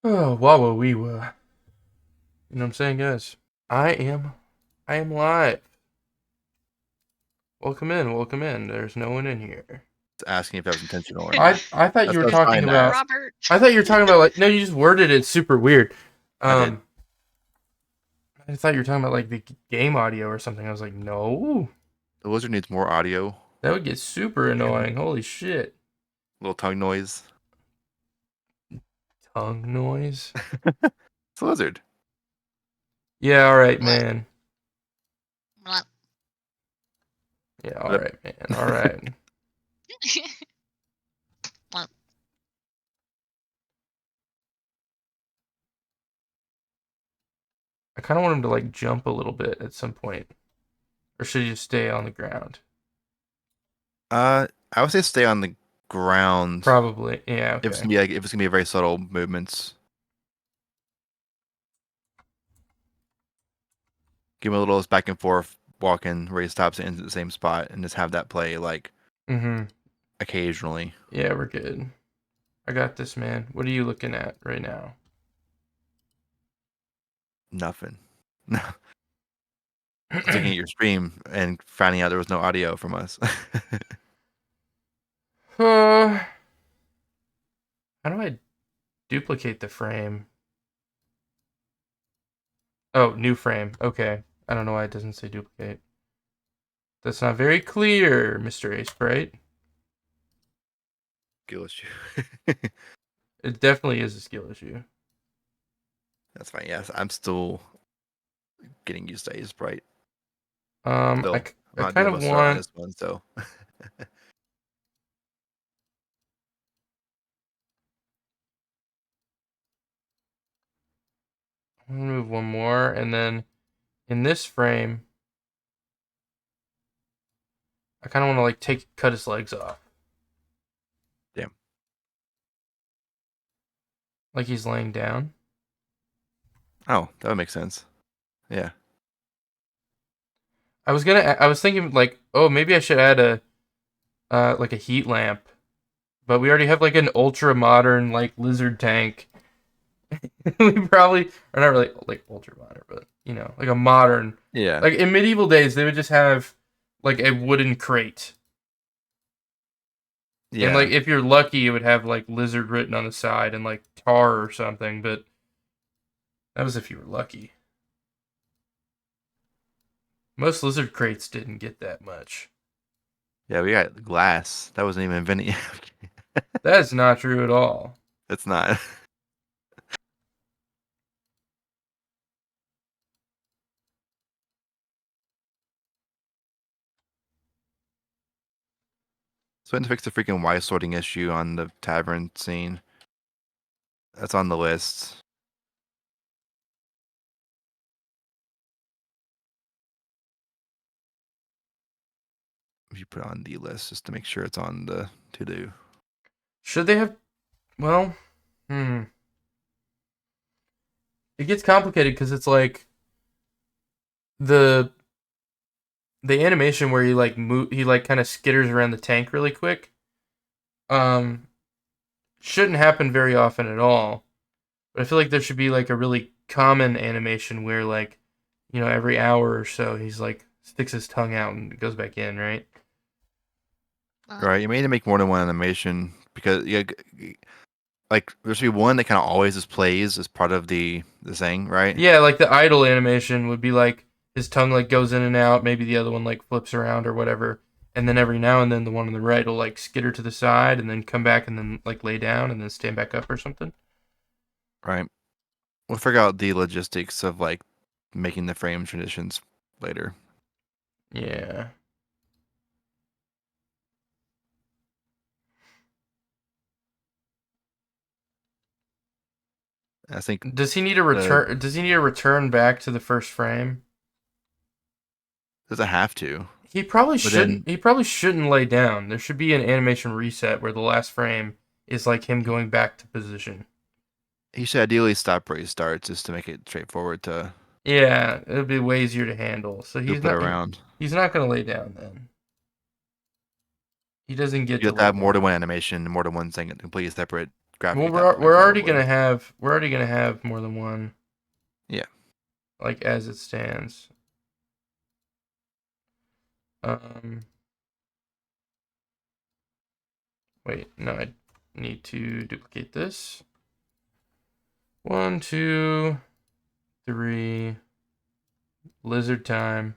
Oh, wah wee wah. You know what I'm saying, guys? I am live. Welcome in, welcome in. There's no one in here. Asking if that was intentional or I not. I thought you That's were what I was talking trying to about. ask. Robert. I thought you were talking about like no, you just worded it super weird. I did. I thought you were talking about like the game audio or something. I was like, no, The lizard needs more audio. that would get super annoying. Holy shit, Little tongue noise. tongue noise. It's a lizard. Yeah, all right, What? man. What? Yeah, all right, man. All right. What? I kind of want him to like jump a little bit at some point, or should he just stay on the ground? I would say stay on the ground. Probably. Yeah. If it's Okay. gonna be very subtle movements. Give him a little back and forth, walking where he stops and ends at the same spot, and just have that play like occasionally. Yeah, we're good. I got this, man. What are you looking at right now? Nothing. I was looking at your stream and finding out there was no audio from us. How do I duplicate the frame? Oh, new frame. Okay. I don't know why it doesn't say duplicate. That's not very clear, Mr. A Sprite. Skill issue. It definitely is a skill issue. That's fine. Yes, I'm still getting used to Ace Sprite. I kind of want this one, so I'm gonna move one more, and then in this frame, I kind of want to like cut his legs off. damn. Like he's laying down. Oh, that would make sense. Yeah. I was thinking like, oh, maybe I should add a like a heat lamp, but we already have like an ultra modern like lizard tank. We probably are not really like ultra modern, but you know, like a modern. Yeah. Like in medieval days, they would just have like a wooden crate, Yeah. and like if you're lucky, it would have like lizard written on the side and like tar or something. But that was if you were lucky. Most lizard crates didn't get that much. Yeah, we got glass. That wasn't even invented yet. That is not true at all. It's not. So I had to fix the freaking Y sorting issue on the tavern scene. That's on the list. If you put it on the list just to make sure it's on the to-do. Should they have? Well, It gets complicated because it's like the animation where he like kind of skitters around the tank really quick. Shouldn't happen very often at all. But I feel like there should be like a really common animation where like, you know, every hour or so he's like sticks his tongue out and goes back in, right? Right, you may need to make more than one animation because like there should be one that kind of always just plays as part of the thing, right? Yeah, like the idle animation would be like his tongue like goes in and out, maybe the other one like flips around or whatever. And then every now and then the one on the right will like skitter to the side and then come back and then like lay down and then stand back up or something. Right. We'll figure out the logistics of like making the frame transitions later. Yeah. I think Does he need to return? Does he need to return back to the first frame? doesn't have to. He probably But shouldn't. He probably shouldn't lay down. There should be an animation reset where the last frame is like him going back to position. He should ideally stop where he starts just to make it straightforward to Yeah, it'll be way easier to handle. So loop it around. He's not gonna lay down then. He doesn't get You to have to lay have more down. than one animation, more than one thing, completely separate gravity Well, at that point. we're already probably. gonna have more than one. Yeah. Like as it stands. Wait, no, I need to duplicate this. 1, 2, 3. Lizard time.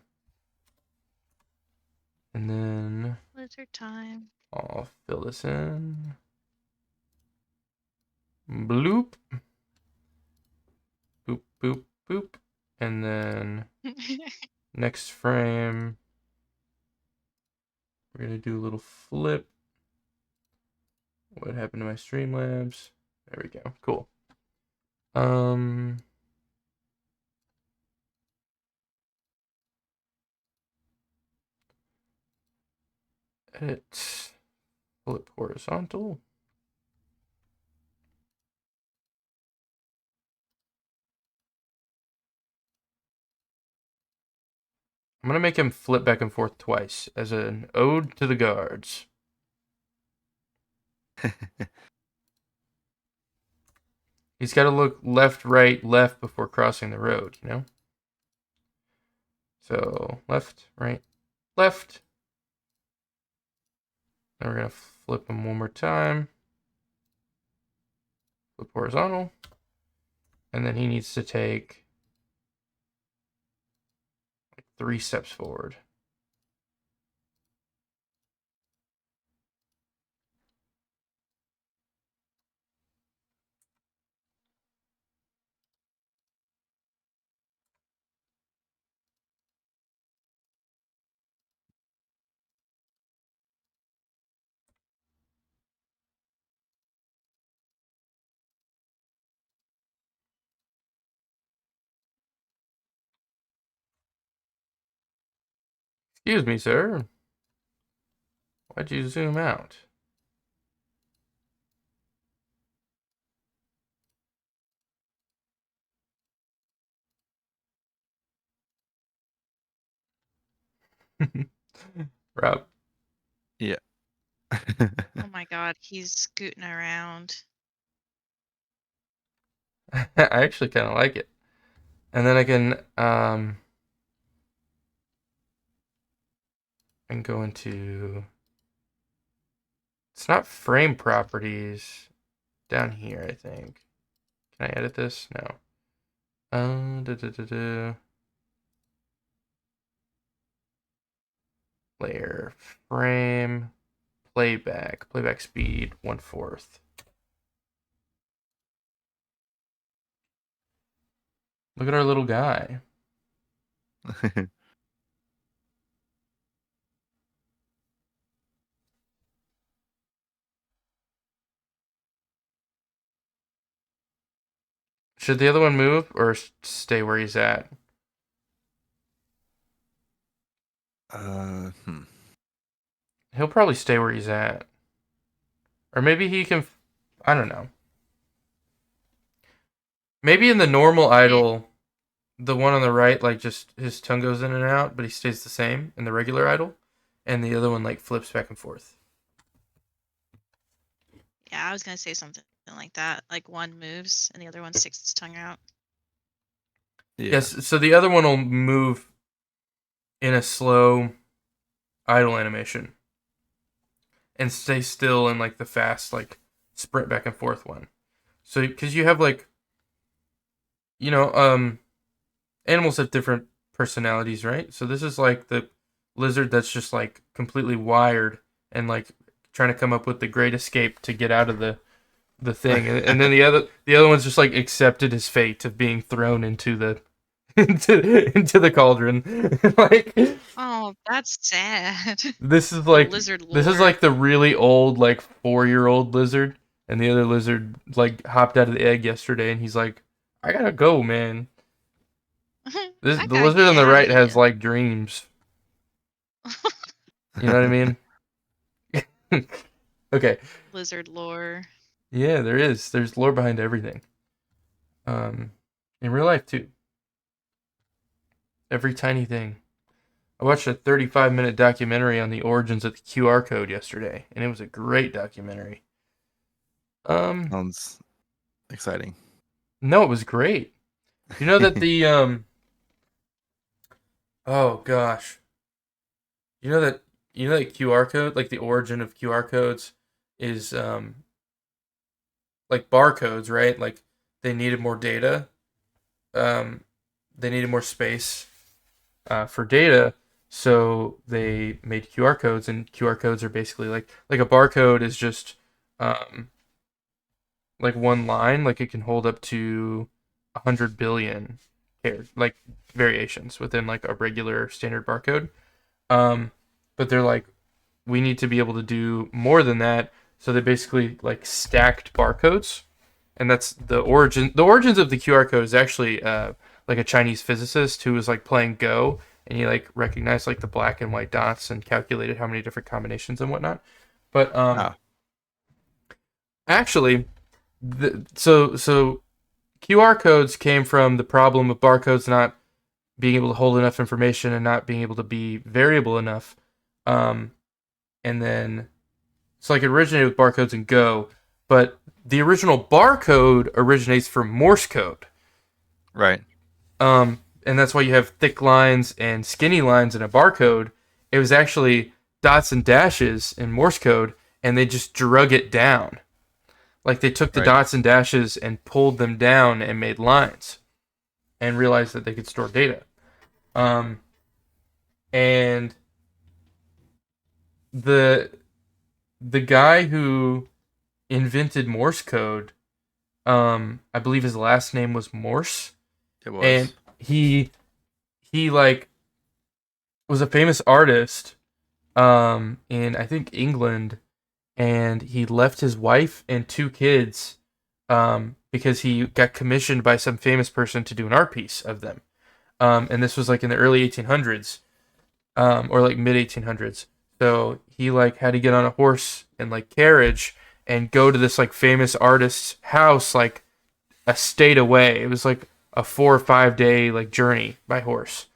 And then Lizard time. I'll fill this in. Bloop. Boop, boop, boop. And then next frame, we're going to do a little flip. What happened to my Streamlabs? There we go. Cool. Edit. Flip horizontal. I'm going to make him flip back and forth twice as an ode to the guards. He's got to look left, right, left before crossing the road, you know? So, left, right, left. Then we're going to flip him one more time. Flip horizontal. And then he needs to take like 3 steps forward. Excuse me, sir. Why'd you zoom out? Rob. Yeah. Oh my god, he's scooting around. I actually kind of like it. And then I can and go into, it's not frame properties down here, I think. Can I edit this? No. Layer, frame, playback speed 1/4. Look at our little guy. Should the other one move or stay where he's at? He'll probably stay where he's at. Or maybe he can, I don't know. Maybe in the normal idle, the one on the right, like just his tongue goes in and out, but he stays the same in the regular idle. And the other one like flips back and forth. Yeah, I was gonna say something like that. Like one moves and the other one sticks its tongue out. Yeah. Yes, so the other one will move in a slow idle animation and stay still in like the fast like sprint back and forth one. So because you have like, you know, animals have different personalities, right? So this is like the lizard that's just like completely wired and like trying to come up with the great escape to get out of the thing, and then the other one's just like accepted his fate of being thrown into the into the cauldron. Like, Oh, that's sad. this is The like lizard this is lore. like the really old like 4-year-old lizard, and the other lizard like hopped out of the egg yesterday, and he's like, I gotta go, man. I The gotta lizard get on the out of right here. has like dreams. You know what I mean? Okay. Lizard lore. Yeah, there is. There's lore behind everything. In real life too. Every tiny thing. I watched a 35-minute documentary on the origins of the QR code yesterday, and it was a great documentary. Sounds exciting. No, it was great. You know that the oh gosh. You know that QR code, like the origin of QR codes is like barcodes, right? Like they needed more data. Um they needed more space for data, so they made QR codes, and QR codes are basically like a barcode is just um like one line, like it can hold up to 100 billion like variations within like a regular standard barcode. Um, but they're like, we need to be able to do more than that. So they basically like stacked barcodes, and that's the origin. The origins of the QR code is actually like a Chinese physicist who was like playing Go, and he like recognized like the black and white dots and calculated how many different combinations and whatnot. But Ah, actually, so QR codes came from the problem of barcodes not being able to hold enough information and not being able to be variable enough. Um, and then so like it originated with barcodes in Go, but the original barcode originates from Morse code. right. And that's why you have thick lines and skinny lines in a barcode. It was actually dots and dashes in Morse code, and they just drug it down. Like they took the Right. dots and dashes and pulled them down and made lines, and realized that they could store data. Um, and the the guy who invented Morse code, I believe his last name was Morse, It and was. he like was a famous artist, in I think England, and he left his wife and two kids, because he got commissioned by some famous person to do an art piece of them. And this was like in the early 1800s, or like mid 1800s. So he like had to get on a horse and like carriage and go to this like famous artist's house like a state away. It was like a 4 or 5 day like journey by horse,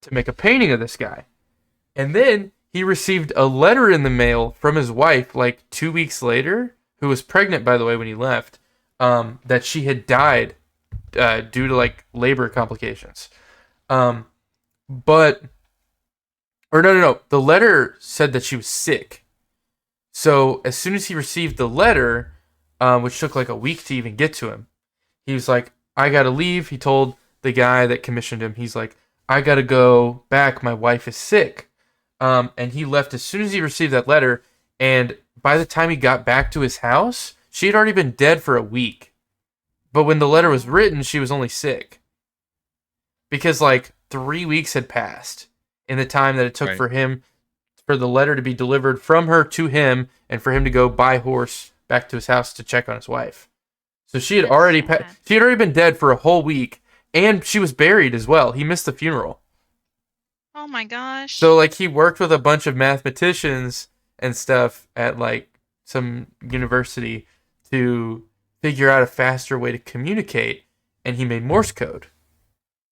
to make a painting of this guy. And then he received a letter in the mail from his wife like 2 weeks later, who was pregnant by the way when he left, that she had died due to like labor complications. Um, but or no. The letter said that she was sick. So as soon as he received the letter, which took like a week to even get to him, he was like, "I gotta leave." He told the guy that commissioned him, he's like, "I gotta go back. My wife is sick." And he left as soon as he received that letter. And by the time he got back to his house, she had already been dead for a week. But when the letter was written, she was only sick because like 3 weeks had passed in the time that it took Right. for the letter to be delivered from her to him, and for him to go by horse back to his house to check on his wife. So she had That's already sad. she had already been dead for a whole week, and she was buried as well. He missed the funeral. Oh my gosh. So like he worked with a bunch of mathematicians and stuff at like some university to figure out a faster way to communicate, and he made Morse code.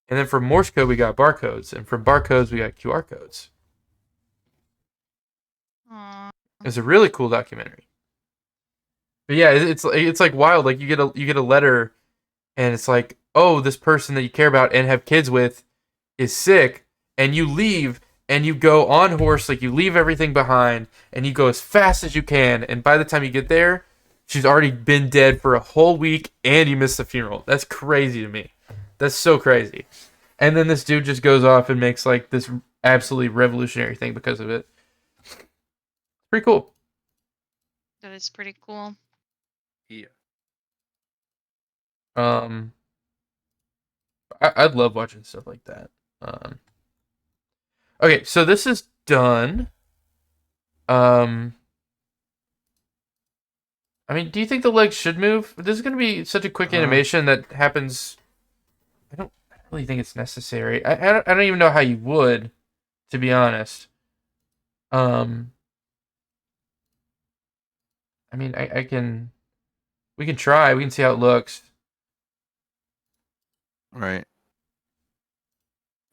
And then from Morse code we got barcodes, and from barcodes we got QR codes. Aw. It was a really cool documentary. But yeah, it's like wild. Like you get a letter, and it's like, oh, this person that you care about and have kids with is sick, and you leave and you go on horse, like you leave everything behind and you go as fast as you can, and by the time you get there, she's already been dead for a whole week and you miss the funeral. That's crazy to me. That's so crazy. And then this dude just goes off and makes like this absolutely revolutionary thing because of it. Pretty cool. That is pretty cool. Yeah. Um, I'd love watching stuff like that. Okay, so this is done. Um, I mean, do you think the legs should move? This is going to be such a quick animation that happens. I don't really think it's necessary. I don't even know how you would, to be honest. Um, I mean, I can. We can try. We can see how it looks. Right.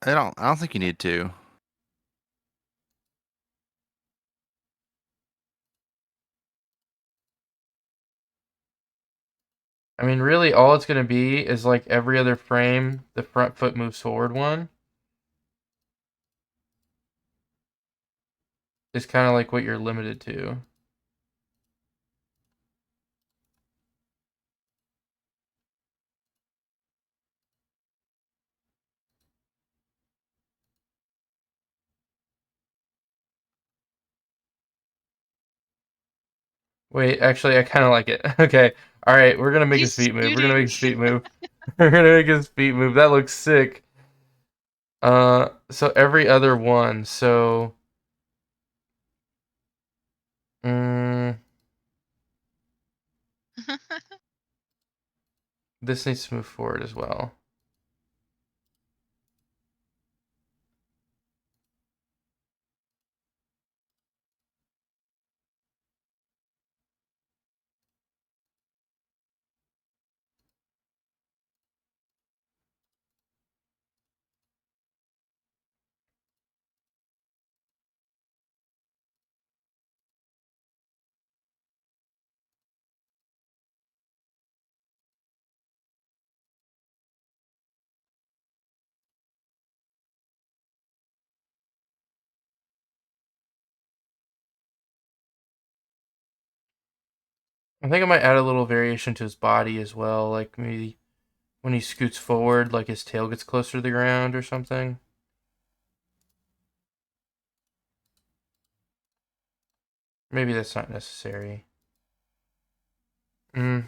I don't think you need to. I mean, really, all it's going to be is like every other frame, the front foot moves forward one. It's kind of like what you're limited to. Wait, actually, I kind of like it. Okay, all right, we're gonna make his He's feet move. We're gonna make scooting. his feet move. We're gonna make his feet move. That looks sick. So every other one. So, mm, this needs to move forward as well. I think I might add a little variation to his body as well, like maybe when he scoots forward, like his tail gets closer to the ground or something. Maybe that's not necessary.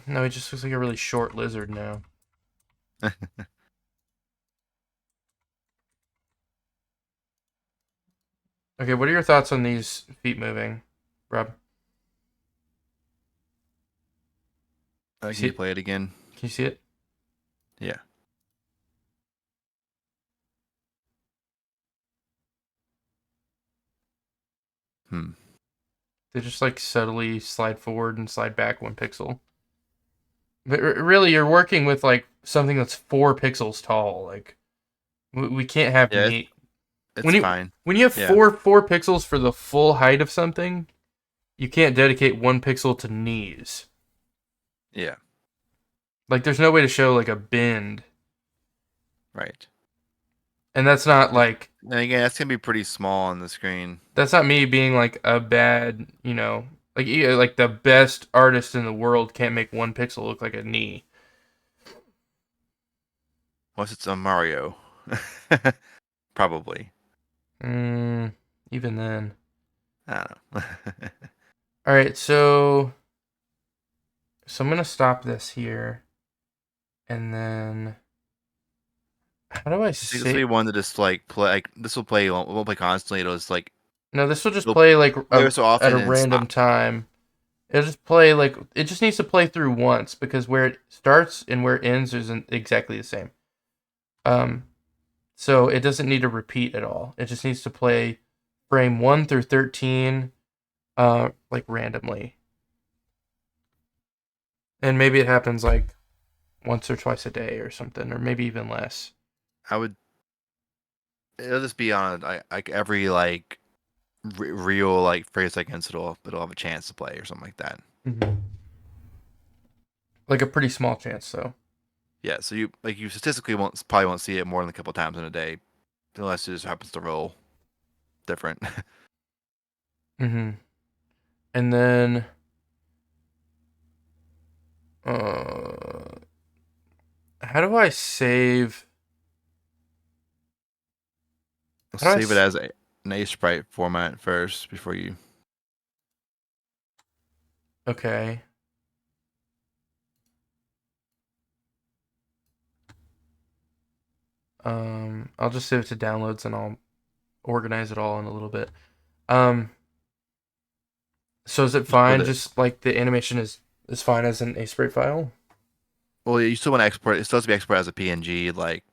No, he just looks like a really short lizard now. Okay, what are your thoughts on these feet moving, Rob? You Can see you it? play it again? Can you see it? Yeah. Hmm. They just like subtly slide forward and slide back 1 pixel. But really, you're working with like something that's 4 pixels tall. Like we can't have Yeah, knee. it's When you fine. when you have Yeah. four pixels for the full height of something, you can't dedicate 1 pixel to knees. Yeah. Like there's no way to show like a bend, Right. and that's not like And again, that's gonna be pretty small on the screen. that's not me being like a bad, like the best artist in the world can't make 1 pixel look like a knee. Unless it's a Mario. Probably. Even then. I don't know. All right, so I'm gonna stop this here, and then how do I See, this will be say? one to just like play. Like this will play. Won't play constantly. It'll just like No, this will just it'll play like play every so at often a and random stop. time. It'll just play like it just needs to play through once because where it starts and where it ends isn't exactly the same. Um, so it doesn't need to repeat at all. It just needs to play frame 1 through 13, like randomly, and maybe it happens like once or twice a day or something, or maybe even less. I would. It'll just be on like every like real like 30 seconds. It'll have a chance to play or something like that. Mm-hmm. Like a pretty small chance, though. Yeah. So you statistically won't see it more than a couple times in a day, unless it just happens to roll different. Mm-hmm. And then, uh, how do I save? How do I? Save it as an A sprite format first before you. Okay. I'll just save it to downloads and I'll organize it all in a little bit. Um, so is it Just put fine? it. Just like the animation is fine as an ASprite file? Well, you still want to export. It still has to be exported as a PNG, like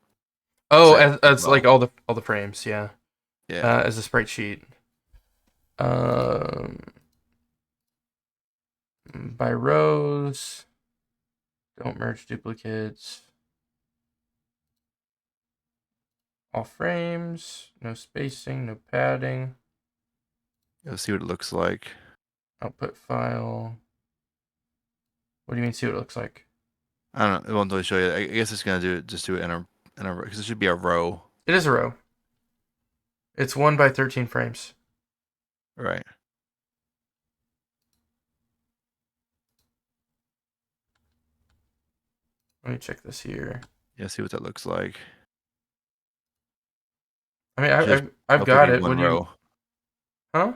Oh, zip as as like well. all the frames, yeah. Yeah. As a sprite sheet. Um, by rows. Don't merge duplicates. All frames. No spacing. No padding. You'll see what it looks like. Output file. What do you mean see what it looks like? I don't know. It won't really show you. I guess it's gonna do it in a because it should be a row. It is a row. It's 1 by 13 frames. Right. Let me check this here. Yeah, see what that looks like. I mean, Should I've hopefully got be it. What one do you? row. Huh?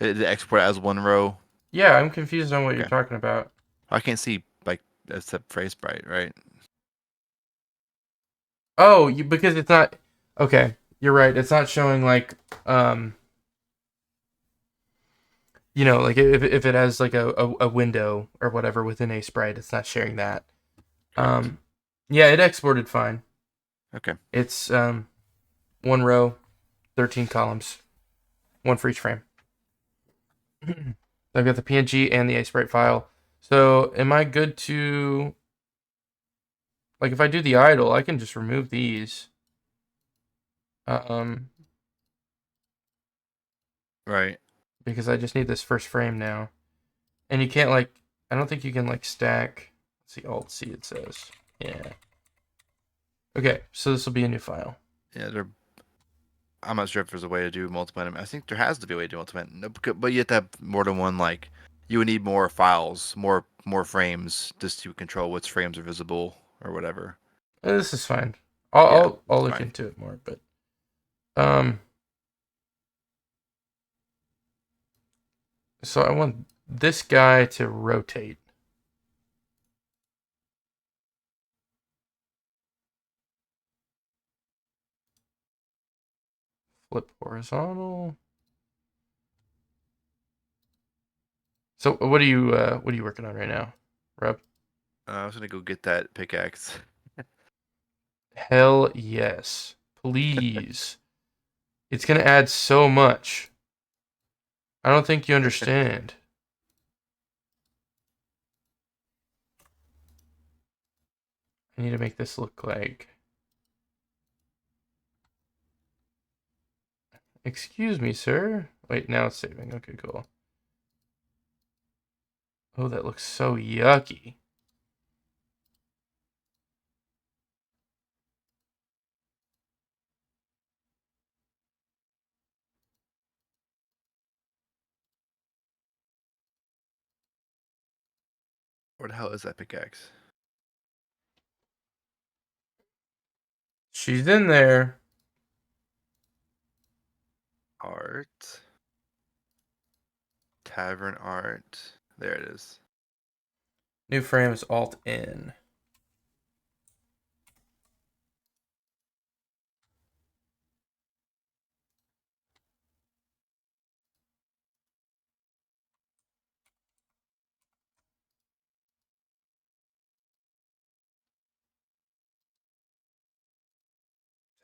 It export as one row. Yeah, I'm confused on what you're Okay. talking about. I can't see like that's a phrase sprite, right? Oh, because it's not. Okay, you're right. It's not showing like like if it has like a window or whatever within a sprite, it's not sharing that. Yeah, it exported fine. Okay. It's 1 row, 13 columns, 1 for each frame. I've got the PNG and the sprite file. So am I good to, like, if I do the idle, I can just remove these. Right. Because I just need this first frame now. And you can't, like, I don't think you can, like, stack. Let's see, Alt C it says. Yeah. Okay, so this will be a new file. Yeah, I'm not sure if there's a way to do multiple animation. I think there has to be a way to do multiple no, but you have to have more than one. Like, you would need more files, more frames, just to control which frames are visible or whatever. This is fine. Yeah, I'll look fine. into it more, but so I want this guy to rotate. Flip horizontal. So what are you working on right now, Rob? I was gonna go get that pickaxe. Hell yes. Please. It's gonna add so much. I don't think you understand. I need to make this look like. Excuse me, sir. Wait, now it's saving. Okay, cool. Oh, that looks so yucky. Where the hell is that pickaxe? She's in there. Art. Tavern art. There it is. New frame is Alt N.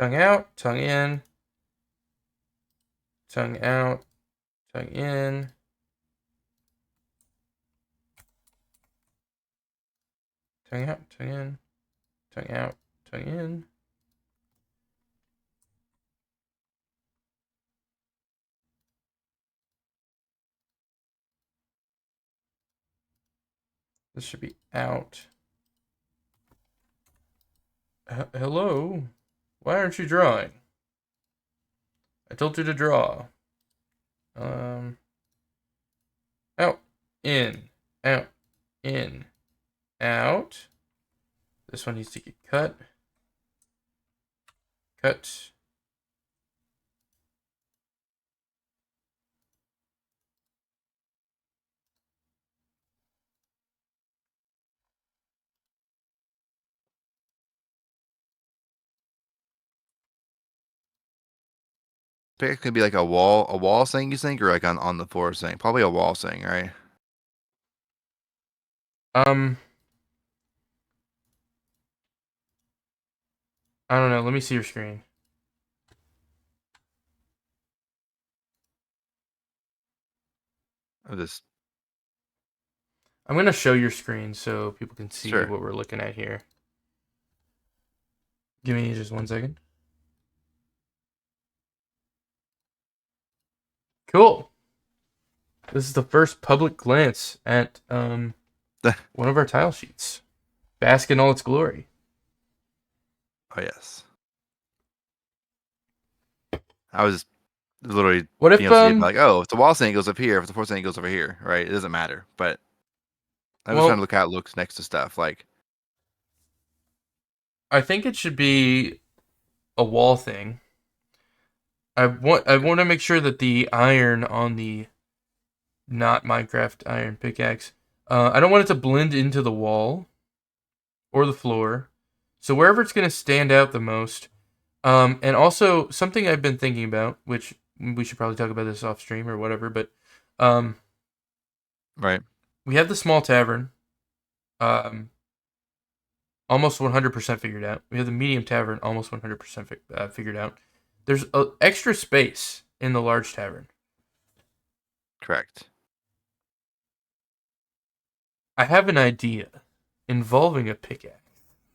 Tongue out, tongue in. Tongue out, tongue in. Tongue out, tongue in. Tongue out, tongue in. This should be out. Hello? Why aren't you drawing? I told you to draw. Out, in, out, in, out. This one needs to get cut. Cut. Pickaxe could be like a wall thing, you think, or like on the floor thing? Probably a wall thing, right? I don't know. Let me see your screen. I'm just I'm going to show your screen so people can see sure. what we're looking at here. Give me just 1 second. Cool. This is the first public glance at one of our tile sheets. bask in all its glory. Oh yes. I was literally What if being able to get like, oh, if the wall stand goes up here, if the floor stand goes over here, right? It doesn't matter. But I was trying to look how it looks next to stuff. Like, I think it should be a wall thing. I want to make sure that the iron on the not Minecraft iron pickaxe, I don't want it to blend into the wall or the floor. So wherever it's going to stand out the most. And also something I've been thinking about, which we should probably talk about this off stream or whatever, but right. We have the small tavern almost 100% figured out. We have the medium tavern almost 100% figured out. There's extra space in the large tavern. Correct. I have an idea involving a pickaxe.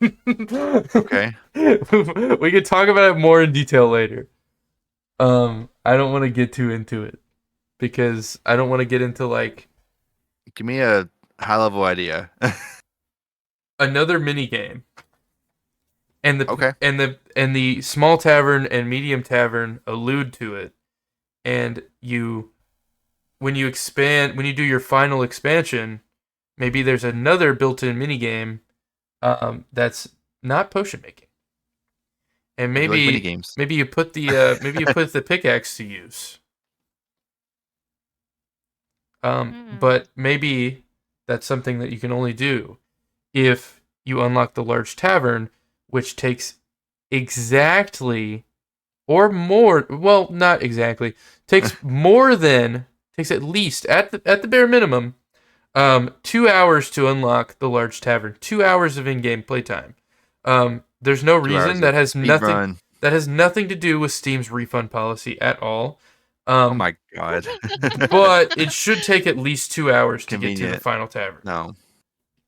Okay. We can talk about it more in detail later. I don't want to get too into it because I don't want to get into like Give me a high level idea. another mini game. And the Okay. and the small tavern and medium tavern allude to it. And when you do your final expansion, maybe there's another built-in mini game that's not potion making. And maybe like mini games. maybe you put the pickaxe to use. But maybe that's something that you can only do if you unlock the large tavern, which takes exactly or more. Well, not exactly. Takes at least at the bare minimum, 2 hours to unlock the large tavern. 2 hours of in-game playtime. There's no reason that has nothing to do with Steam's refund policy at all. Oh my god! But it should take at least 2 hours to get to the Convenient. final tavern. No.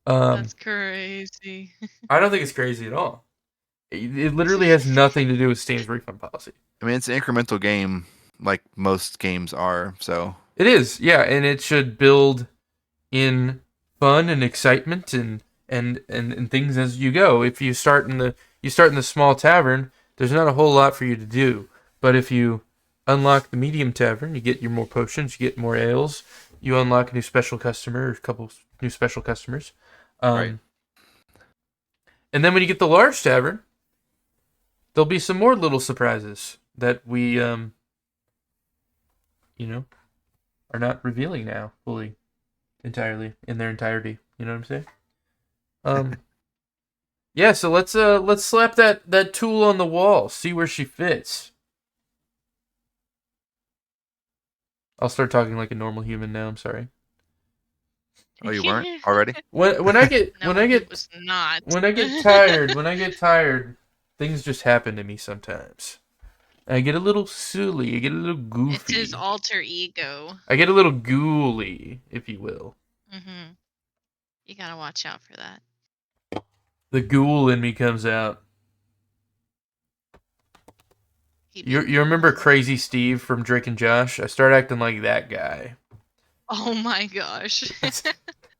That's crazy. I don't think it's crazy at all. It literally has nothing to do with Steam's refund policy. I mean, it's an incremental game, like most games are. So it is, yeah, and it should build in fun and excitement and things as you go. If you start in the small tavern, there's not a whole lot for you to do. But if you unlock the medium tavern, you get your more potions, you get more ales, you unlock a new special customer or a couple new special customers. right. And then when you get the large tavern, there'll be some more little surprises that we are not revealing now fully, entirely, in their entirety. You know what I'm saying? Yeah, so let's slap that tool on the wall, see where she fits. I'll start talking like a normal human now, I'm sorry. Oh, you weren't already? When I get it was not. when I get tired, things just happen to me sometimes. I get a little silly, I get a little goofy. It's his alter ego. I get a little ghouly, if you will. Mm-hmm. You gotta watch out for that. The ghoul in me comes out. You remember Crazy Steve from Drake and Josh? I start acting like that guy. Oh my gosh.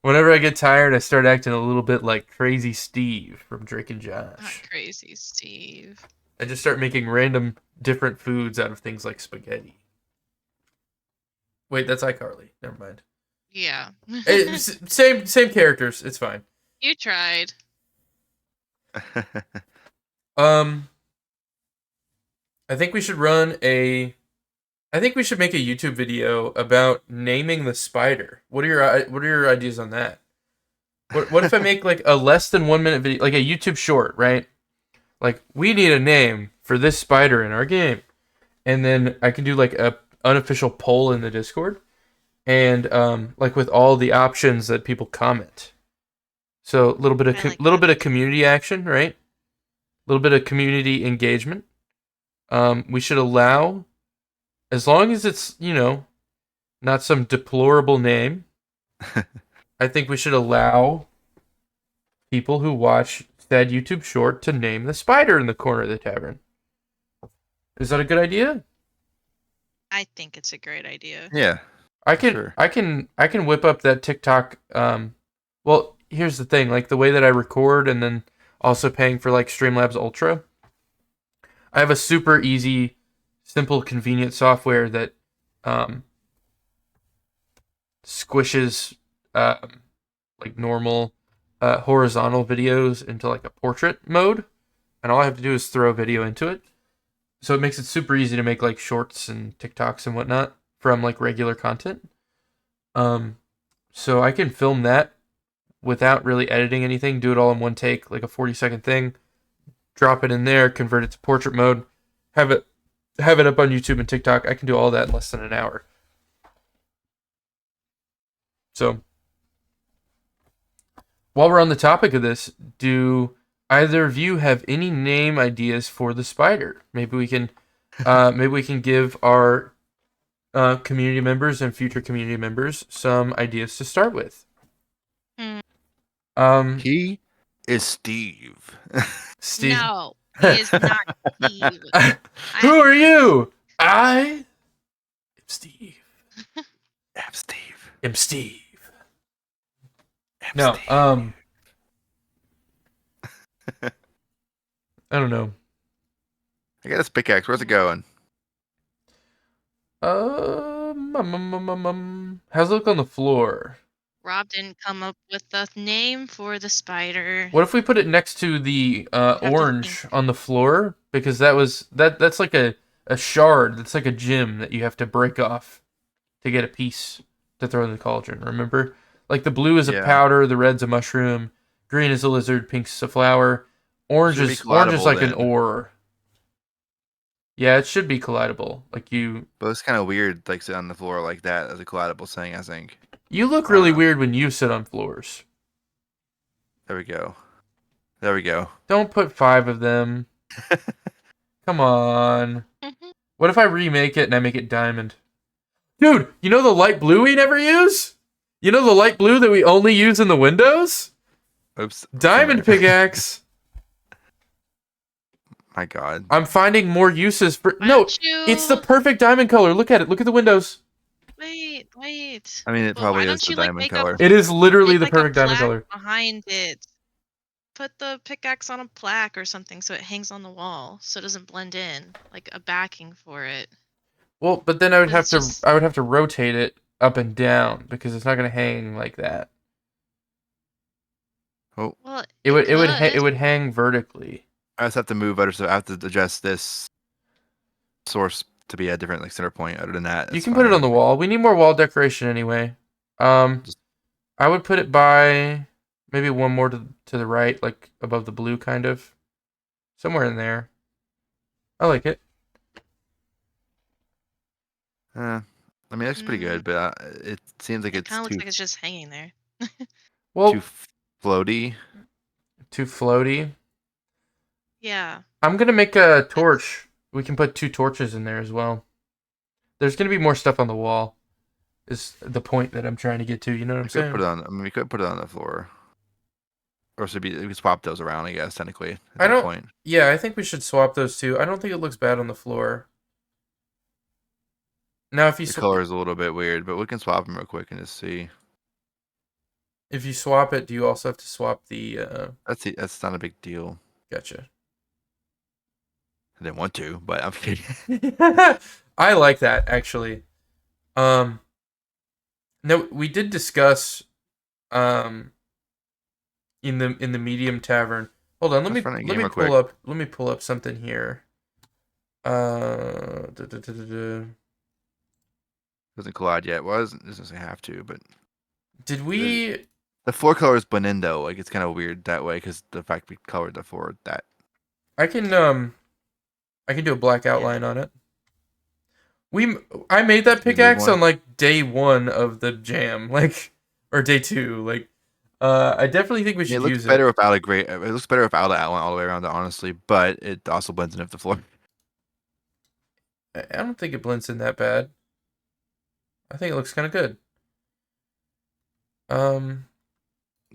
Whenever I get tired, I start acting a little bit like Crazy Steve from Drake and Josh. Not Crazy Steve. I just start making random different foods out of things like spaghetti. Wait, that's iCarly. Never mind. Yeah. Same characters. It's fine. You tried. I think we should I think we should make a YouTube video about naming the spider. What are your ideas on that? What if I make like a less than 1 minute video, like a YouTube short, right? Like, we need a name for this spider in our game, and then I can do like a unofficial poll in the Discord, and like with all the options that people comment. So a little bit of community action, right? A little bit of community engagement. We should allow, as long as it's, not some deplorable name, I think we should allow people who watch that YouTube short to name the spider in the corner of the tavern. Is that a good idea? I think it's a great idea. Yeah. I can whip up that TikTok. Well, here's the thing, like the way that I record and then also paying for like Streamlabs Ultra, I have a super easy, simple, convenient software that um, squishes like normal horizontal videos into like a portrait mode, and all I have to do is throw a video into it. So it makes it super easy to make like shorts and TikToks and whatnot from like regular content. So I can film that without really editing anything, do it all in one take, like a 40-second thing, drop it in there, convert it to portrait mode, have it up on YouTube and TikTok. I can do all that in less than an hour. So while we're on the topic of this, do either of you have any name ideas for the spider? Maybe we can give our community members and future community members some ideas to start with. He is Steve. Steve. No, he is not Steve. Who are you? I am Steve. I'm Steve. I'm Steve. I'm No, Steve. I don't know. I got his pickaxe. Where's it going? How's it look on the floor? Rob didn't come up with a name for the spider. What if we put it next to the to orange think. on the floor? Because that's like a shard. That's like a gem that you have to break off to get a piece to throw in the cauldron. Remember? Like the blue is a Yeah. powder, the red's a mushroom, green is a lizard, pink's a flower, orange Should be is collidable like an then. ore. Yeah, it should be collidable. Like you But it's kind of weird, like sitting on the floor like that as a collidable thing. I think. look really weird when you sit on floors. There we go. There we go. Don't put 5 of them. Come on. What if I remake it and I make it diamond? Dude, you know the light blue we never use? You know the light blue that we only use in the windows? Oops. Diamond Sorry. pickaxe. My God. I'm finding more uses for... Why No, don't you... it's the perfect diamond color. Look at it. Look at the windows. Wait. I mean, it Well, probably why is don't the you, like, diamond make color. It is literally Make, the like, perfect a diamond plaque color. behind it. Put the pickaxe on a plaque or something so it hangs on the wall so it doesn't blend in, like a backing for it. Well, but then I would have It's to just- I would have to rotate it up and down because it's not going to hang like that. Oh, Well, It could. would hang vertically. I just have to move other stuff. I have to adjust this source to be a different like center point. Other than that, You it's can put it fine. on the wall. We need more wall decoration anyway. Just- I would put it by maybe one more to the right, like above the blue, kind of somewhere in there. I like it. I mean, it's pretty good, but it seems like It it's kind of looks too like it's just hanging there. Well, too floaty. too floaty. Yeah. I'm gonna make a torch. We can put 2 torches in there as well. There's gonna be more stuff on the wall. Is the point that I'm trying to get to? You know what I'm We could saying? put it on. I mean, we could put it on the floor, or should be we could swap those around. I guess technically. At I that don't- point. Yeah, I think we should swap those 2. I don't think it looks bad on the floor. Now, if you The color is a little bit weird, but we can swap them real quick and just see. if you swap it, do you also have to swap the? That's not a big deal. Gotcha. I didn't want to, but I'm kidding. I like that actually. No, we did discuss in the medium tavern. Hold on, let Let's run that me game real pull up something here. Doesn't collide yet. Well, it doesn't say have to, but Did we? the floor color is blend though. Like it's kind of weird that way because the fact we colored the floor that. I can do a black outline on it. I made that Did you leave pickaxe one? on like day 1 of the jam, like, or day 2, like. I definitely think we should It looks use better it. without a gray. It looks better without the outline all the way around it, honestly. But it also blends in with the floor. I don't think it blends in that bad. I think it looks kind of good.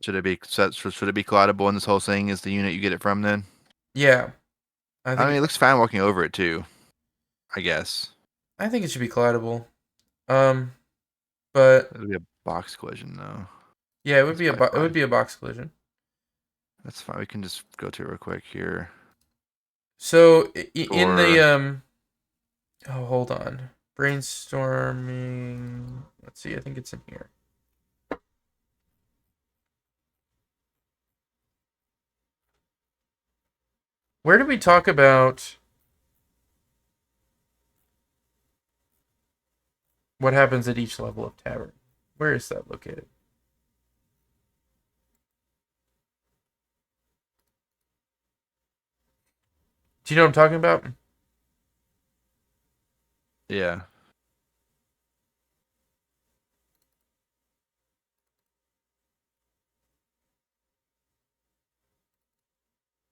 Should it be collidable in this whole thing? Is the unit you get it from then? Yeah. I mean, it looks fine walking over it too. I guess I think it should be collidable. But it'll be a box collision though. Yeah, it would That's be a probably it would fine. be a box collision. That's fine. We can just go to it real quick here. So in the Or oh, hold on. Brainstorming. Let's see. I think it's in here. Where did we talk about what happens at each level of tavern? Where is that located? Do you know what I'm talking about? yeah.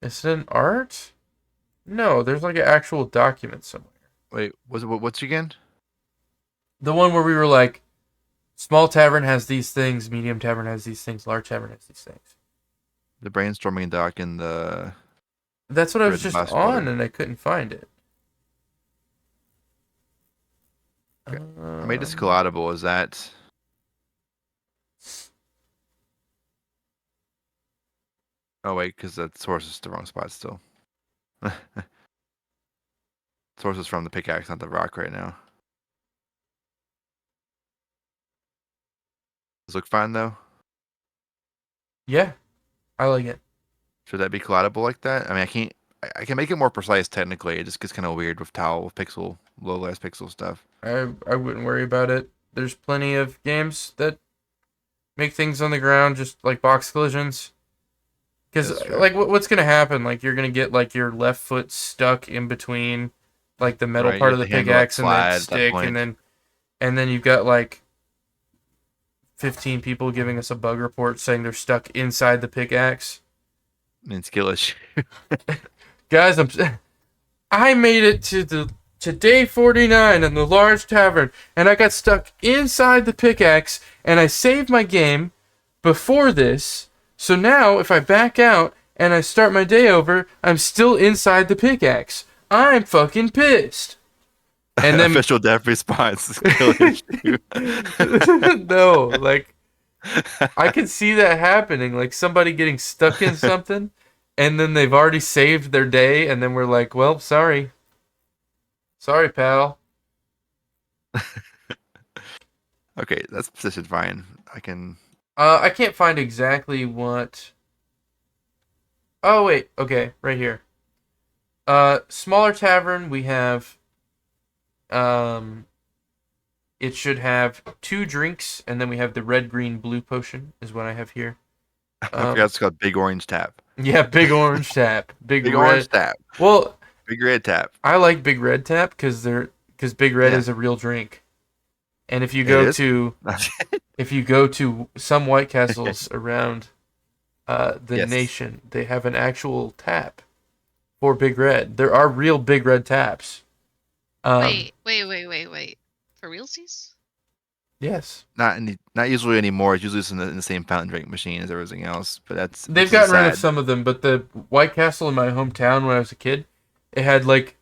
Is it an art? No, there's like an actual document somewhere. Wait, what's again? The one where we were like, small tavern has these things, medium tavern has these things, large tavern has these things. The brainstorming doc and the That's what I was grid just last on, quarter. and I couldn't find it. Okay. I made this Um, collidable. Is that? Oh wait, because the source is the wrong spot still. Source is from the pickaxe, not the rock right now. Does it look fine though? yeah, I like it. Should that be collidable like that? I mean, I can't. I can make it more precise technically. It just gets kind of weird with tile, with pixel, low last pixel stuff. I wouldn't worry about it. There's plenty of games that make things on the ground just like box collisions. Because That's true. like what's gonna happen? Like you're gonna get like your left foot stuck in between like the metal Right? You part have of the to handle that pickaxe and that slide at that stick, and point. then you've got like 15 people giving us a bug report saying they're stuck inside the pickaxe. I mean, skill issue. Guys, I made it to day 49 in the large tavern, and I got stuck inside the pickaxe, and I saved my game before this. So now, if I back out and I start my day over, I'm still inside the pickaxe. I'm fucking pissed. And then Official dev response. Skill issue. no, like I can see that happening, like somebody getting stuck in something, and then they've already saved their day, and then we're like, well, sorry, pal. Okay, that's positioned fine. I can. I can't find exactly what. Oh wait, okay, right here. Smaller tavern. We have. Um, it should have 2 drinks, and then we have the red, green, blue potion is what I have here. I forgot it's called Big Orange Tap. Yeah, big orange tap, big Big Orange red. Tap. Well, Big Red Tap. I like big red tap because big red Yeah, is a real drink. And it is. if you go to some White Castles around the Yes. nation, they have an actual tap for Big Red. There are real Big Red taps. Wait. For realsies? Yes, Not usually anymore. It's usually just in the same fountain drink machine as everything else. But they've which is gotten rid of sad. some of them, but the White Castle in my hometown when I was a kid, it had like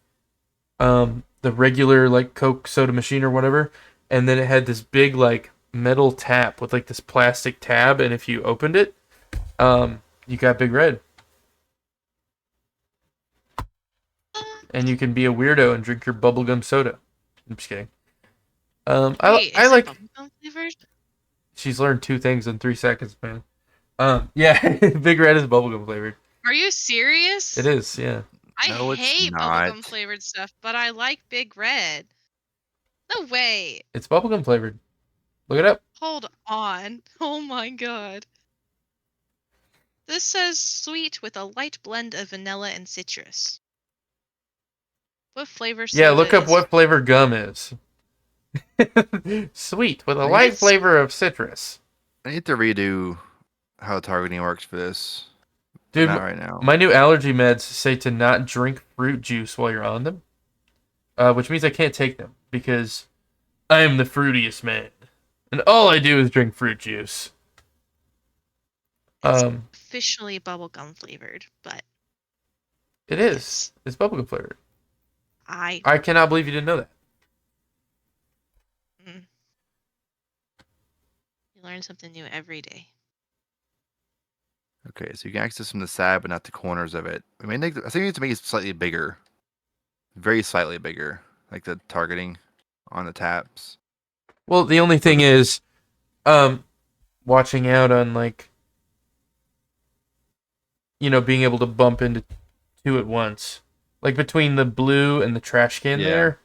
the regular like Coke soda machine or whatever, and then it had this big like metal tap with like this plastic tab, and if you opened it, you got Big Red. And you can be a weirdo and drink your bubblegum soda. I'm just kidding. Wait, I is it like. bubblegum flavored? She's learned 2 things in 3 seconds, man. Yeah, Big Red is bubblegum flavored. Are you serious? It is, yeah. I No, it's hate not. bubblegum flavored stuff, but I like Big Red. No way. It's bubblegum flavored. Look it up. Hold on. Oh my god. This says sweet with a light blend of vanilla and citrus. What flavor Yeah, soda look up is what flavor gum is. Sweet with a I light need, flavor of citrus. I need to redo how targeting works for this. Dude, Not right now. my new allergy meds say to not drink fruit juice while you're on them, which means I can't take them because I am the fruitiest man, and all I do is drink fruit juice. It's Um, officially bubblegum flavored, but it is. It's bubblegum flavored. I I cannot believe you didn't know that. you learn something new every day. Okay, so you can access from the side, but not the corners of it. I think you need to make it slightly bigger, very slightly bigger, like the targeting on the taps. Well, the only thing is, watching out on like being able to bump into two at once, like between the blue and the trash can Yeah. there.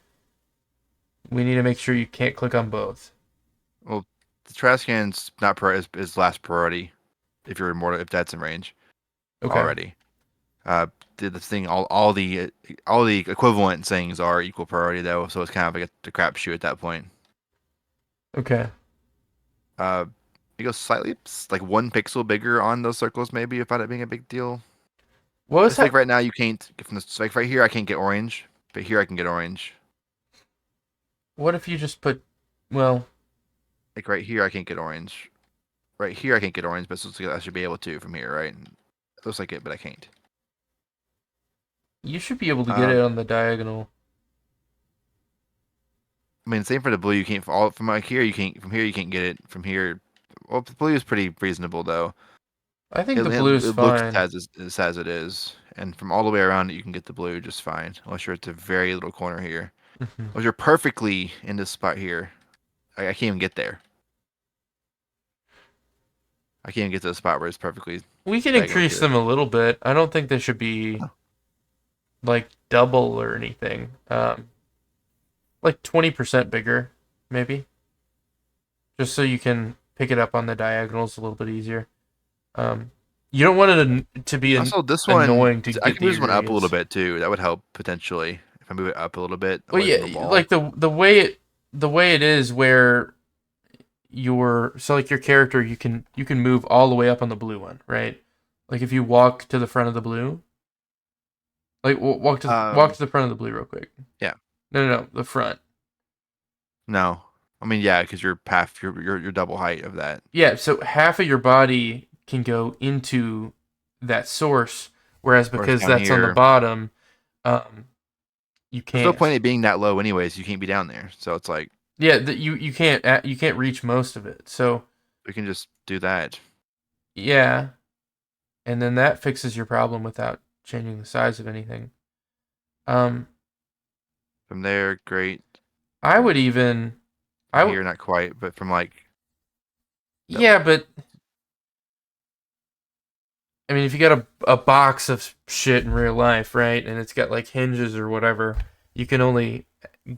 We need to make sure you can't click on both. Well, the trash can's not is last priority if that's in range Okay. already. The thing all the equivalent things are equal priority though, so it's kind of like a crapshoot at that point. Okay. You go slightly like 1 pixel bigger on those circles maybe without it being a big deal. What was It's like that? right now you can't from this like right here I can't get orange, but here I can get orange. What if you just put? Well, Like right here I can't get orange. Right here I can't get orange, but it looks like I should be able to from here, right? It looks like it, but I can't. you should be able to get it Um, on the diagonal. I mean, same for the blue. You can't from like here. You can't from here. You can't get it from here. Well, the blue is pretty reasonable though. I think It, the it, blue is it looks fine. as it is, and from all the way around it, you can get the blue just fine. Unless you're at the very little corner here. Mhm. Unless you're perfectly in this spot here. I can't even get there. I can't even get to the spot where it's perfectly We can diagonal increase to it. them a little bit. I don't think they should be Oh, like double or anything. Like 20% bigger, maybe, just so you can pick it up on the diagonals a little bit easier. Um, you don't want it to be also, this one annoying to I get can move the this one up a little ingredients. bit too. That would help potentially if I move it up a little bit Well, away from the yeah, wall. like the way it is where like your character you can move all the way up on the blue one, right? Like if you walk to the front of the blue, like walk to the front of the blue real quick. Yeah. No, the front. No, I mean yeah, because you're half your double height of that. Yeah, so half of your body can go into that source, whereas Whereas because down that's on the here, bottom, um, you there's no point in can't. it being that low anyways. You can't be down there, so it's like Yeah, you can't reach most of it. So we can just do that. yeah, and then that fixes your problem without changing the size of anything. Um, From there, great. I would even, From I would, here, not quite, but from like no, yeah, but I mean, if you got a box of shit in real life, right, and it's got like hinges or whatever, you can only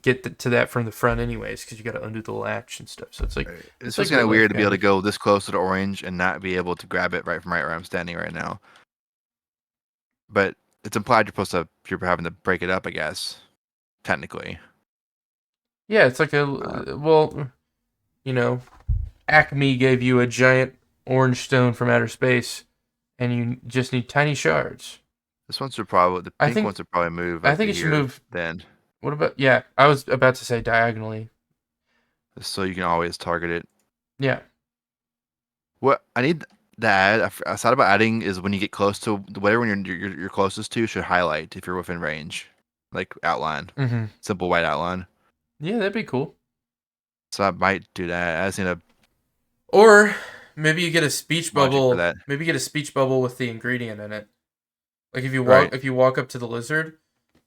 get to that from the front anyways, because you got to undo the latch and stuff. So it's like it's it's like just kind real of life weird to be able kind to of. go this close to the orange and not be able to grab it right from right where I'm standing right now. But it's implied you're having to break it up, I guess. Technically, Yeah, it's like uh, well, you know, Acme gave you a giant orange stone from outer space, and you just need tiny shards. this one should probably the I pink think one should probably move I like think to it should here move. then, What about? Yeah, I was about to say diagonally. so you can always target it. Yeah. What I need to add, I thought about adding is when you get close to whatever you're closest to should highlight if you're within range, like outline, Mm-hmm. simple white outline. Yeah, that'd be cool. So I might do that. I just need a Or maybe you get a speech logic for bubble. that. Maybe you get a speech bubble with the ingredient in it. Like if you walk Right. if you walk up to the lizard,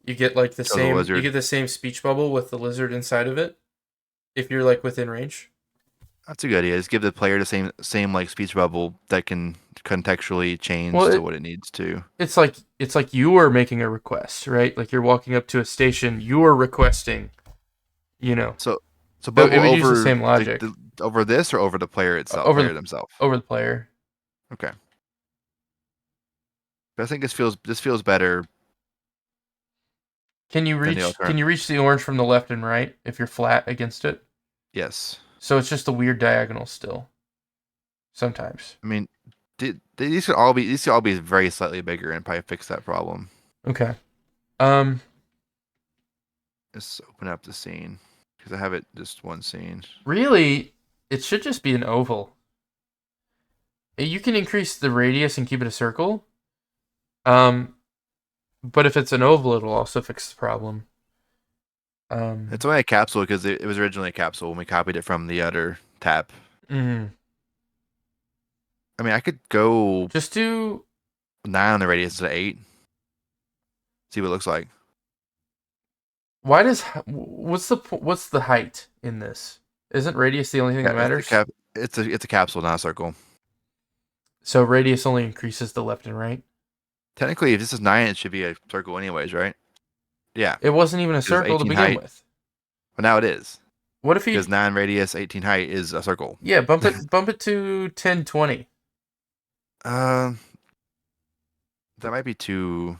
you get like the Show the same you wizard. get the same speech bubble with the lizard inside of it. If you're like within range. That's a good idea. Just give the player the same like speech bubble that can contextually Well, change to what it needs to. it's like you are making a request, right? Like you're walking up to a station, you are requesting, you know. So So it bubble would use the over same logic over this or over the player itself, over player the themselves. over the player. Okay. But I think this feels better Can you than the reach can alternative. you reach the orange from the left and right if you're flat against it? Yes. So it's just a weird diagonal still. Sometimes. I mean, these could all be very slightly bigger and probably fix that problem. Okay. Um Let's open up the scene because I have it just one scene. really it should just be an oval. You can increase the radius and keep it a circle. Um but if it's an oval it'll also fix the problem. It's only a capsule because it was originally a capsule when we copied it from the other tab. Mhm. I mean, I could go Just do 9 on the radius to 8. See what it looks like. why does what's the height in this? Isn't radius the only thing that Yeah, it's a matters? cap. It's a capsule, not a circle. So radius only increases the left and right. Technically, if this is 9, it should be a circle anyways, right? Yeah, It wasn't even a because circle to 18 begin height. with. But now it is. What if Because he 9 radius, 18 height is a circle. yeah, bump it to 10, 20. Um, that might be too.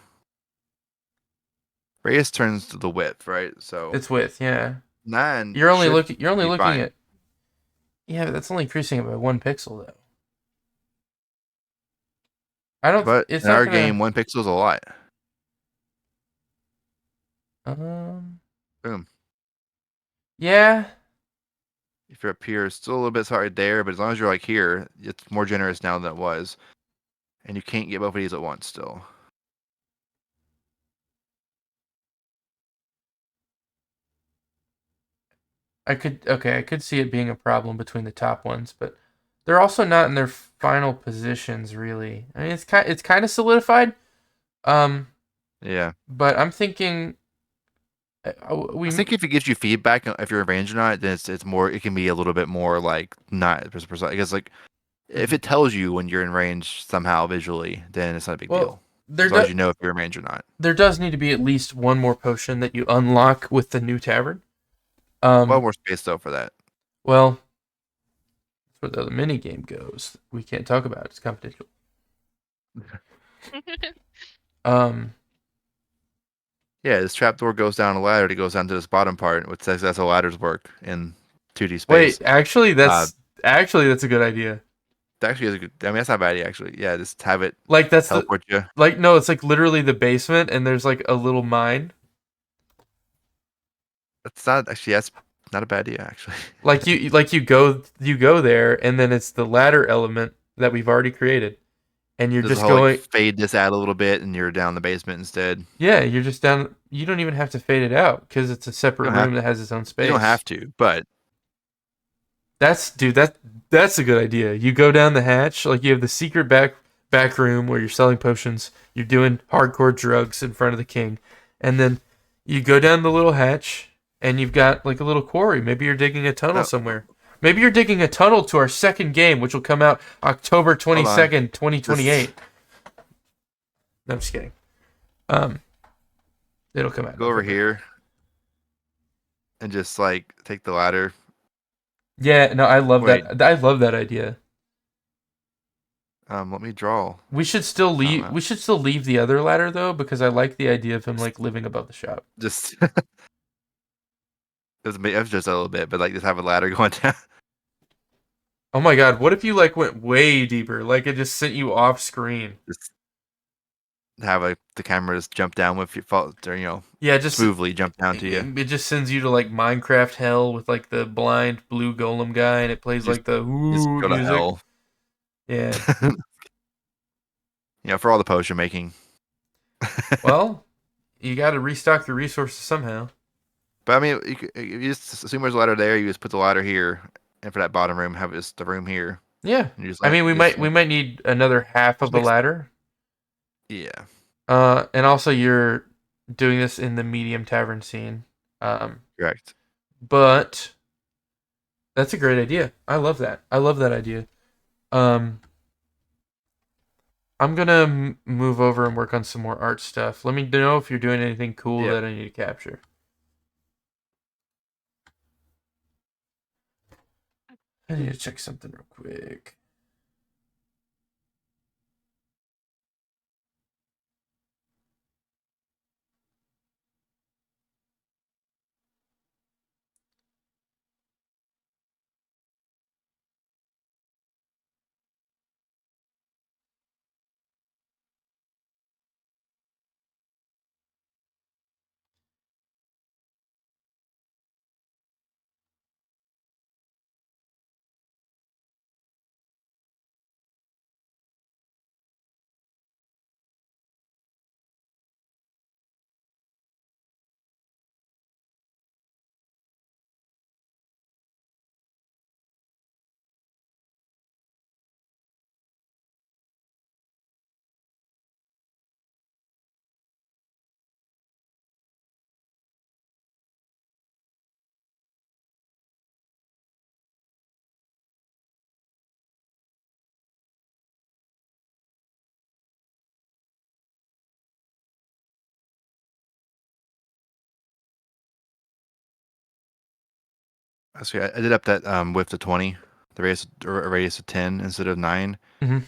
Radius turns to the width, right? So It's width, yeah. 9 You're only should looking be looking fine. at yeah, but that's only increasing it by 1 pixel though. I don't But it's in not our gonna game, 1 pixel is a lot. um Boom. yeah. If you're up here, it's still a little bit right there, but as long as you're like here, it's more generous now than it was. And you can't get both of these at once still. I could see it being a problem between the top ones, but they're also not in their final positions really. I mean, it's kind of solidified. Um, Yeah. but I'm thinking I we think if it gives you feedback if you're in range or not, then it's more. It can be a little bit more like not precise. I guess like if Mhm. it tells you when you're in range somehow visually, then it's not a big Well, deal. there As long as do, you know if you're in range or not. there does need to be at least one more potion that you unlock with the new tavern. Well, Um, more space though for that. well, that's where the other mini game goes. We can't talk about it. It's confidential. Um, Yeah, this trapdoor goes down a ladder. It goes down to this bottom part, which says that's how ladders work in 2D space. wait, actually, Uh, that's a good idea. that actually is a good. I mean, that's not bad actually. Yeah, just have it Like that's the teleport you. like no, it's like literally the basement, and there's like a little mine. That's not actually. That's not a bad idea actually. Like you go there, and then it's the ladder element that we've already created, and you're There's a just whole like going. fade this out a little bit, and you're down the basement instead. Yeah, you're just down. You don't even have to fade it out because it's a You separate don't have room that has its own you don't space. have to, but Dude, that's a good idea. You go down the hatch, like you have the secret back room where you're selling potions. You're doing hardcore drugs in front of the king, and then you go down the little hatch, and you've got like a little quarry. Maybe you're digging a tunnel no, somewhere. Maybe you're digging a tunnel to our second game, which will come out October hold on. 22nd, 2028. Just No, I'm just kidding. Um, it'll come out in go over November. here and just like take the ladder. Yeah, no, I love Wait, that. I love that idea. let me draw. We should still I don't leave. know. We should still leave the other ladder though, because I like the idea of him like living above the shop. Just it's just a little bit, but like just have a ladder going down. Oh my god, what if you like went way deeper? Like it just sent you off screen. Just have the camera just jump down with you, fall, or, Yeah, just smoothly jump down to you. it just sends you to like Minecraft hell with like the blind blue golem guy, and it plays Just like the just ooh go to music. hell. Yeah. For all the potion making. Well, you got to restock your resources somehow. But I mean, you just assume there's a ladder there. You just put the ladder here, and for that bottom room, have just the room here. Yeah. And you just I mean, you just we might need another half of just a makes ladder. yeah. And also you're doing this in the medium tavern scene. Correct. But that's a great idea. I love that. I love that idea. Um, I'm gonna move over and work on some more art stuff. Let me know if you're doing anything cool Yeah. that I need to capture. I need to check something real quick. So I did up that width to 20, the radius to 10 instead of 9, Mhm.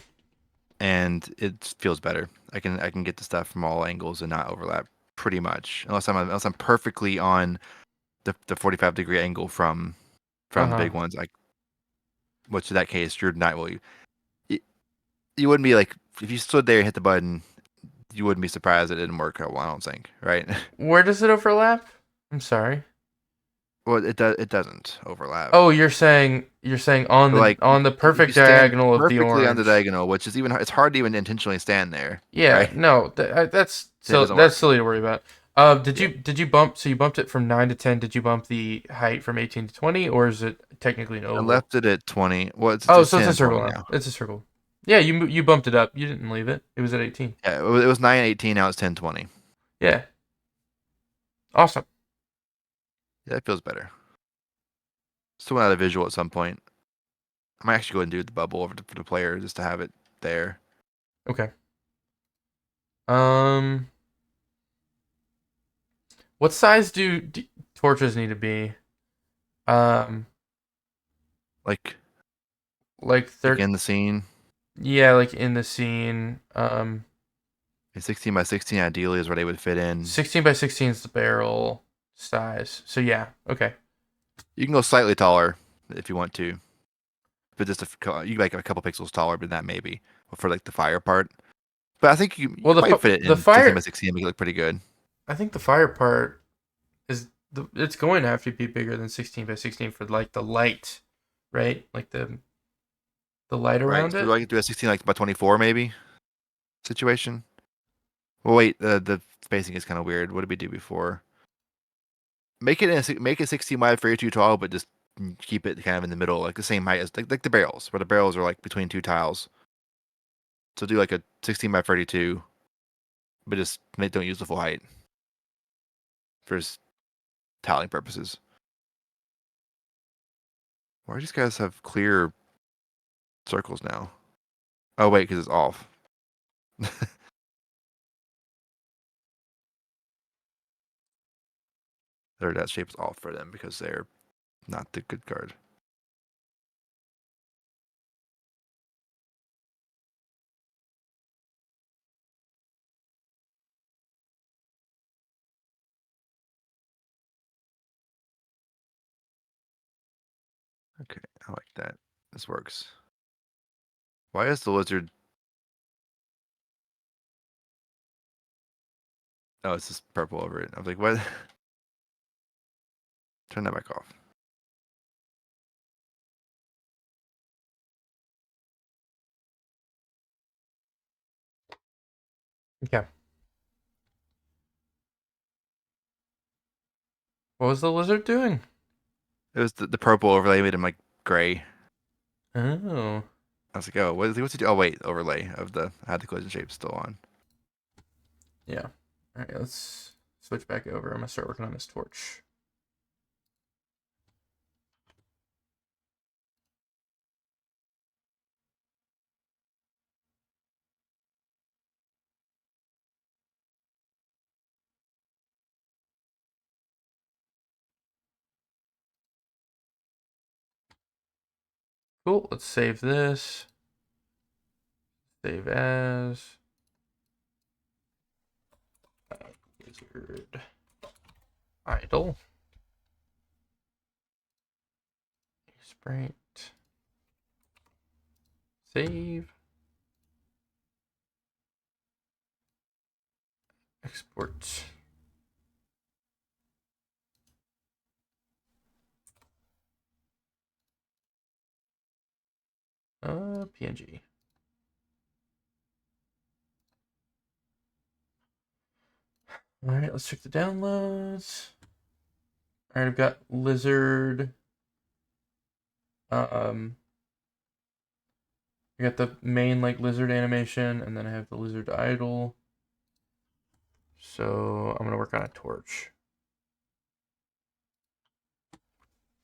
and it feels better. I can get the stuff from all angles and not overlap pretty much, unless I'm perfectly on the 45-degree angle from the Uh-huh. big ones. Like, which in that case you're not really. You wouldn't be like if you stood there and hit the button, you wouldn't be surprised it didn't work out well. I don't think, right? Where does it overlap? I'm sorry. Well, it doesn't overlap. Oh, you're saying on But like the if you perfect stand diagonal of the perfectly on the orange. diagonal, which is it's hard to even intentionally stand there, Yeah, right? no, that's It so doesn't work. that's silly to worry about. Did Yeah, you bump? So you bumped it from 9 to 10. Did you bump the height from 18 to 20, or is it technically an I oval? left it at 20. Well, Oh, it's so it's 10 a and circle 20 now. now. It's a circle. Yeah, you bumped it up. You didn't leave it. It was at 18. Yeah, it was 9 18. Now it's 10 20. Yeah, awesome. Yeah, it feels better. Still want to add a visual at some point. I might actually go ahead and do the bubble for the player just to have it there. Okay. Um, what size do torches need to be? Um, Like like in the scene. yeah, like in the scene. A 16 by 16 ideally is where they would fit in. 16 by 16 is the barrel size. So yeah, okay. You can go slightly taller if you want to, but just you like a couple pixels taller than that maybe for like the fire part. But I think you Well, could probably fit it the in 16 by fire. 16 and make it look pretty good. I think the fire part is it's going to have to be bigger than 16 by 16 for like the light, right? Like the light Right. around So it. I could do a 16 like by 24 maybe situation. Well, wait, the spacing is kind of weird. What did we do before? Make it 16 wide for 32 tall, but just keep it kind of in the middle, like the same height as like the barrels, where the barrels are like between two tiles. So do like a 16 by 32, but just don't use the full height for tiling purposes. Why do these guys have clear circles now? Oh wait, because it's off. That shape's off for them because they're not the good card. Okay, I like that. This works. Why is the lizard? Oh, it's just purple over it. I was like, what? Turn that back off. Okay. What was the lizard doing? It was the purple overlay made him like gray. Oh. I was like, oh, what's he do? Oh wait, overlay of I had the collision shape still on. Yeah. All right, let's switch back over. I'm gonna start working on this torch. Cool. Let's save this. Save as. Wizard. Idle. Sprite. Save. Export. PNG. All right, let's check the downloads. All right, I've got lizard. I got the main like lizard animation, and then I have the lizard idle. So I'm gonna work on a torch.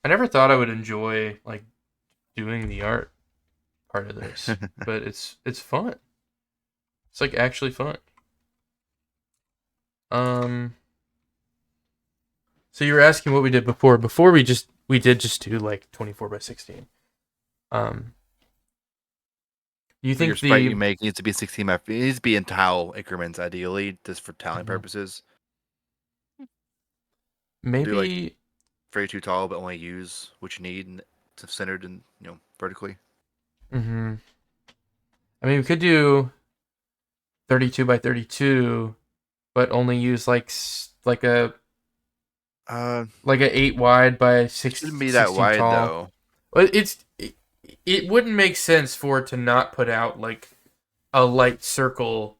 I never thought I would enjoy like doing the art part of this, but it's fun. It's like actually fun. So you were asking what we did before. Before we we did just do like 24 by 16. You Your think sprite you the make needs to be 16 by. It needs to be in tile increments, ideally, just for tiling Mhm. purposes. Do like maybe 32 tall, but only use what you need and it's centered and vertically. I mean, we could do 32 by 32, but only use like a Uh, like a 8 wide by shouldn't be that 16 wide tall. though. But it wouldn't make sense for it to not put out like a light circle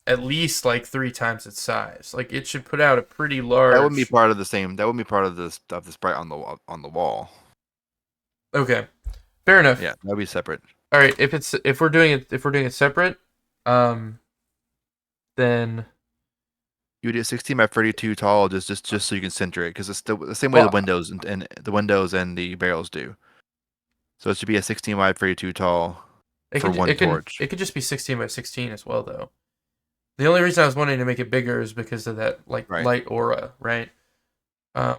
at least like 3 times its size. Like it should put out a pretty That wouldn't be large. part of the same. That wouldn't be part of the sprite on the wall. Okay, fair enough. Yeah, that'd be separate. All right, if we're doing it separate, then You would do 16 by 32 tall, just so you can center it, because it's the same way the well, windows and the windows and the barrels do. So it should be a 16 by 32 tall for one torch. it could just be 16 by 16 as well though. The only reason I was wanting to make it bigger is because of that like Right. light aura, right? I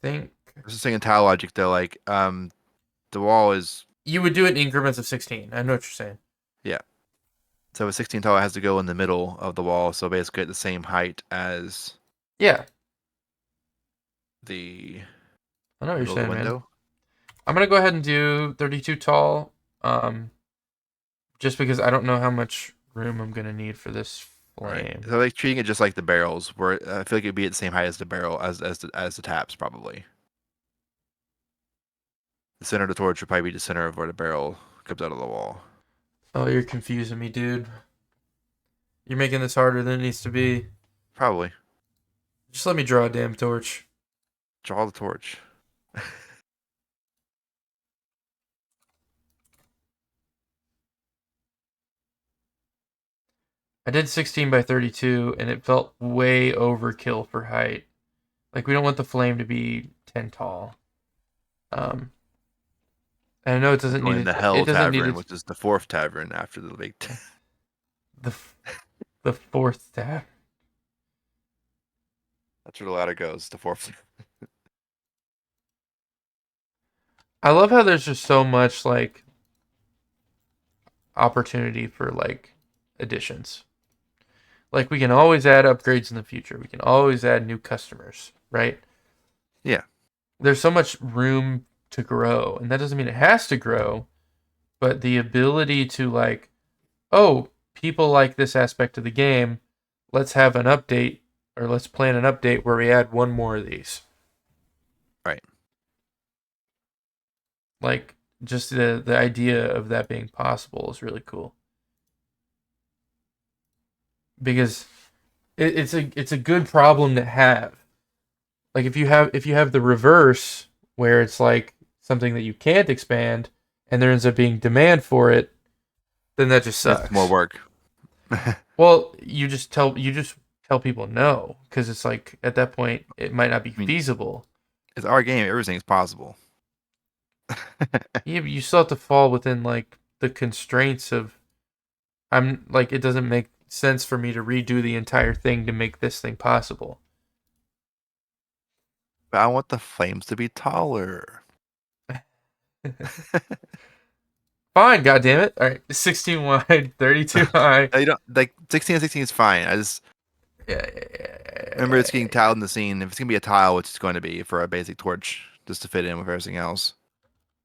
think Just saying tile logic though, like the wall is you would do it in increments of 16. I know what you're saying. so a 16 tall has to go in the middle of the wall, so basically at the same height as Yeah, the I know what you're middle of the saying, man. window. I'm gonna go ahead and do 32 tall, just because I don't know how much room I'm gonna need for this flame. Right. So like treating it just like the barrels, where I feel like it'd be at the same height as the barrel as the taps probably. The center of the torch would probably be the center of where the barrel comes out of the wall. Oh, you're confusing me, dude. You're making this harder than it needs to be. Probably. Just let me draw a damn torch. Draw the torch. I did 16 by 32, and it felt way overkill for height. Like, we don't want the flame to be 10 tall. And I know it doesn't Going need in the it. Hell It doesn't need Tavern, it. which is the fourth tavern after the big. The the fourth tab. That's where the ladder goes. The fourth. I love how there's just so much like opportunity for like additions. Like we can always add upgrades in the future. We can always add new customers, right? Yeah. There's so much room to grow, and that doesn't mean it has to grow, but the ability to like, oh, people like this aspect of the game, let's have an update or let's plan an update where we add one more of these. Right. Like just the idea of that being possible is really cool. Because it's a good problem to have. Like if you have the reverse where it's like something that you can't expand and there ends up being demand for it, then that just sucks. That's more work. Well, you just tell people no because it's like at that point it might not be mean- feasible. It's our game. Everything's possible. Yeah, but you still have to fall within like the constraints of I'm like it doesn't make sense for me to redo the entire thing to make this thing possible. But I want the flames to be taller. Fine, goddammit. All right, 16 wide, 32 high. You don't like 16 and 16 is fine. I just Yeah. remember it's getting tiled in the scene. If it's gonna be a tile, which it's going to be for a basic torch, just to fit in with everything else.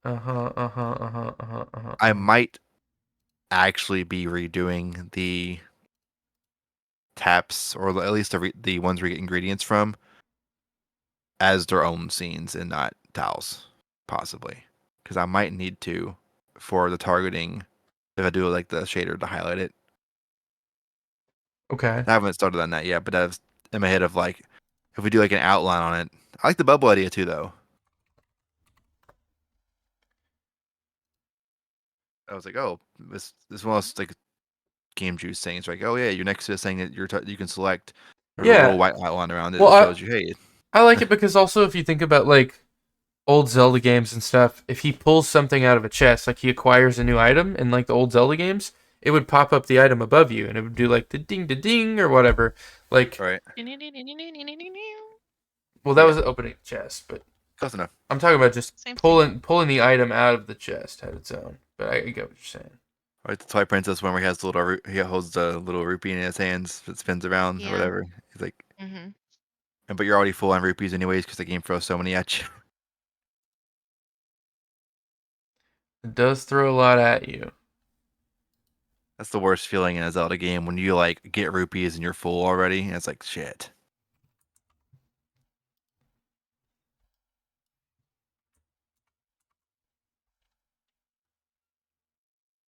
I might actually be redoing the taps, or at least the ones we get ingredients from, as their own scenes and not tiles, possibly, because I might need to for the targeting if I do like the shader to highlight it. Okay. I haven't started on that yet, but that's in my head of like if we do like an outline on it. I like the bubble idea too, though. I was like, oh, this one of those like game juice things. Like, oh yeah, you're next to this thing that you can select a little white outline around it Well, that shows you, hey. I like it because also if you think about like old Zelda games and stuff, if he pulls something out of a chest, like he acquires a new item in like the old Zelda games, it would pop up the item above you, and it would do like the ding da ding or whatever. Like, Right. well, that Yeah. was opening the chest, but Close enough. I'm talking about just Same thing. pulling the item out of the chest had its own. But I get what you're saying. Right, the Twilight Princess one where he has the little he holds the little rupee in his hands, it spins around or Yeah. whatever. He's like, Mm-hmm. but you're already full on rupees anyways because the game throws so many at you. It does throw a lot at you. That's the worst feeling in a Zelda game when you like get rupees and you're full already. And it's like shit.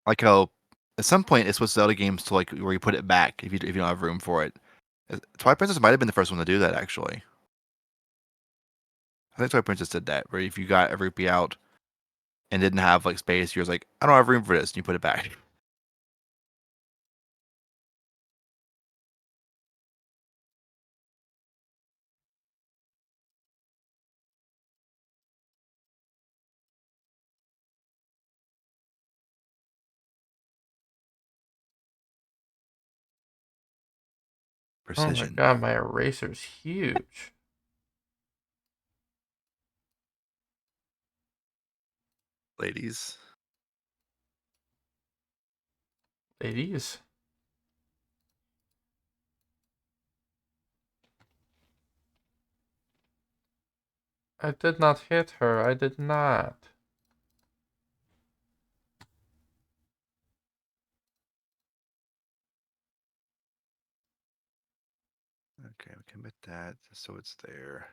Like how at some point it's with Zelda games to like where you put it back if you don't have room for it. Twilight Princess might have been the first one to do that actually. I think Twilight Princess did that where if you got a rupee out and didn't have like space, you're like, I don't have room for this, and you put it back. Oh my Precision, god, my eraser's huge. ladies. Ladies. I did not hit her. I did not. Okay, we can commit that just so it's there.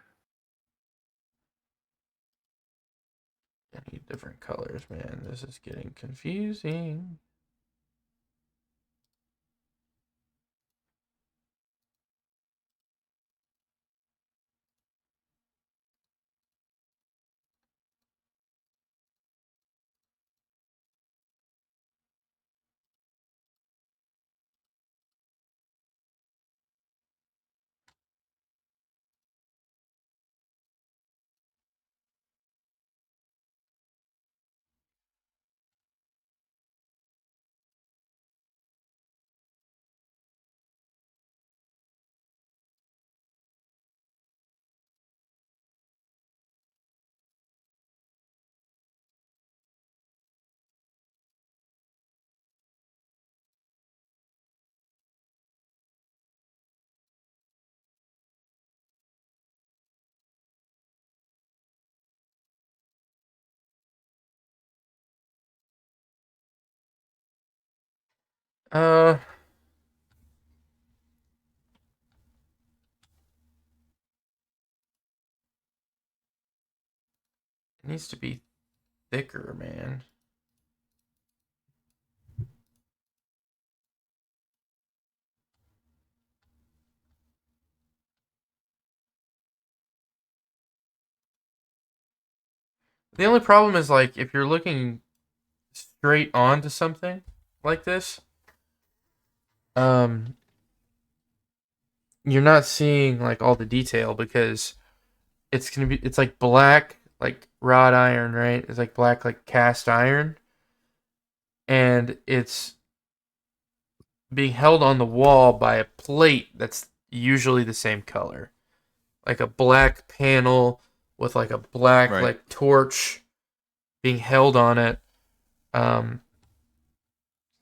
I need different colors, man. This is getting confusing. Uh, it needs to be thicker, man. The only problem is like if you're looking straight onto something like this, um, you're not seeing like all the detail because it's like black like wrought iron, right? It's like black like cast iron, and it's being held on the wall by a plate that's usually the same color, like a black panel with like a black Right. like torch being held on it. Um,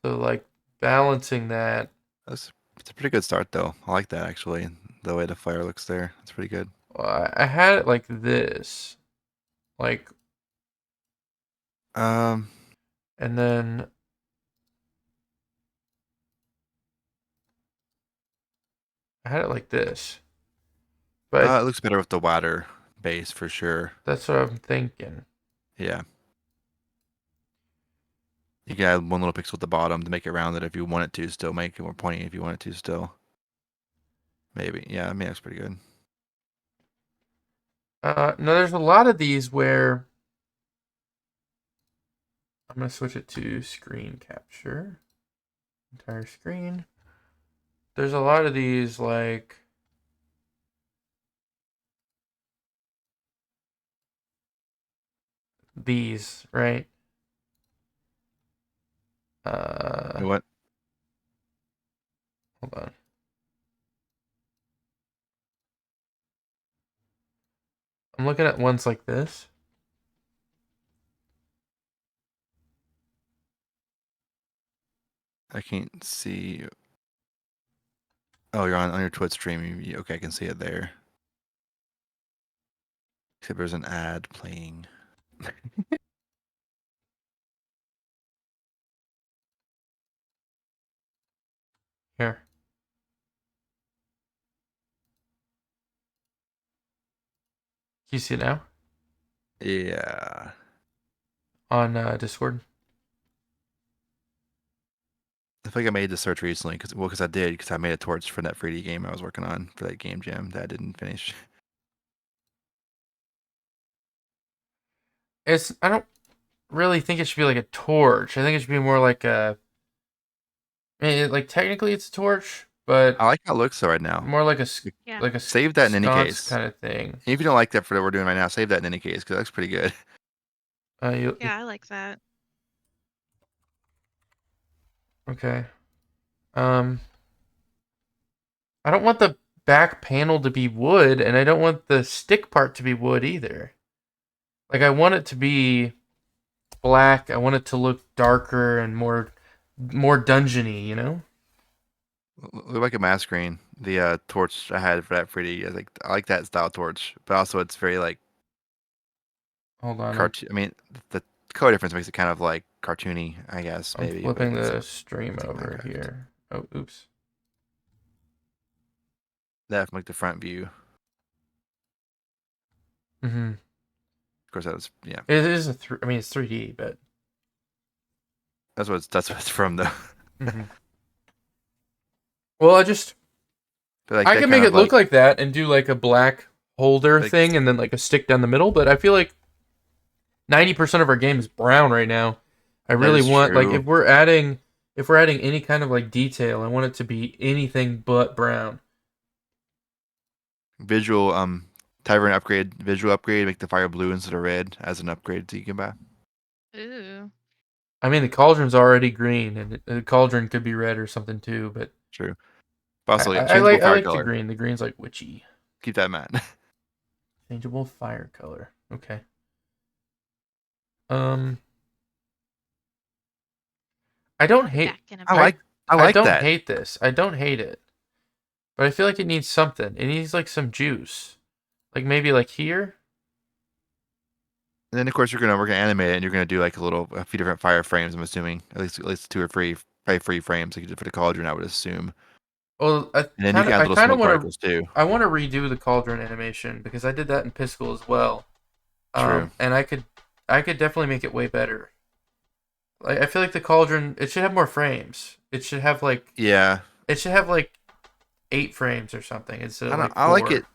so like balancing that. It's a pretty good start though. I like that actually. The way the fire looks there. It's pretty good. I had it like this, like, Um and then I had it like this. But it looks better with the wider base for sure. that's what I'm thinking. Yeah. You can add one little pixel at the bottom to make it rounded if you want it to still make it more pointy if you want it to still. Maybe. Yeah, I mean that's pretty good. No, there's a lot of these where I'm gonna switch it to screen capture, entire screen. There's a lot of these like these, right? You know what? Hold on. I'm looking at ones like this. I can't see. Oh, you're on your Twitch stream. Okay, I can see it there. Except there's an ad playing. Here. Can you see it now? Yeah. On Discord? I think I made the search recently because I did because I made a torch for that 3D game I was working on for that game jam that I didn't finish. I don't really think it should be like a torch. I think it should be more like a. I mean, like technically it's a torch, but I like how it looks though right now. more like a Yeah. like a Save that in any sconce case. kind of thing. If you don't like that for what we're doing right now, save that in any case because that looks pretty good. Yeah, I like that. Okay. Um, I don't want the back panel to be wood, and I don't want the stick part to be wood either. Like I want it to be black. I want it to look darker and more dungeony, you know? Look like a mass screen. The torch I had for that 3D, I like that style torch, but also it's very like Hold on, cartoon. I mean, the color difference makes it kind of like cartoony, I guess I'm maybe. But flipping it's the stream it's like over Minecraft. here. Oh, oops. That from like the front view. Mm-hmm. Of course, that was yeah. It is I mean, it's 3D, but. That's what it's from though. Mm-hmm. Well, But like I that can kind make of it look like that and do like a black holder like thing and then like a stick down the middle, but I feel like 90% of our game is brown right now. I that really is want like true. if we're adding any kind of like detail, I want it to be anything but brown. Visual Tavern upgrade, visual upgrade, make the fire blue instead of red as an upgrade so you can buy. Ooh. I mean, the cauldron's already green, and the cauldron could be red or something too. But True. But also, yeah, changeable I fire like the color. green. The green's like witchy. Keep that in mind. Changeable fire color. Okay. Um, I don't Be hate. back in a I bit. like I I like don't that. hate this. I don't hate it. But I feel like it needs something. It needs like some juice. Like maybe like here. And then of course we're gonna animate it and you're gonna do like a few different fire frames, I'm assuming. At least two or three, probably three frames like you did for the cauldron, I would assume. Well, And then you can add I little kind of smoke want to. particles too. I want to redo the cauldron animation because I did that in Piscal as well. True. And I could definitely make it way better. Like I feel like the cauldron, it should have more frames. Yeah. It should have like 8 frames or something instead I of don't like I like 4. it.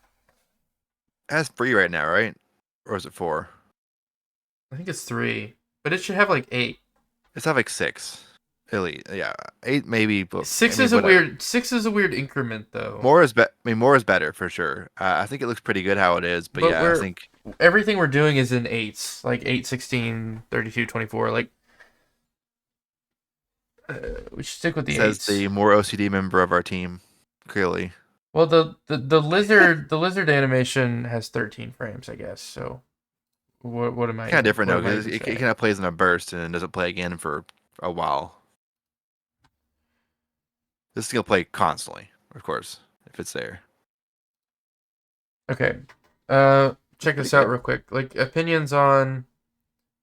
It has 3 right now, right? Or is it 4? I think it's 3, but it should have like 8. It's have like 6. Really, yeah, 8 maybe, but I 6 mean is a whatever. weird 6 is a weird increment though. More is I mean more is better for sure. I think it looks pretty good how it is, but But yeah, I think everything we're doing is in 8s, like 8, 16, 32, 24. Like we should stick with the says 8s. the more OCD member of our team, clearly. Well, the lizard animation has 13 frames, I guess. So what am I Kind of even different what though, am I because even it saying? kind of plays in a burst and then doesn't play again for a while. This is gonna play constantly, of course, if it's there. Okay. Check Pretty this out good. real quick. Like opinions on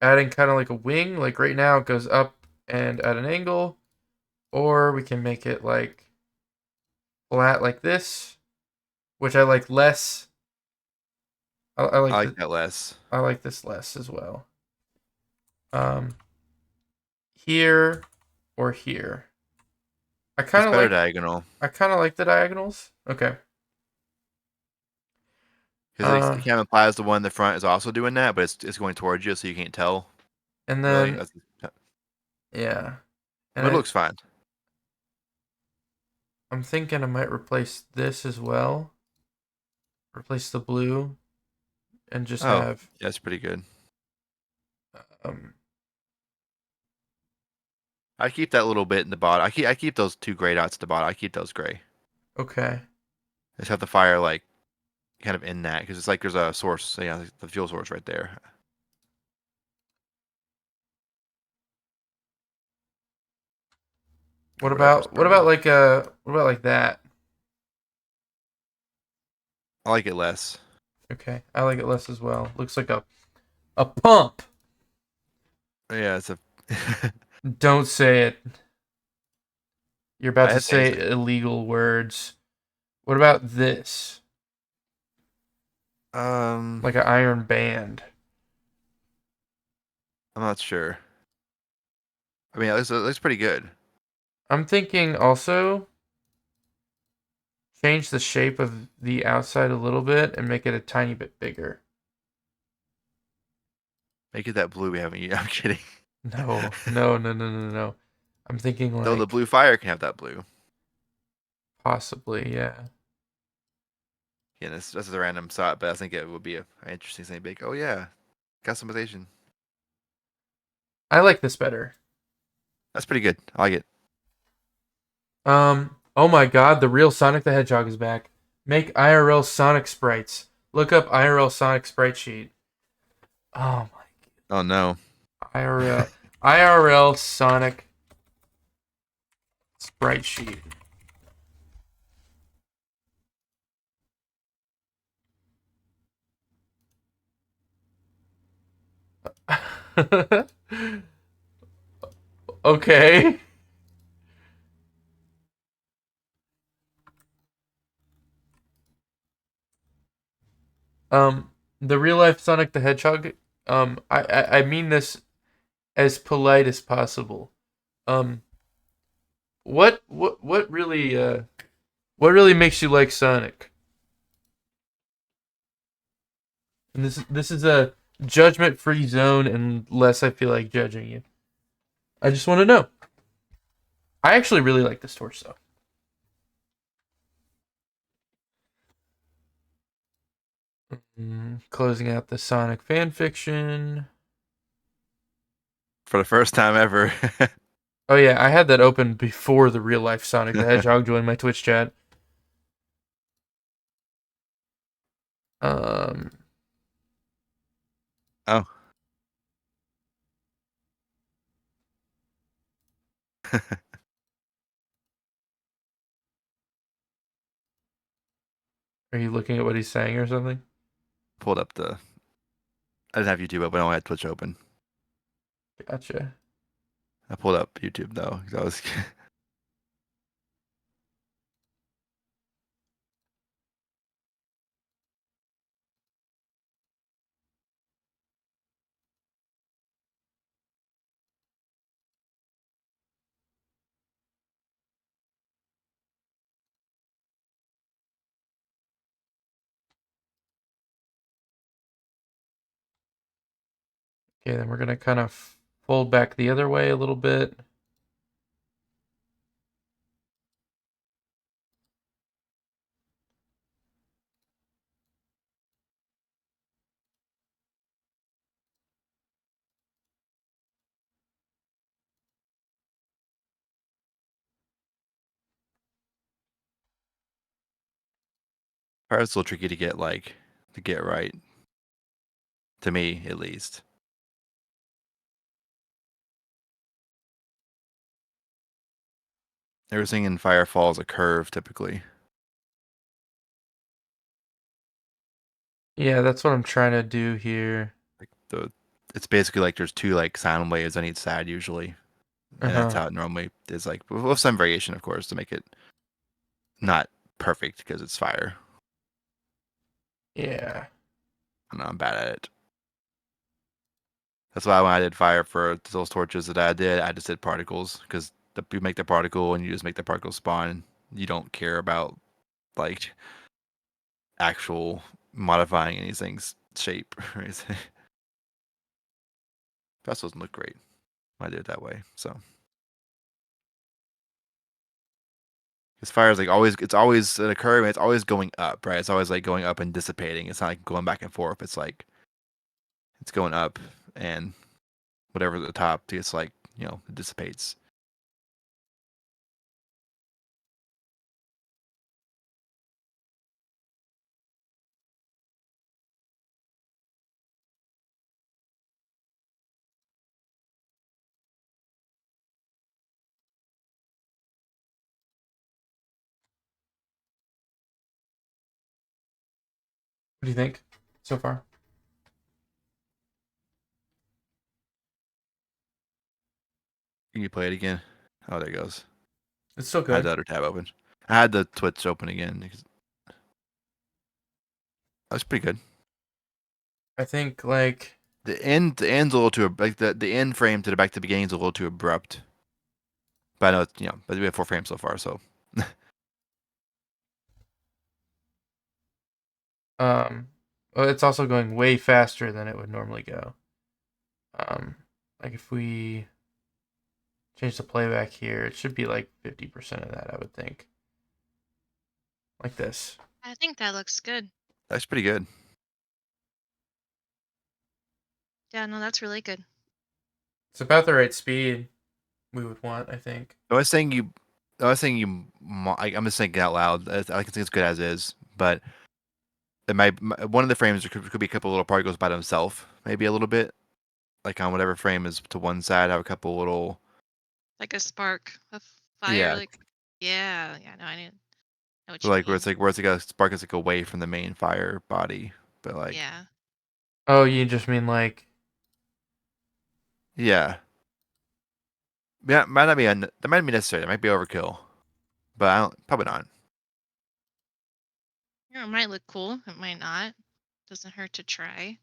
adding kind of like a wing. Like right now it goes up and at an angle, or we can make it like flat like this, which I like less. I I like like that less. I like this less as well. Um, here or here. It's better diagonal I kind of like the diagonals. Okay. because it kind of implies the one in the front is also doing that, but it's going towards you, so you can't tell. And Really, then yeah, and but it looks fine. I'm thinking I might replace this as well. Replace the blue and just Oh, have yeah, that's pretty good. um I keep that little bit in the bottom. I keep those 2 gray dots at the bottom. I keep those gray. Okay. Just have the fire like kind of in that because it's like there's a source. So yeah, the fuel source right there. What Whatever's about burning. what about like that? I like it less. Okay, I like it less as well. Looks like a pump. Yeah, it's a. Don't say it. You're about I to had to say say illegal words. What about this? it. Like an iron band. I'm not sure. I mean, it looks pretty good. I'm thinking also change the shape of the outside a little bit and make it a tiny bit bigger. Make it that blue we haven't used. I'm kidding. No, no, no, no, no, no. I'm thinking Though the like blue fire can have that blue. possibly, yeah. Yeah, this is a random thought, but I think it would be an interesting thing. Big. Oh yeah, customization. I like this better. That's pretty good. I like it. Oh my god, the real Sonic the Hedgehog is back. Make IRL Sonic sprites. Look up IRL Sonic sprite sheet. Oh Oh no. my IRL Sonic sprite sheet. Okay. The real life Sonic the Hedgehog. I mean this as polite as possible. Um, what really makes you like Sonic? And this is a judgment free zone unless I feel like judging you. I just want to know. I actually really like this torch though. Closing out the Sonic fan fiction. For the first time ever. Oh yeah, I had that open before the real life Sonic the Hedgehog joined my Twitch chat. Um, Oh. are you looking at what he's saying or something? Pulled up the. I didn't have YouTube open. I only had Twitch open. Gotcha. I pulled up YouTube though. 'Cause I was. Okay, then we're gonna kind of fold back the other way a little bit. It's a little tricky to get right. To me, at least. Everything in Fire follows a curve typically. Yeah, that's what I'm trying to do here. Like it's basically like there's 2 like sound waves on each side usually, and that's Uh-huh. how it normally is. Like with some variation, of course, to make it not perfect because it's Fire. Yeah. I know I'm bad at it. That's why when I did Fire for those torches that I did, I just did particles because you make the particle and you just make the particle spawn. You don't care about like actual modifying anything's shape. Right? That doesn't look great when I did it that way. So, as far as like always, it's always an occurring. It's always going up, right? It's always like going up and dissipating. It's not like going back and forth. It's like it's going up and whatever at the top, it's like it dissipates. What do you think so far? Can you play it again? Oh, there it goes. It's still I had good. the other tab open. I had the Twitch open again. That's pretty good. I think like The end's a little too like the end frame to the back to the beginning is a little too abrupt. But I know but we have 4 frames so far, so well, it's also going way faster than it would normally go. Um, like if we change the playback here, it should be like 50% of that, I would think. Like this. I think that looks good. that's pretty good. Yeah, no, that's really good. It's about the right speed we would want, I think. I was saying you, I'm just thinking out loud. I think it's good as is, but one of the frames could be a couple little particles by themselves, maybe a little bit, like on whatever frame is to one side, have a couple little, Like a spark of fire. yeah, Like, yeah, no, I didn't know what you like where mean. it's like a spark is like away from the main fire body, but like, Yeah. Oh, you just mean like yeah, yeah, might not be that might be necessary. That might be overkill, but I don't probably not. Yeah, it might look cool. It might not. Doesn't hurt to try.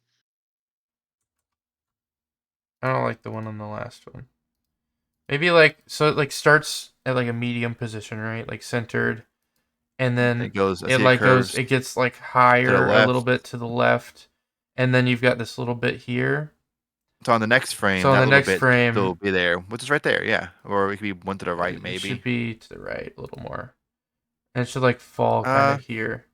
I don't like the one on the last one. Maybe like so it like starts at like a medium position, right? Like centered. And then It goes. I it see it like goes curves it gets like to the higher a little left. bit to the left. And then you've got this little bit here. So on the next frame, So on that the little next bit should still frame, be there, which is right there, yeah. Or it could be one to the right, it should maybe. be to the right a little more. And it should like fall kind Uh, of here.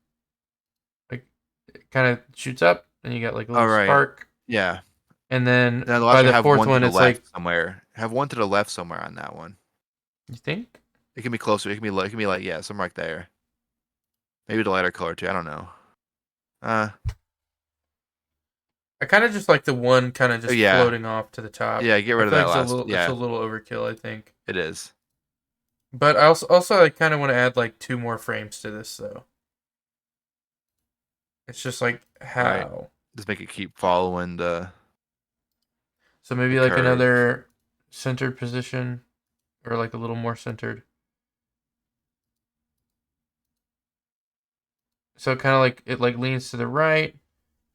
Like it kind of shoots up and you got like a all little right, spark. yeah. And then Then I'll by actually the have fourth one to one the it's like, left somewhere. Have one to the left somewhere on that one. you think? It can be closer. It can be like yeah, somewhere right there. Maybe the lighter color too. I don't know. Uh, I kind of just like the one kind of oh, just yeah, floating off to the top. yeah. Get I rid of feel that like last. it's a Yeah, little overkill, I think. it is. But I also I kind of want to add like 2 more frames to this though. It's just like Right. how. Just make it keep following So the maybe like curve. another centered position or like a little more centered. So kind of like it like leans to the right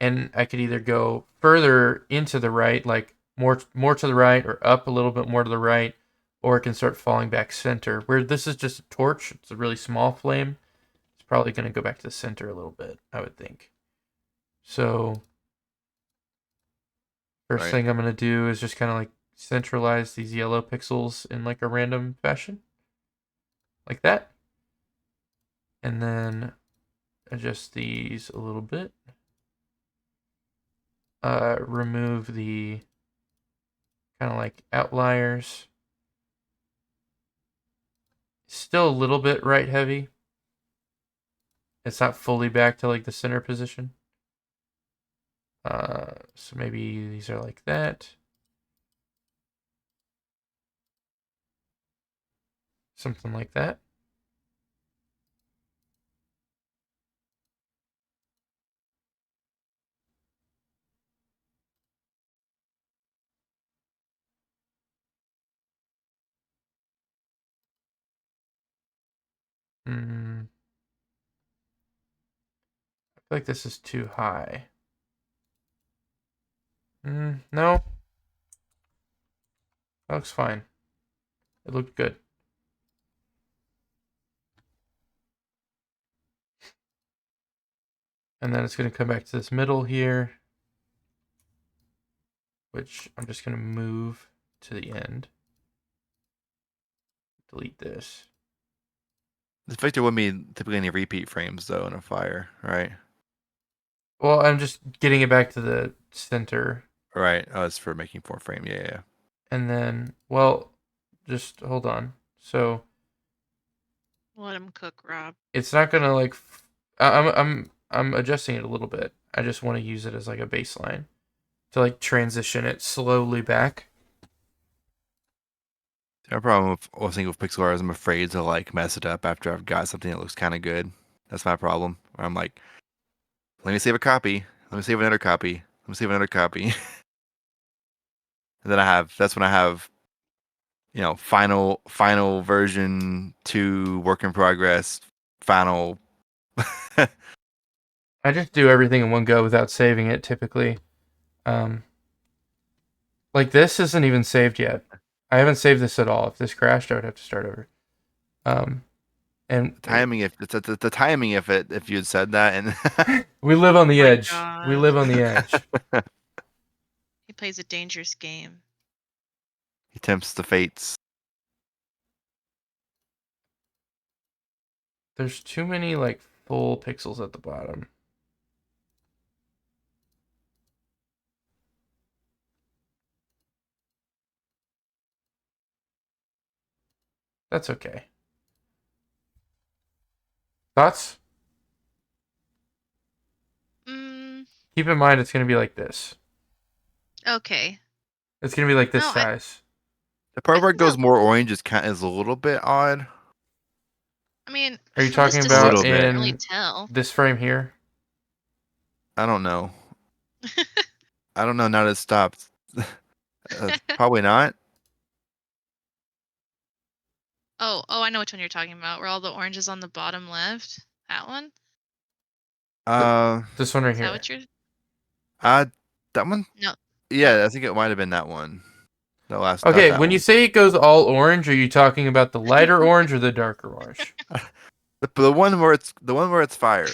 and I could either go further into the right like more to the right or up a little bit more to the right or it can start falling back center. Where this is just a torch, it's a really small flame. It's probably going to go back to the center a little bit, I would think. So first Right. thing I'm going to do is just kind of like centralize these yellow pixels in like a random fashion. Like that. And then adjust these a little bit. Remove the kind of like outliers. Still a little bit right heavy. It's not fully back to like the center position. So maybe these are like that. Something like that. I feel like this is too high. No, that looks fine. It looked good. And then it's going to come back to this middle here, which I'm just going to move to the end. Delete this. The Victor wouldn't be typically any repeat frames though in a fire, right? Well, I'm just getting it back to the center. Right. Oh, it's for making 4 frame. Yeah, yeah. And then, well, just hold on. So Let him cook, Rob. it's not gonna like. I'm adjusting it a little bit. I just want to use it as like a baseline to like transition it slowly back. The problem with I think with pixel art is I'm afraid to like mess it up after I've got something that looks kind of good. That's my problem. I'm like, Let me save a copy. Let me save another copy. Let me save another copy. And then that's when I have, final version 2, work in progress, final. I just do everything in one go without saving it typically. Like this isn't even saved yet. I haven't saved this at all. If this crashed, I would have to start over. And timing the timing if you had said that and we live on the My edge. God. We live on the edge. He plays a dangerous game. he tempts the fates. There's too many like full pixels at the bottom. That's okay. Thoughts? Keep in mind it's going to be like this. Okay. It's going to be like this No, size. The part where it think goes that- more orange is a little bit odd. I mean, Are you from talking this about distance, you can't in really tell. this frame here? I don't know. I don't know now that it stopped. Probably not. Oh, I know which one you're talking about. Where all the orange is on the bottom left. That one. This one right Is that here. what you're? That one. No. Yeah, I think it might have been that one. The last. Okay, that when one. you say it goes all orange, are you talking about the lighter orange or the darker orange? the one where it's fire.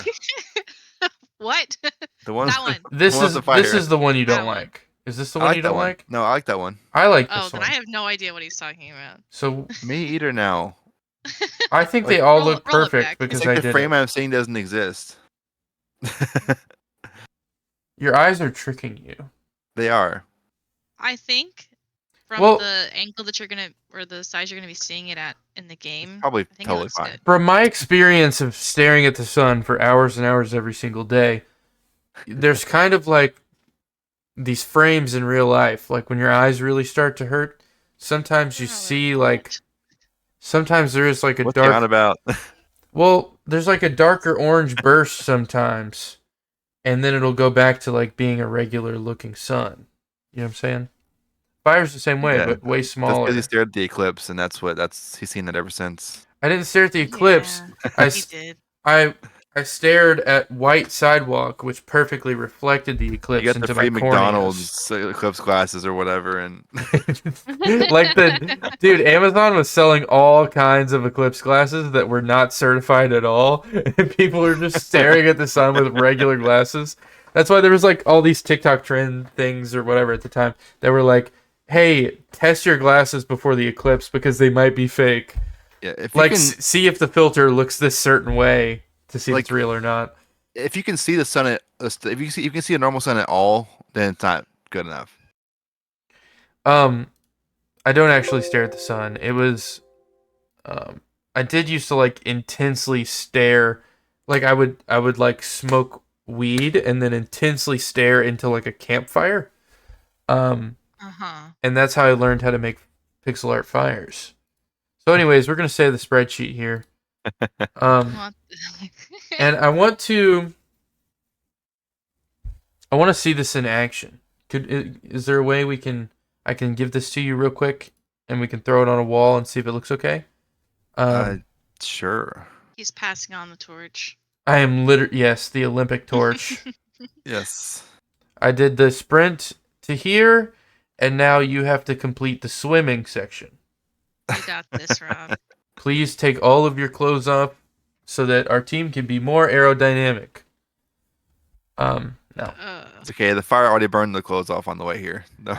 What? The one. That one. This the one is with the fire. this is the one you That don't one. like. Is this the I one like you that don't one. like? No, I like that one. I like Oh, this then one. I have no idea what he's talking about. So Me either now. I think Like, they all roll look it back. perfect It's because It's like I the did frame it. I'm seeing doesn't exist. Your eyes are tricking you. They are. I think from Well- the angle that you're gonna, or the size you're gonna be seeing it at in the game, Probably I think it totally looks fine. good. From my experience of staring at the sun for hours and hours every single day, there's kind of like these frames in real life. Like when your eyes really start to hurt, sometimes you Oh, see what? like, sometimes there is like a What's he on dark, about? well, there's like a darker orange burst sometimes, and then it'll go back to like being a regular looking sun. You know what I'm saying? Fire's the same way, Yeah. but way That's smaller. because he stared at the eclipse, and he's seen that ever since. I didn't stare at the eclipse. Yeah, he did. I stared at white sidewalk, which perfectly reflected the You eclipse got the into free my corneas. McDonald's eclipse glasses or whatever, and Like dude, Amazon was selling all kinds of eclipse glasses that were not certified at all, and people were just staring at the sun with regular glasses. That's why there was like all these TikTok trend things or whatever at the time that were like, "Hey, test your glasses before the eclipse because they might be fake." yeah, if you Like, can, see if the filter looks this certain way to see if it's Like- real or not. if you can see the sun if you can see a normal sun at all, then it's not good enough. I don't actually stare at the sun. It was, I did used to like intensely stare, like I would like smoke weed and then intensely stare into like a campfire. Uh-huh. And that's how I learned how to make pixel art fires. So, anyways, we're gonna save the spreadsheet here. What? And I want to see this in action. Is there a way I can give this to you real quick and we can throw it on a wall and see if it looks okay? Sure. He's passing on the torch. I am yes, the Olympic torch. Yes. I did the sprint to here, and now you have to complete the swimming section. You got this, Rob. Please take all of your clothes off so that our team can be more aerodynamic. No. It's okay. The fire already burned the clothes off on the way here. No.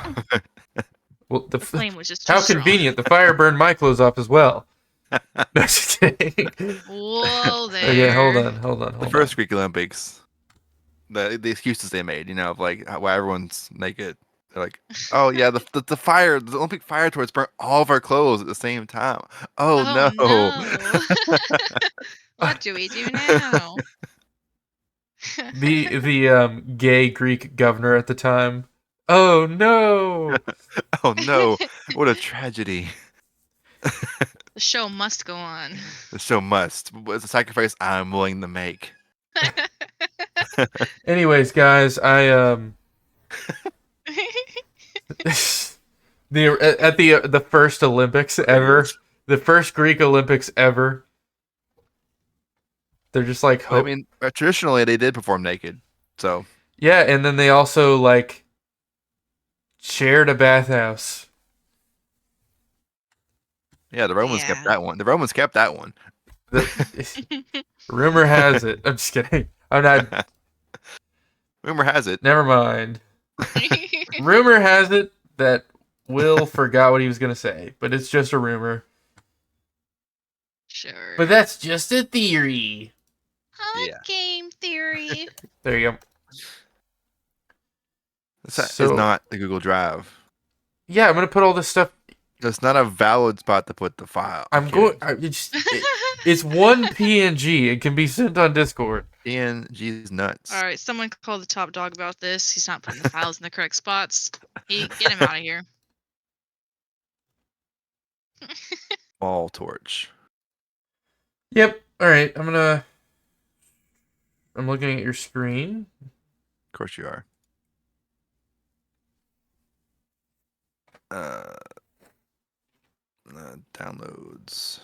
Well, The flame was just too how strong. convenient. The fire burned my clothes off as well. No, just kidding. Whoa there. Okay, hold on. The first Greek Olympics, the excuses they made, of like why everyone's naked. They're like, oh yeah, the fire, the Olympic fire torch burnt all of our clothes at the same time. Oh, no. What do we do now? The gay Greek governor at the time. Oh no! Oh no, what a tragedy. The show must go on. The show must. It's a sacrifice I'm willing to make. Anyways, guys, the first Olympics ever, the first Greek Olympics ever, they're just like, Well, I mean, traditionally they did perform naked, so yeah, and then they also like shared a bathhouse. yeah, the Romans kept Yeah. that one. The Romans kept that one. Rumor has it. I'm just kidding. I'm not. Rumor has it. Never mind. Rumor has it that Will forgot what he was gonna say, but it's just a rumor. Sure. But that's just a theory. Hot Yeah. game theory. There you go. This is not the Google Drive. Yeah, I'm gonna put all this stuff. It's not a valid spot to put the file. It's one PNG. It can be sent on Discord. PNG's nuts. All right, someone call the top dog about this. He's not putting the files in the correct spots. Get him out of here. Ball torch. Yep. All right. I'm looking at your screen. Of course you are. Downloads.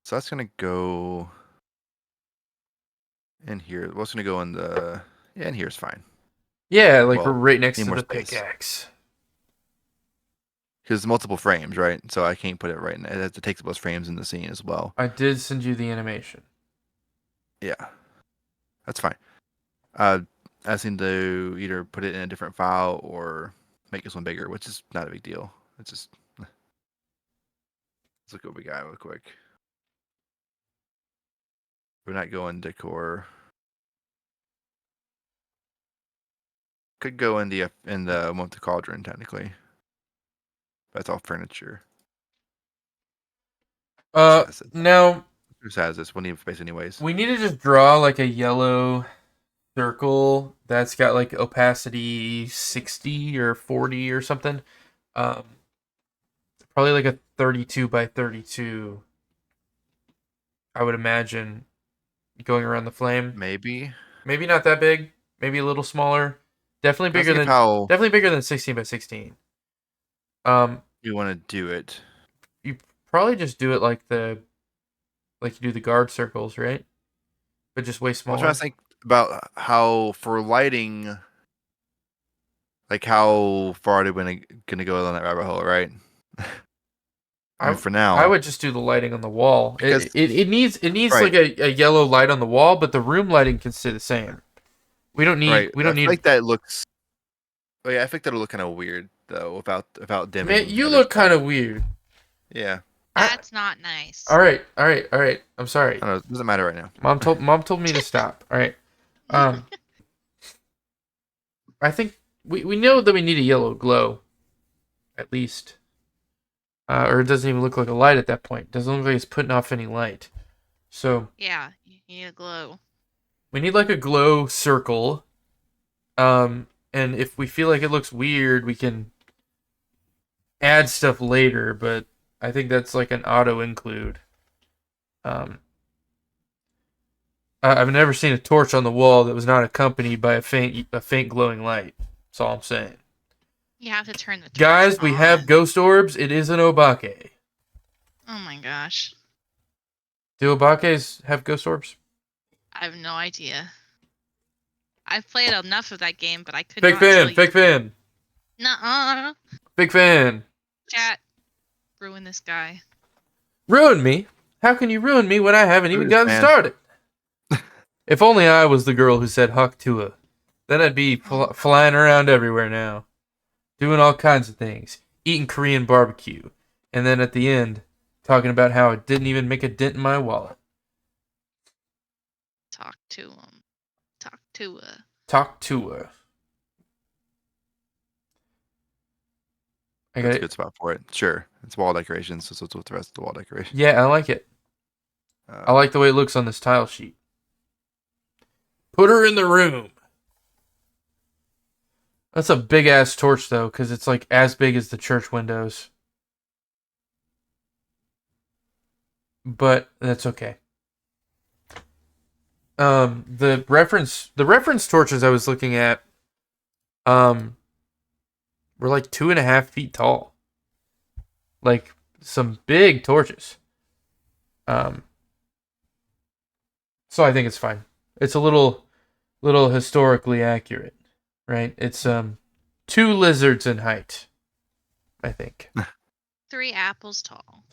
So that's gonna go in here. What's gonna go in the? Yeah, in here is fine. Yeah, like Well, right next need to more the space. pickaxe. Because multiple frames, right? So I can't put it right in. It has to take those frames in the scene as well. I did send you the animation. Yeah, that's fine. I just need to either put it in a different file or make this one bigger, which is not a big deal. It's just let's look what we got real quick. We're not going decor. Could go in the one with the cauldron technically. That's all furniture. Now Who has this? We'll need space anyways. we need to just draw like a yellow circle that's got like opacity 60 or 40 or something. Probably like a 32 by 32. I would imagine going around the flame. Maybe Not that big. Maybe a little smaller. Definitely bigger than 16 by 16. You want to do it. You probably just do it like you do the guard circles, right? But just way smaller. I'm trying to think about how for lighting, like how far are we gonna go down that rabbit hole, right? I mean, for now, I would just do the lighting on the wall. Because, it needs right. like a yellow light on the wall, but the room lighting can stay the same. We don't need. Right. We don't need. Like that looks. Oh yeah, I think that'll look kind of weird though, without dimming. Man, you look kind of weird. Yeah. That's not nice. All right. I'm sorry. I don't know. It doesn't matter right now. Mom told me to stop. All right. I think we know that we need a yellow glow, at least. Or it doesn't even look like a light at that point. It doesn't look like it's putting off any light. So Yeah, you need a glow. we need like a glow circle. And if we feel like it looks weird, we can add stuff later, but I think that's like an auto include. I've never seen a torch on the wall that was not accompanied by a faint glowing light. That's all I'm saying. You have to turn the torch Guys, we on. have ghost orbs. It is an obake. Oh my gosh. Do obakes have ghost orbs? I have no idea. I've played enough of that game, but I could Fake not tell fan, you. fake fan. Nuh-uh. Big fan. Chat. Ruin this guy. Ruin me? How can you ruin me when I haven't even gotten started? If only I was the girl who said Huck to her. Then I'd be flying around everywhere now. Doing all kinds of things. Eating Korean barbecue. And then at the end, talking about how it didn't even make a dent in my wallet. Talk to him. Talk to her. Talk to her. That's a good spot for it. Sure. It's wall decorations, so it's with the rest of the wall decoration. Yeah, I like it. I like the way it looks on this tile sheet. Put her in the room. That's a big ass torch though, because it's like as big as the church windows. But that's okay. the reference torches I was looking at were like 2.5 feet tall. Like some big torches. So I think it's fine. It's a little historically accurate, right? It's 2 lizards in height, I think. 3 apples tall.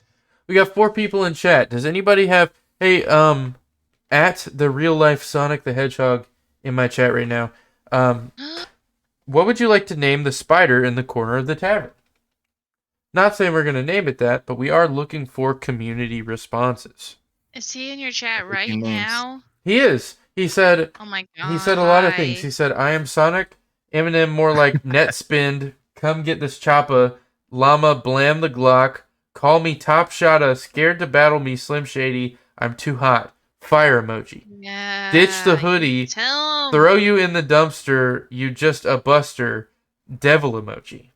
We got 4 people in chat. Does anybody have at the real life Sonic the Hedgehog in my chat right now? What would you like to name the spider in the corner of the tavern? Not saying we're going to name it that, but we are looking for community responses. Is he in your chat right names. now? He is. He said. Oh my god. He said a lot of things. He said, "I am Sonic." Eminem more like net spin. Come get this choppa. Llama blam the Glock. Call me Top Shotta. Scared to battle me Slim Shady. I'm too hot. Fire emoji. Yeah. Ditch the hoodie. Tell him. Throw you in the dumpster. You just a buster. Devil emoji.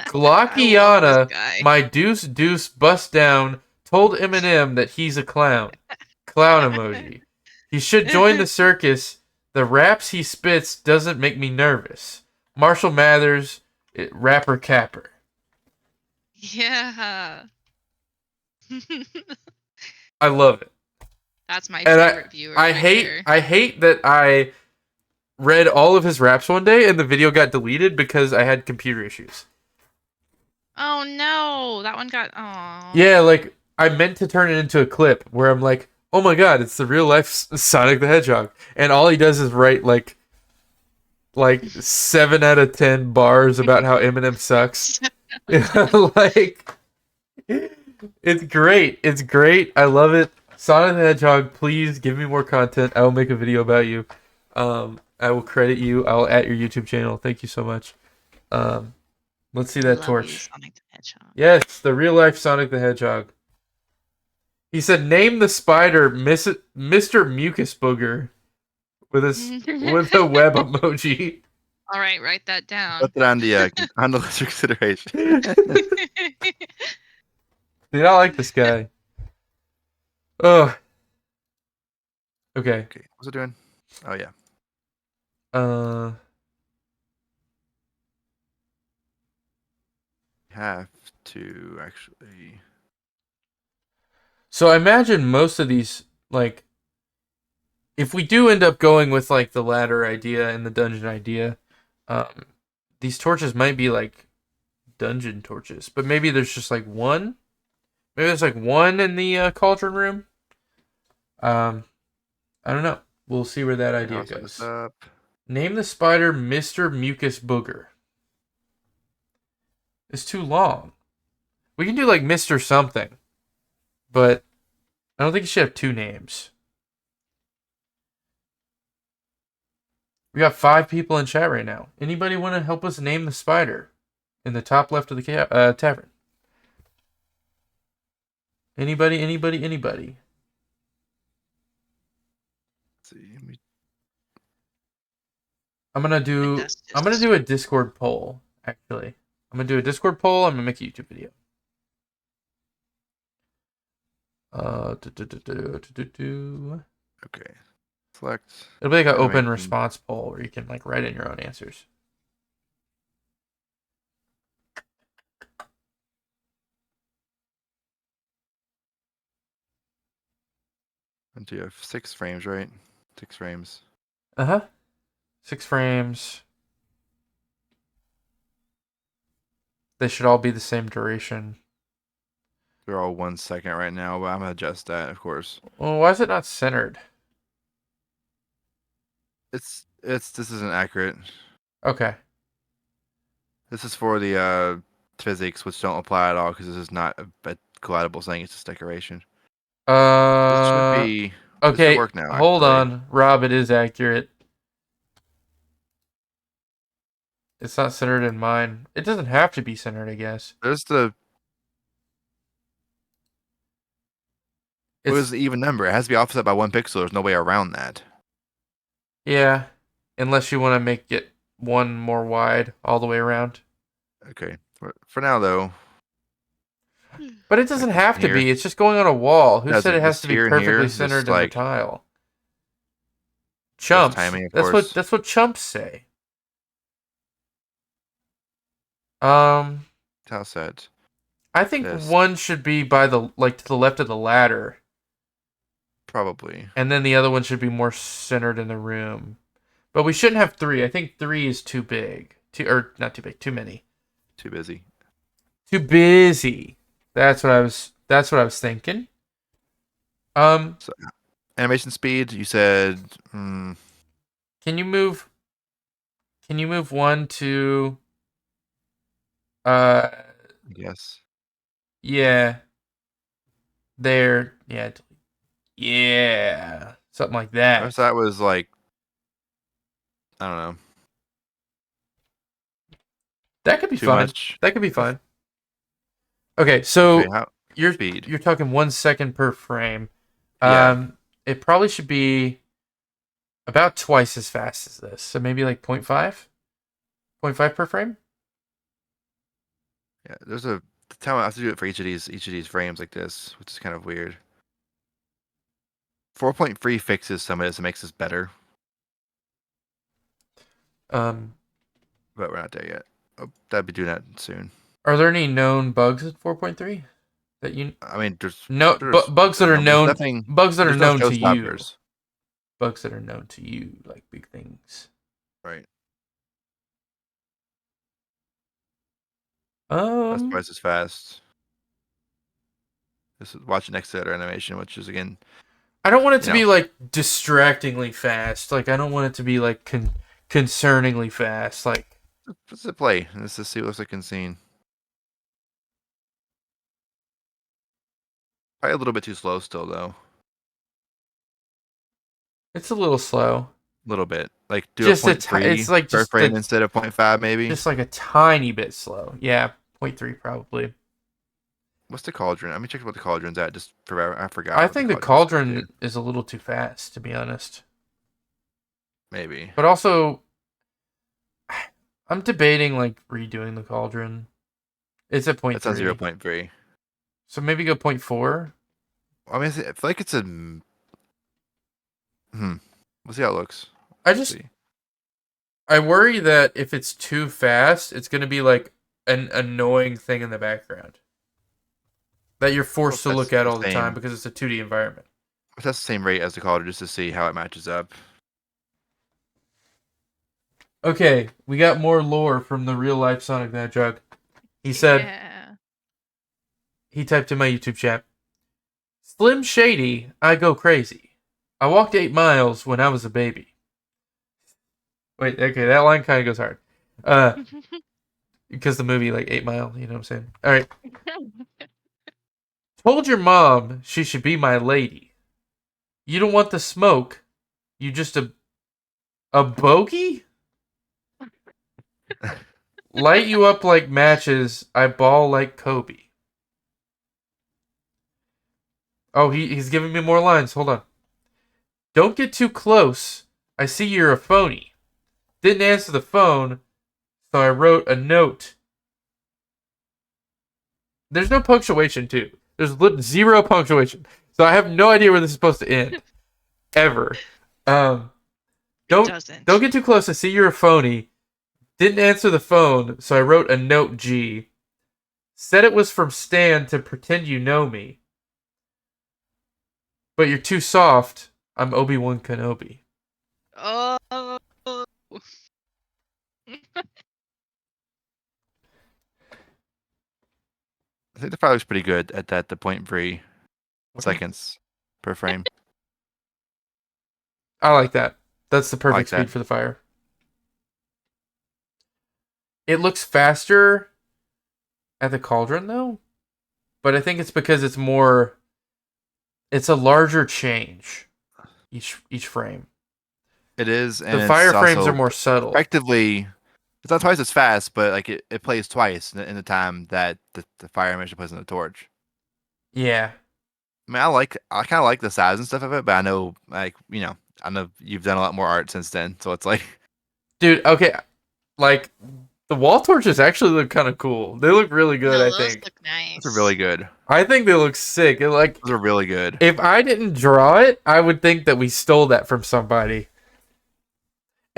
Glockiana, my deuce bust down, told Eminem that he's a clown. Clown emoji. He should join the circus. The raps he spits doesn't make me nervous. Marshall Mathers, rapper capper. Yeah. I love it. That's my And favorite viewer. I hate that I read all of his raps one day and the video got deleted because I had computer issues. Oh no, that one got. Oh. Yeah, like I meant to turn it into a clip where I'm like, oh my god, it's the real life Sonic the Hedgehog, and all he does is write like 7 out of 10 bars about how Eminem sucks. Like, it's great. It's great. I love it. Sonic the Hedgehog, please give me more content. I will make a video about you. I will credit you. I'll at your YouTube channel. Thank you so much. Let's see that torch. Sonic the Hedgehog. Yes, the real life Sonic the Hedgehog. He said, "Name the spider, Mr. Mucus Booger," with a web emoji. All right, write that down. Put it on the list of consideration. Dude, I like this guy. Oh. Okay. Okay, what's it doing? Oh yeah. Have to actually. So I imagine most of these, like, if we do end up going with like the ladder idea and the dungeon idea, these torches might be like dungeon torches, but maybe there's just like one. Maybe there's like one in the cauldron room. I don't know. We'll see where that idea goes. Name the spider Mr. Mucus Booger. It's too long. We can do like Mr. something, but I don't think you should have 2 names. We got 5 people in chat right now. Anybody want to help us name the spider in the top left of the tavern? Anybody? Let's see. I'm gonna do a Discord poll. Actually, I'm gonna do a Discord poll. I'm gonna make a YouTube video. Okay. Select. It'll be like an open response poll where you can like write in your own answers. And do you have 6 frames, right? 6 frames. 6 frames. They should all be the same duration. They're all 1 second right now, but I'm gonna adjust that, of course. Well, why is it not centered? This isn't accurate. Okay. This is for the physics, which don't apply at all because this is not a collidable thing. It's just decoration. This should be okay. This should work now, Hold on, Rob. It is accurate. It's not centered in mine. It doesn't have to be centered, I guess. There's the. What is the even number? It has to be offset by 1 pixel. There's no way around that. Yeah, unless you want to make it 1 more wide all the way around. Okay. For now, though. But it doesn't have to be. It's just going on a wall. Who said it has to be perfectly centered in the tile? chumps. timing, of That's course. what chumps say. Um, How sad. I think This one should be by the to the left of the ladder, probably and then the other one should be more centered in the room. But we shouldn't have three. I think three is too big. Or not too big. Too many. too busy. Too busy. That's what I was thinking. So, animation speed. You said. Can you move? Can you move one to? Yes. Yeah. There. Yeah. Yeah. Something like I that. guess that was like. I don't know. That could be Too fine. much. That could be fine. Okay, so Okay, how speed? you're talking 1 second per frame. Yeah. It probably should be about twice as fast as this. So maybe like 0.5? 0.5 per frame? Yeah. There's a tell me I have to do it for each of these frames like this, which is kind of weird. 4.3 fixes some of this and makes this better, Um, but we're not there yet. Oh, that'd be doing that soon. are there any known bugs in 4.3 that you I mean, there's bugs that are there's known nothing. bugs that are There's no known to you? showstoppers. Bugs that are known to you, like big things. Right. That's twice as fast. This is watching next to that animation, which is again. I don't want it to be like distractingly fast. Like I don't want it to be like concerningly fast. Like Let's play. Let's just see what looks like in scene. Probably a little bit too slow still, though. it's a little slow. A little bit. Like do Just a a 0.3 it's like per just frame instead of 0.5, maybe. just like a tiny bit slow. Yeah, 0.3 probably. What's the cauldron? Let me check what the cauldron's at. Just for I forgot. I what think the cauldron's cauldron at. is a little too fast, to be honest. Maybe. But also, I'm debating like redoing the cauldron. It's at 0.3. That's on 0.3. So maybe go 0.4. I mean, I feel like it's a. We'll see how it looks. I worry that if it's too fast, it's going to be like an annoying thing in the background that you're forced to look at all the time because it's a 2D environment. That's the same rate as the cauldron, just to see how it matches up. Okay, we got more lore from the real life Sonic the Hedgehog. He said, he typed in my YouTube chat, Slim Shady, I go crazy. I walked 8 miles when I was a baby. Wait, okay, that line kind of goes hard. Because the movie, like, 8 Mile, you know what I'm saying? All right. Told your mom she should be my lady. You don't want the smoke. You just a bogey? Light you up like matches. I ball like Kobe. Oh, he's giving me more lines. Hold on. Don't get too close. I see you're a phony. Didn't answer the phone, so I wrote a note. There's no punctuation, too. There's zero punctuation. So I have no idea where this is supposed to end. Ever. Don't get too close. I see you're a phony. Didn't answer the phone, so I wrote a note, G. Said it was from Stan to pretend you know me. But you're too soft. I'm Obi-Wan Kenobi. Oh. I think the fire looks pretty good at that, the 0.3 seconds per frame. I like that. That's the perfect speed for the fire. It looks faster at the cauldron, though. But I think it's because it's more... It's a larger change each frame. It is, and the fire frames are more subtle. Effectively, it's not twice as fast, but like it plays twice in the time that the fire animation plays in the torch. Yeah. I mean, I kind of like the size and stuff of it, but I know, like, I know you've done a lot more art since then, so it's like, dude, okay, like the wall torches actually look kind of cool. They look really good. I think look nice. Those are really good. I think they look sick. Those are really good. If I didn't draw it, I would think that we stole that from somebody.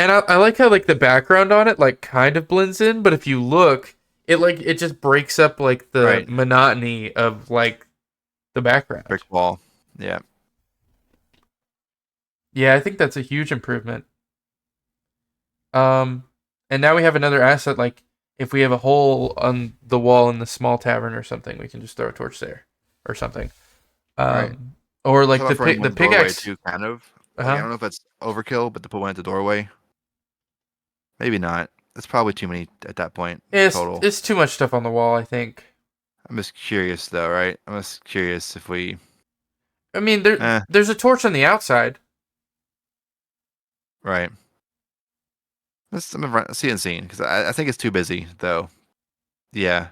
And I like how like the background on it like kind of blends in, but if you look, it just breaks up like the Right. monotony of like the background. Brick wall. Yeah. Yeah, I think that's a huge improvement. Um, and now we have another asset. Like if we have a hole on the wall in the small tavern or something, we can just throw a torch there or something. Right. Or I like thought throwing one the in the doorway pickaxe. too, kind of. Like I Uh-huh. don't know if that's overkill, but to put one at the doorway, maybe not. That's probably too many at that point total. It's too much stuff on the wall, I think. I'm just curious though, right? I'm just curious if we. I mean, Eh, there's a torch on the outside. right. Let's see and seeing because I think it's too busy though. Yeah,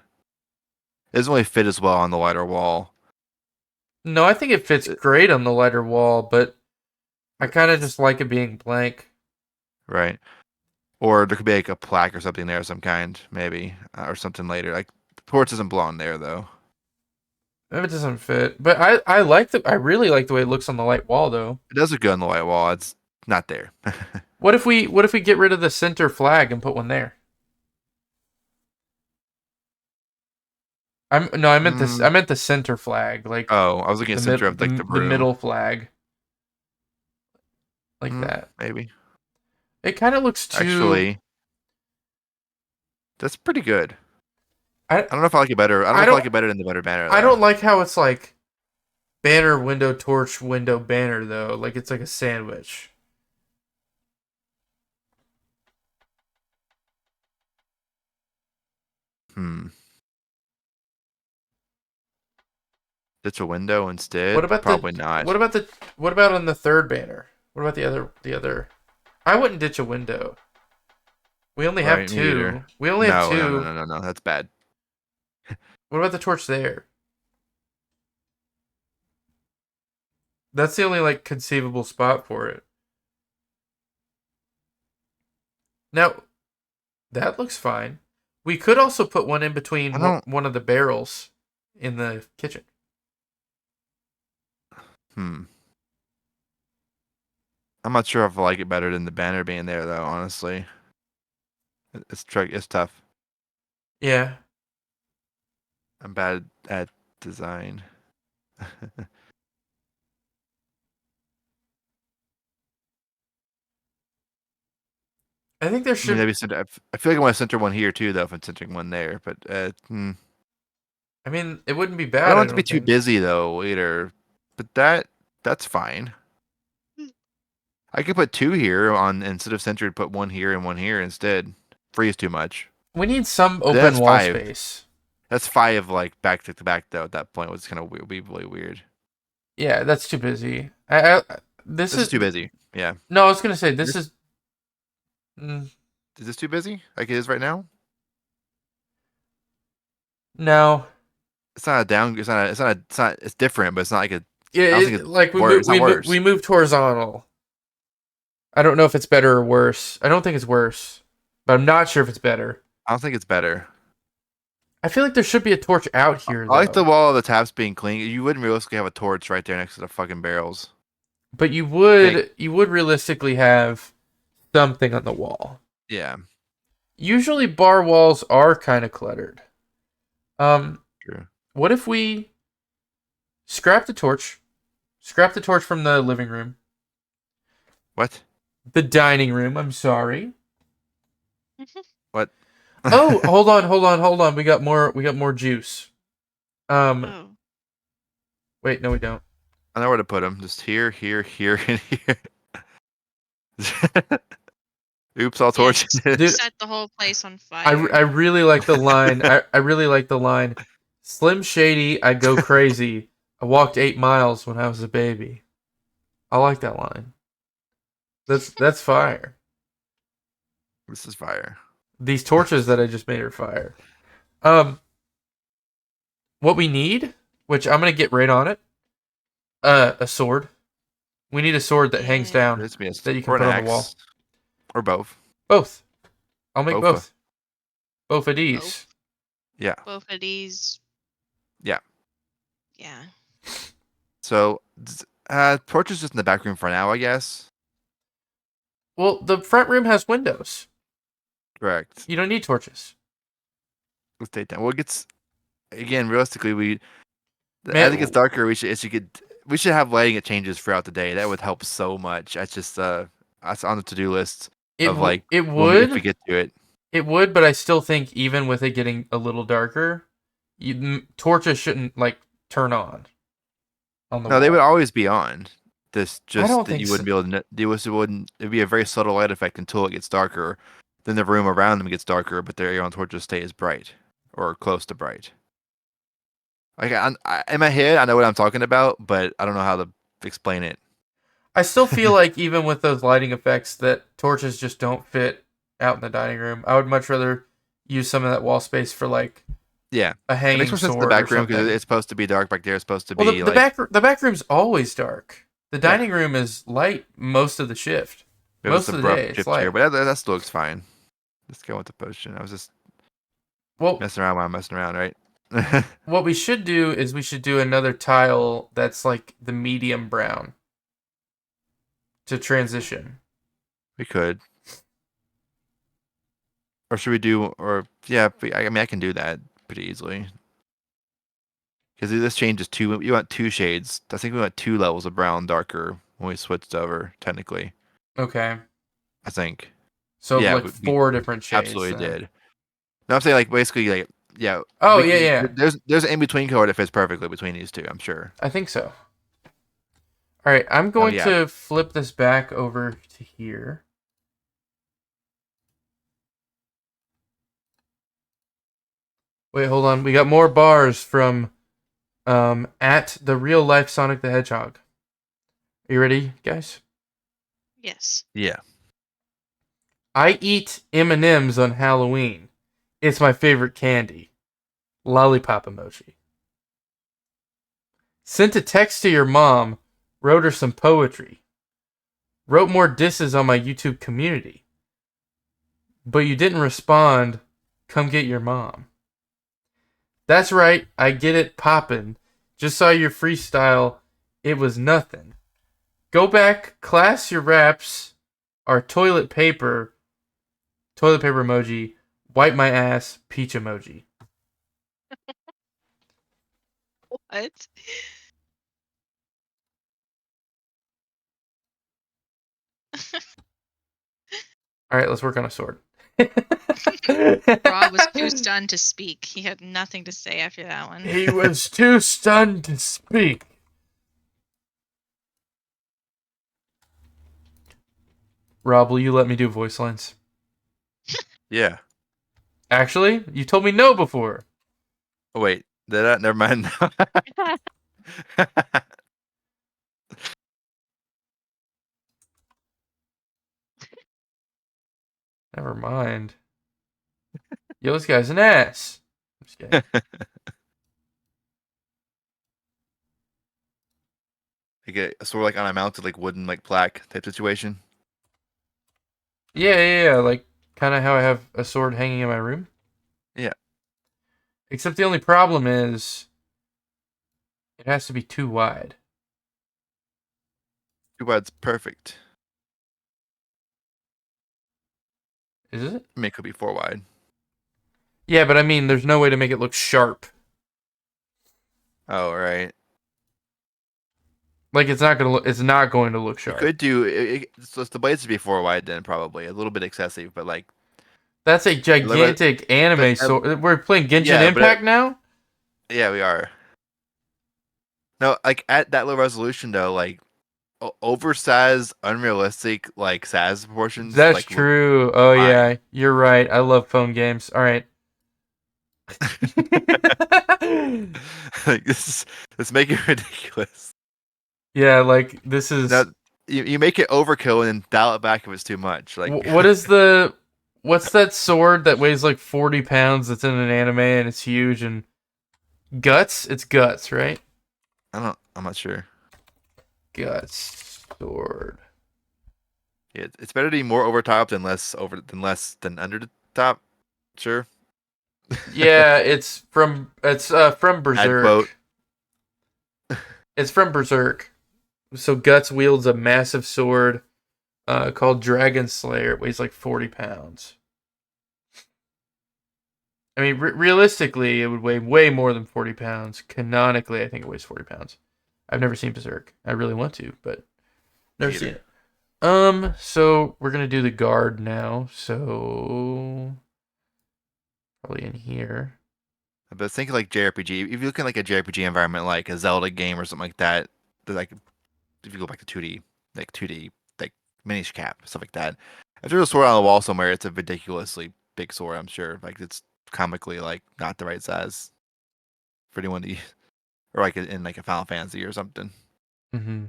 it doesn't really fit as well on the wider wall. No, I think it fits It- great on the lighter wall, but I kind of it's- just like it being blank. right. Or there could be like a plaque or something there of some kind, maybe, or something later. Like the torch doesn't belong there though. Maybe it doesn't fit, but I really like the way it looks on the light wall though. It does look good on the white wall. It's not there. What if we get rid of the center flag and put one there? I Mm, meant the center flag, like oh, I was looking at center of like the the room. middle flag, like that. Maybe. It kind of looks too. Actually, that's pretty good. I I don't know if I like it better. I don't know I if I don't like it better than the better banner I though. don't like how it's like banner window torch window banner though. Like it's like a sandwich. Hmm. Ditch a window What instead? about the Probably not. what about the what about on the third banner? What about the other? I wouldn't ditch a window. We only have Right, me either. two. We only have No, no, no, two. no, no, no. That's bad. What about the torch there? That's the only like conceivable spot for it. Now that looks fine. We could also put one in I between don't. one of the barrels in the kitchen. Hmm. I'm not sure if I like it better than the banner being there though. Honestly, it's tricky. It's tough. Yeah. I'm bad at design. I think there I mean, should. maybe center. I feel like I want to center one here too, though. If I'm centering one there, but I mean, it wouldn't be I don't bad. I want it to be don't too think. busy though either. But that's fine. I could put two here on instead of centered. Put one here and one here instead. Freeze too much. We need some But then open that's wall five. space. That's five like back to back though. At that point, was kind of be really weird. Yeah, that's too busy. This This is is too busy. Yeah. no. I was gonna say this This is. Mm, is this too busy? Like it is right now. no. It's not a down. It's not. It's not. It's not. It's different, but it's not like a. Yeah, I don't think it's like worse. It's not worse. we moved horizontal. I don't know if it's better or worse. I don't think it's worse, but I'm not sure if it's better. I don't think it's better. I feel like there should be a torch out here I like the though. wall of the taps being clean. You wouldn't realistically have a torch right there next to the fucking barrels. But Think, you would realistically have something on the wall. yeah, Usually bar walls are kind of cluttered. Um, true. what if we scrap the torch? Scrap the torch from the living room. What? The dining room, I'm sorry. What? Oh, hold on. We got more juice. Oh. Wait, no we don't. I know where to put them. Just here, here, here, and here. Oops, all Yeah, torches. Dude, set the whole place on fire. I really like the line. I really like the line. Slim Shady, I go crazy. I walked 8 miles when I was a baby. I like that line. That's fire. This is fire. These torches that I just made are fire. Um, what we need, which I'm gonna get right on it. A sword. We need a sword that hangs Yeah. down This be that you can or an put on the axe, wall. or both. Both. I'll make Both. both. Both of these. Yeah, Both of these. yeah. Yeah. So, torches just in the back room for now, I guess. Well, the front room has windows. Correct. You don't need torches. Let's take that. Well, it gets again realistically. Man, As it gets darker, we should have lighting it changes throughout the day. That would help so much. That's just that's on the to-do list of like it if we would. get to it. It would, but I still think even with it getting a little darker, torches shouldn't like turn on the No, they wall. would always be on. This I just don't that think you so. wouldn't be able to. Wouldn't. It'd be a very subtle light effect until it gets darker. Then the room around them gets darker, but their on torches stay as bright or close to bright. Like in my head, I know what I'm talking about, but I don't know how to explain it. I still feel like even with those lighting effects, that torches just don't fit out in the dining room. I would much rather use some of that wall space for like Yeah, a it makes hanging more sense in the sword or back room because something. it's supposed to be dark back there. It's supposed to Well, be the like back room's always dark. The Yeah. dining room is light most of the shift. it was Most of the abrupt day, it's shift light. here, but that still looks fine. Let's go with the potion. I was just Well, messing around while I'm messing around, right? what we should do is we should do another tile that's like the medium brown to transition. We could, or should we do? Or yeah, I mean I can do that pretty easily. Because this changes two. You want two shades. I think we want 2 levels of brown darker when we switched over. Technically, Okay. I think. So Yeah, like we 4 different shades. absolutely then. did. No, I'm saying like basically like yeah. Oh, yeah. There's an in between color that fits perfectly between these two. I'm sure. I think so. All right, I'm going yeah. to flip this back over to here. Wait, hold on. We got more bars from at the real life Sonic the Hedgehog. Are you ready, guys? Yes. Yeah. I eat M&Ms on Halloween. It's my favorite candy. Lollipop emoji. Sent a text to your mom. Wrote her some poetry. Wrote more disses on my YouTube community. But you didn't respond. Come get your mom. That's right, I get it poppin'. Just saw your freestyle. It was nothing. Go back, class your raps. Our toilet paper emoji. Wipe my ass, peach emoji. What? Alright, let's work on a sword. Rob was too stunned to speak. He had nothing to say after that one. He was too stunned to speak. Rob, will you let me do voice lines? Yeah. Actually, you told me no before. Oh, wait. Did I? Never mind. Never mind. Yo, this guy's an ass. I'm just kidding. Like a sort of like on a mounted like wooden like plaque type situation. Yeah. Like, kind of how I have a sword hanging in my room. Yeah. Except the only problem is it has to be too wide. Too bad it's perfect. Is it? I mean, it could be 4 wide. Yeah, but I mean, there's no way to make it look sharp. Oh, right. Like, it's not going to look You sharp. could do so the blades would be 4 wide then probably a little bit excessive, but like That's a gigantic anime but, sword. We're playing Genshin yeah, Impact now? yeah, we are. No, like at that low resolution though, like oversized, unrealistic like size proportions. That's like, true. Oh, fine. yeah. You're right. I love phone games. All right. Like it's making it ridiculous. Yeah, like, this is... Now, you make it overkill and then dial it back if it's too much. Like What's that sword that weighs like 40 pounds that's in an anime and it's huge and... Guts? It's Guts, right? I'm not sure. Guts sword. Yeah, it's better to be more over top than less under the top. Sure. Yeah, it's from Berserk. Boat. It's from Berserk. So Guts wields a massive sword called Dragon Slayer. It weighs like 40 pounds. I mean, realistically, it would weigh way more than 40 pounds. Canonically, I think it weighs 40 pounds. I've never seen Berserk. I really want to, but never seen it. So we're gonna do the guard now. So probably in here. But think like JRPG. If you look at like a JRPG environment, like a Zelda game or something like that, like if you go back to 2D, like 2D, like Minish Cap, stuff like that. If there's a sword on the wall somewhere, it's a ridiculously big sword. I'm sure. Like it's comically like not the right size for anyone to use, or like in like a Final Fantasy or something. Mm-hmm.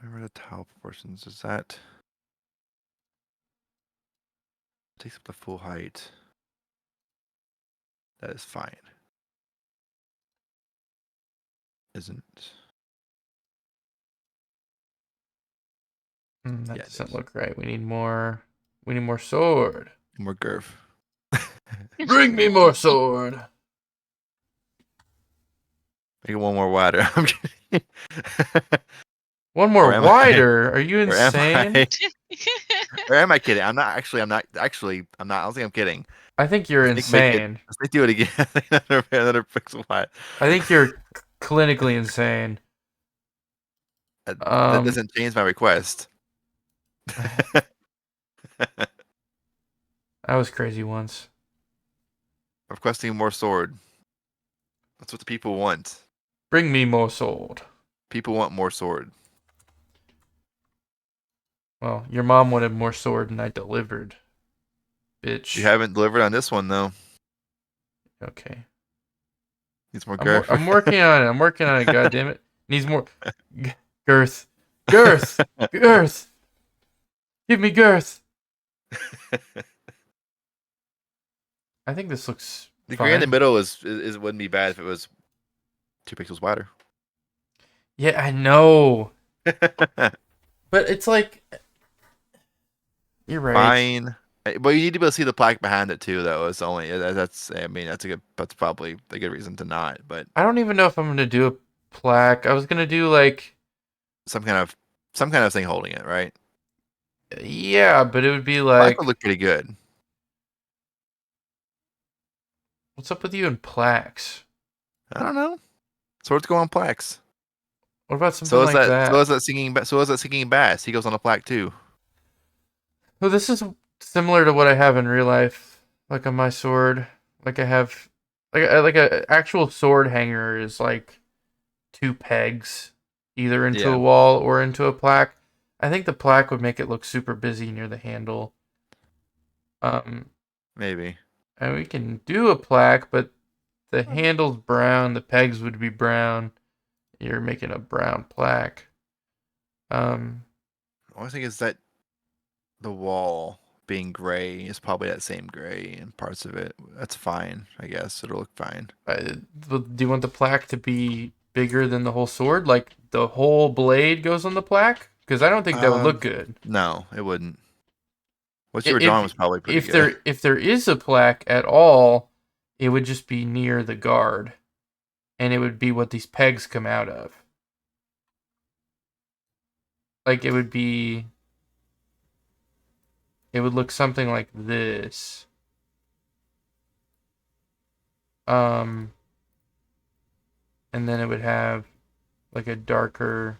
Remember the tile proportions? Is that takes up the full height? That is fine. Isn't? That Yeah, it doesn't is. look right. We need more. We need more sword. More girth. Bring me more sword. Make it one more wider. I'm kidding. One Or more am I? wider. Are you Or am insane? I? Or am I kidding? I'm not actually. I'm not actually. I'm not. I don't think I'm kidding. I think you're Make it. insane. Let's do it again. another pixel wide. I think you're clinically insane. That doesn't change my request. I was crazy once. Requesting more sword. That's what the people want. Bring me more sword. People want more sword. Well, your mom wanted more sword and I delivered. Bitch. You haven't delivered on this one though. Okay. Needs more girth. I'm working on it. I'm working on it, God damn it. Needs more girth. Girth. Girth. Give me girth. I think this looks The fine. gray in the middle is wouldn't be bad if it was 2 pixels wider. Yeah, I know. But it's like you're right. Fine. But you need to be able to see the plaque behind it too, though. It's only that's. I mean, that's probably a good reason to not. But I don't even know if I'm gonna do a plaque. I was gonna do like some kind of thing holding it, right? yeah, but it would be Plaque like would look pretty good. what's up with you and plaques? I don't know. Swords go on plaques. What about something So is like that. that? So is that singing. So is that singing bass. He goes on a plaque too. Well, this is similar to what I have in real life. Like on my sword, like I have, like a actual sword hanger is like 2 pegs, either into Yeah. a wall or into a plaque. I think the plaque would make it look super busy near the handle. Maybe. And we can do a plaque, but the handle's brown, the pegs would be brown. You're making a brown plaque. The only thing is that the wall being gray is probably that same gray in parts of it. That's fine, I guess. It'll look fine. Do you want the plaque to be bigger than the whole sword? Like the whole blade goes on the plaque? Because I don't think that would look good. No, it wouldn't. What you were drawing was probably pretty if good. if there is a plaque at all, it would just be near the guard, and it would be what these pegs come out of. Like it would be. It would look something like this. And then it would have like a darker.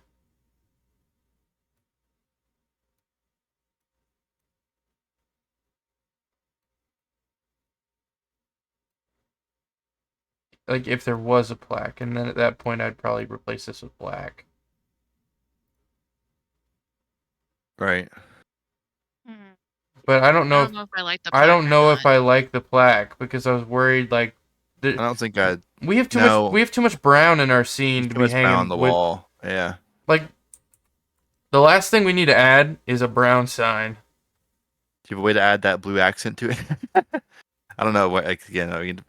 Like if there was a plaque, and then at that point I'd probably replace this with black. Right. But I don't I know. don't know if I like the I don't plaque or know not. if I like the plaque because I was worried like I don't think I'd. we have too No. much. We have too much brown in our scene to Too be much brown on hanging the with. wall. Yeah. Like the last thing we need to add is a brown sign. Do you have a way to add that blue accent to it? I don't know. What again? I mean,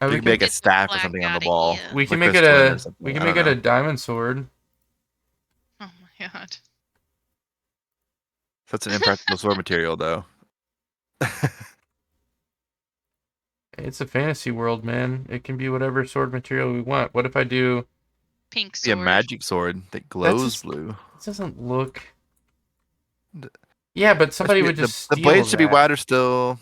We you can can make a Get the staff or plaque something on the outta wall. here. we can like make it crystalline or a something. we can I make don't it a know. diamond sword. Oh my god. That's an impractical sword material, though. It's a fantasy world, man. It can be whatever sword material we want. What if I do? Pink Be a sword. magic sword that glows blue. It doesn't look. The- Yeah, but somebody would the just the steal blade should be that. wider still.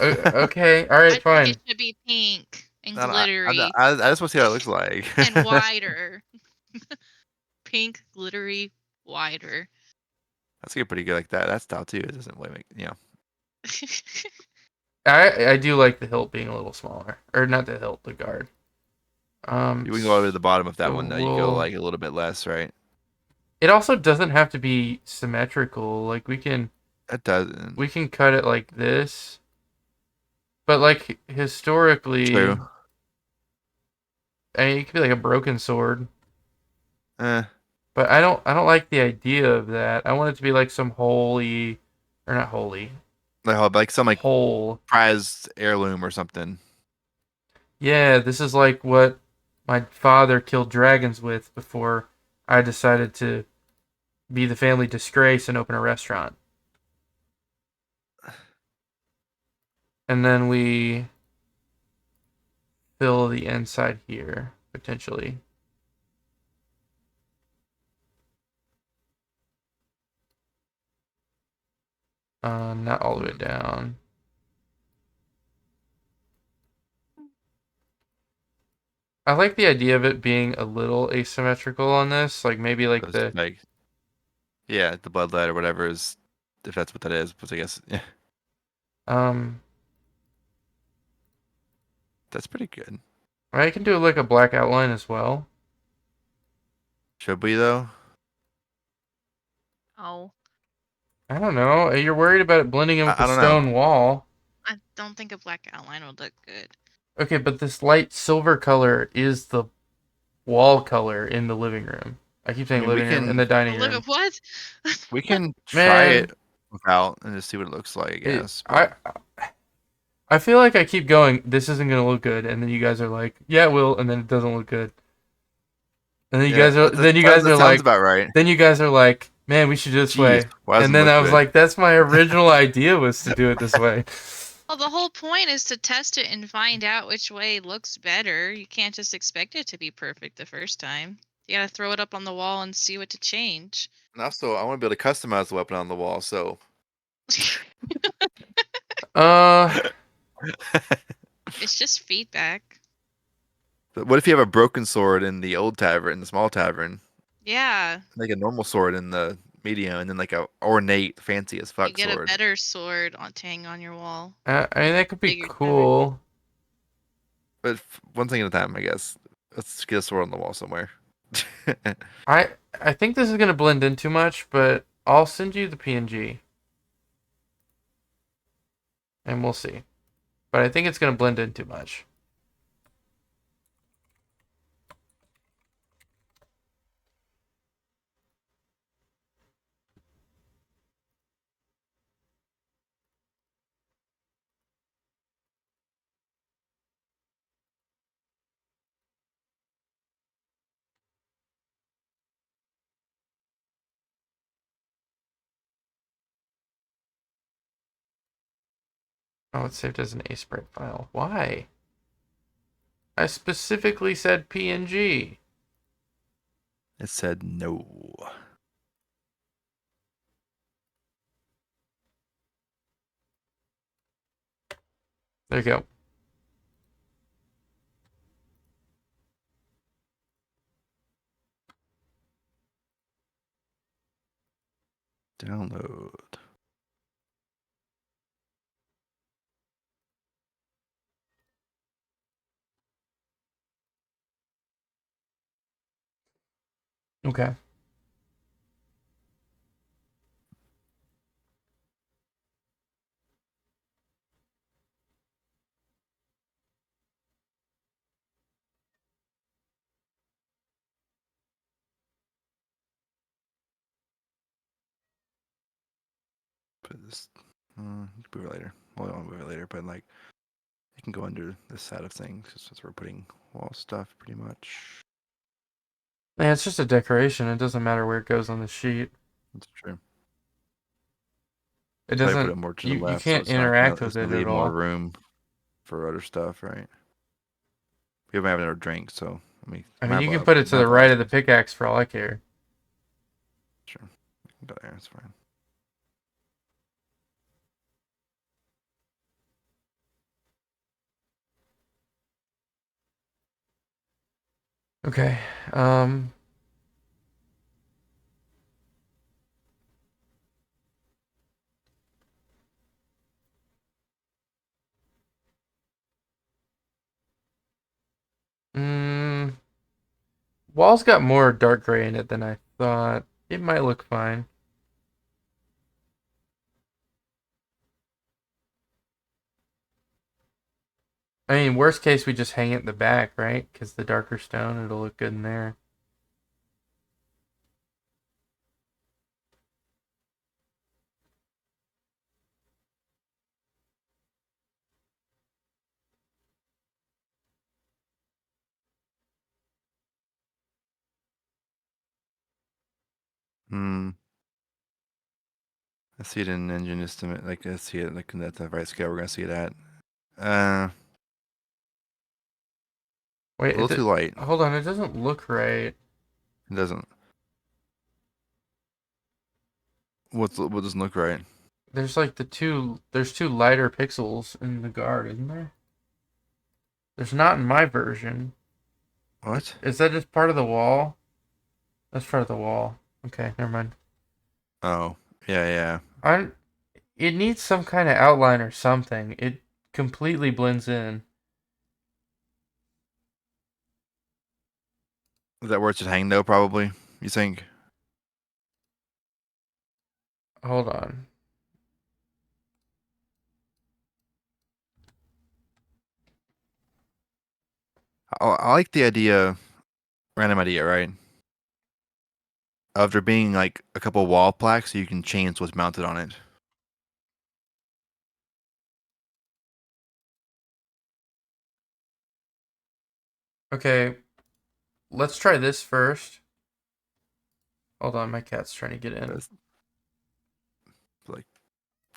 Okay, all I right, think it fine. should be pink and I, glittery I just want to see how it looks like. and wider. Pink, glittery, wider. That's get pretty good like that. That's style too. It doesn't really make I do like the hilt being a little smaller, or not the hilt, the guard. You can go all the way to the bottom of that So one. Though. You go like a little bit less, right? It also doesn't have to be symmetrical. Like It doesn't. we can cut it like this, but like historically, True. I mean, it could be like a broken sword. Eh. But I don't like the idea of that. I want it to be like some holy, or not holy, Like some like whole. prized heirloom or something. Yeah, this is like what my father killed dragons with before I decided to be the family disgrace and open a restaurant. And then we fill the inside here, potentially. Not all the way down. I like the idea of it being a little asymmetrical on this, like maybe like Those, like the bloodlet or whatever is, if that's what that is. But I guess um that's pretty good. I can do like a black outline as well. Should we though? Oh, I don't know. You're worried about it blending in with the I don't know. stone wall. I don't think a black outline would look good. Okay, but this light silver color is the wall color in the living room. I keep saying I mean, living room, in the dining Look room. at what? we can try Man, it without and just see what it looks like. I guess. I feel like I keep going, this isn't gonna look good, and then you guys are like, yeah, it will, and then it doesn't look good. And then that sounds about right. then you guys are like, man, we should do it this Jeez, way. why doesn't And it then look I was good? like, that's my original idea was to do it this way. Well, the whole point is to test it and find out which way looks better. You can't just expect it to be perfect the first time. You gotta throw it up on the wall and see what to change. And also, I want to be able to customize the weapon on the wall. So. It's just feedback. But what if you have a broken sword in the old tavern, the small tavern? Yeah. Like a normal sword in the medium, and then like a ornate, fancy as You fuck get a sword. better sword to hang on your wall. I mean, that could be Bigger cool. But one thing at a time, I guess. Let's get a sword on the wall somewhere. I think this is gonna blend in too much, but I'll send you the PNG. And we'll see. But I think it's gonna blend in too much. Oh, it's saved as an ASPRite file. Why? I specifically said PNG. It said no. There you go. Download. Okay. Put this. You can move it later. Well, I won't move it later, but like, you can go under this side of things since we're putting wall stuff pretty much. Yeah, it's just a decoration. It doesn't matter where it goes on the sheet. That's true. It Probably put doesn't. it more to the You left, so can't it's not gonna. interact It's with gonna it at leave more all. room for other stuff, right? We haven't had another drink, so I mean, I mean, my you can bar, put it to my the right of the apologies. pickaxe for all I care. Sure, go there. It's fine. Okay. Um. Mm, wall's got more dark gray in it than I thought. It might look fine. I mean, worst case, we just hang it in the back, right? Because the darker stone, it'll look good in there. Hmm. I see it in engine estimate. Like I see it like at the right scale. We're gonna see it at. Uh, Wait, a little too light. hold on. It doesn't look right. It doesn't. What doesn't look right? There's like there's two lighter pixels in the guard, isn't there? There's not in my version. What? Is that just part of the wall? That's part of the wall. Okay, never mind. Oh, yeah. I It needs some kind of outline or something. It completely blends in. Is that where it should hang though? Probably. You think? Hold on. I like the idea. Random idea, right? Of there being like a couple wall plaques so you can change what's mounted on it. Okay, let's try this first. Hold on, my cat's trying to get in. That's like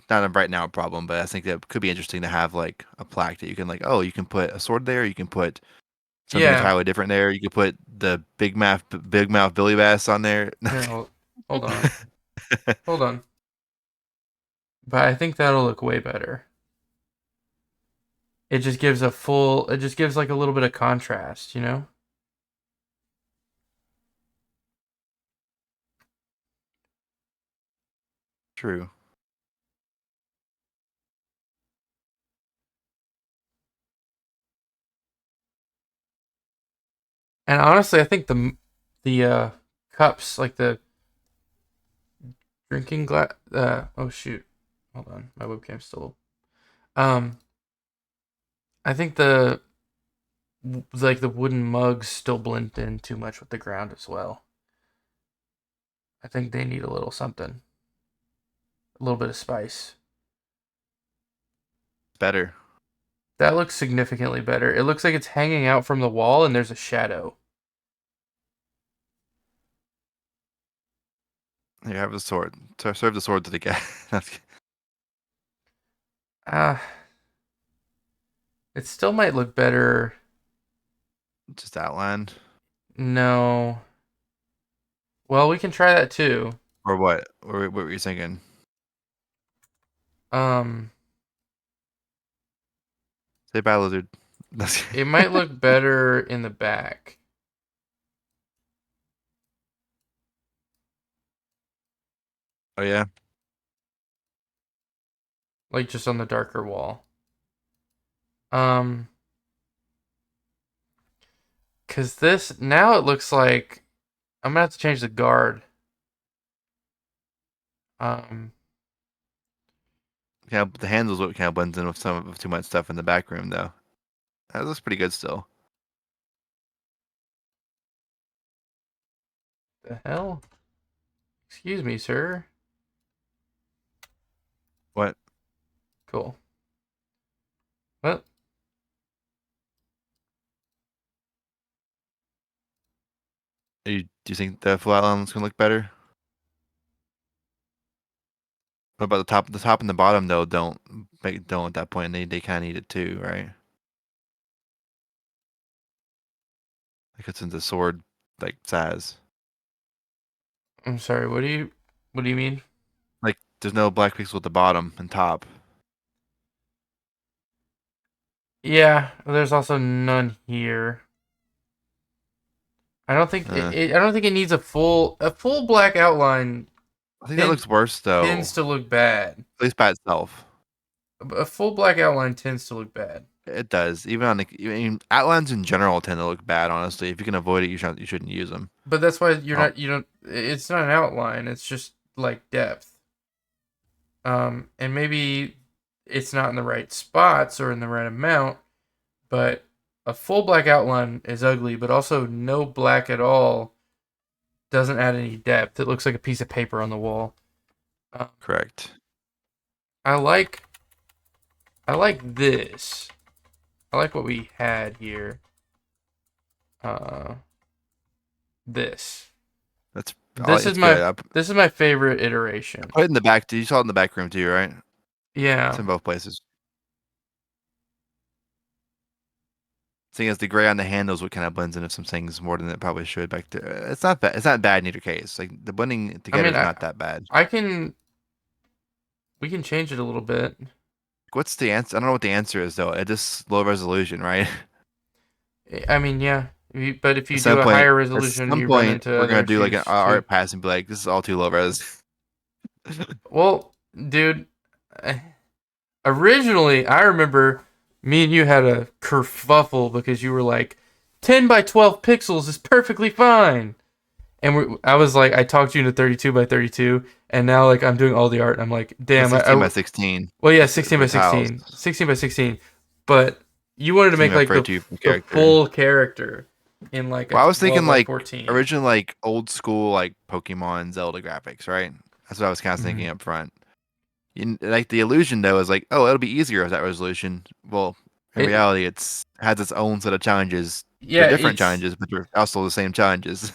not a right now problem, but I think that could be interesting to have like a plaque that you can like, oh, you can put a sword there, you can put something Yeah. entirely different there, you can put the big mouth Billy Bass on there. Here, hold on. Hold on. But I think that'll look way better. It just gives it just gives like a little bit of contrast, you know? True. And honestly, I think the cups, like the drinking glass, oh shoot. Hold on. My webcam's still I think the wooden mugs still blend in too much with the ground as well. I think they need a little something. A little bit of spice. Better. That looks significantly better. It looks like it's hanging out from the wall and there's a shadow. Here, have the sword. Serve the sword to the guy. Ah, it still might look better. Just outlined. No. Well, we can try that too. Or what? Or what were you thinking? Um, Say bye, lizard. it might look better in the back. Oh yeah. Like just on the darker wall. Um, cause this now it looks like I'm gonna have to change the guard. Um, Kind of, the handles what kind of blends in with some of too much stuff in the back room though. That looks pretty good still. the hell? Excuse me, sir. What? Cool. Well, Do you think the flat line's gonna look better? What about the top? The top and the bottom though don't at that point. They kind of need it too, right? Like it's in the sword like size. I'm sorry. What do you mean? Like there's no black pixel at the bottom and top. Yeah, there's also none here. I don't think it needs a full black outline. I think that looks worse though. Tends to look bad. At least by itself. A full black outline tends to look bad. It does. Even on outlines in general tend to look bad. Honestly, if you can avoid it, you shouldn't use them. But that's why Oh, you don't. It's not an outline. It's just like depth. And maybe it's not in the right spots or in the right amount. But a full black outline is ugly. But also no black at all doesn't add any depth. It looks like a piece of paper on the wall. correct. I like this. I like what we had here. This. This is this is my favorite iteration. Put it in the back. You saw it in the back room too, right? Yeah. It's in both places. Seeing as the gray on the handles, what kind of blends into some things more than it probably should back there. It's not bad. It's not bad in either case. Like the blending together is not that bad. We can change it a little bit. What's the answer? I don't know what the answer is though. It just low resolution, right? I mean, yeah. But if you do a higher resolution, you run into we're gonna do like an art too. pass and be like, "This is all too low res." Well, dude, originally I remember me and you had a kerfuffle because you were like, 10 by 12 pixels is perfectly fine. And I was like, I talked you into 32 by 32, and now like I'm doing all the art, and I'm like, damn, 16 by 16. Well, yeah, 16 by 16, 16 by 16. But you wanted to make like the full character in like. Well, I was thinking like 14. original like old school like Pokemon Zelda graphics, right? That's what I was kind of thinking up front. Like the illusion though is like, oh, it'll be easier with that resolution. Well, in reality, has its own set of challenges. Yeah, different challenges, but they're also the same challenges.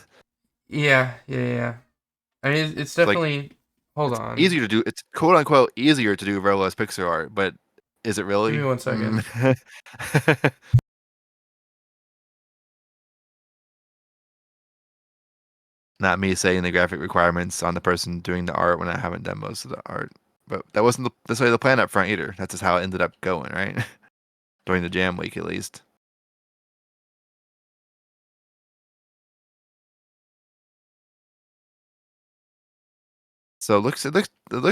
Yeah. I mean, it's definitely. Like, hold on. Easier to do. It's quote unquote easier to do realistic pixel art, but is it really? Give me 1 second. Not me saying the graphic requirements on the person doing the art when I haven't done most of the art. But that wasn't necessarily the plan up front either. That's just how it ended up going, right? During the jam week, at least. So it looks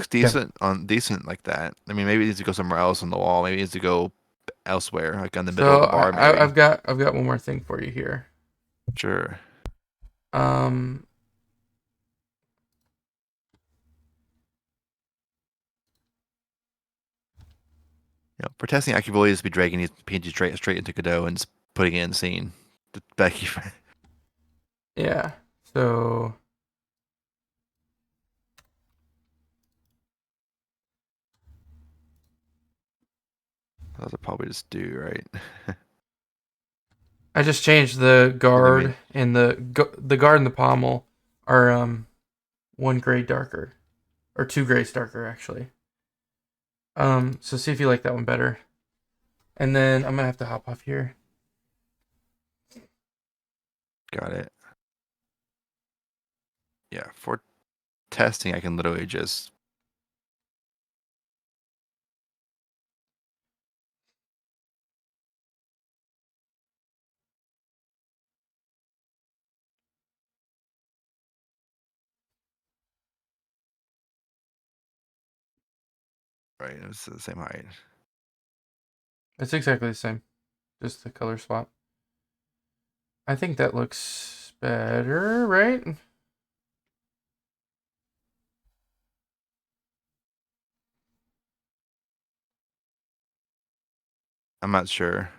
decent decent like that. I mean, maybe it needs to go somewhere else on the wall. Maybe it needs to go elsewhere, like on the middle of the bar. Maybe. I've got one more thing for you here. Sure. For testing, I could really just be dragging these PNG straight into Godot and just putting it in the scene. Becky. Yeah. So. Those will probably just do, right? I just changed the guard and the guard and the pommel are 1 grade darker, or 2 grades darker actually. So see if you like that one better. And then I'm gonna have to hop off here. Got it. Yeah, for testing, I can literally just. Right, it's the same height. It's exactly the same, just the color swap. I think that looks better, right? I'm not sure.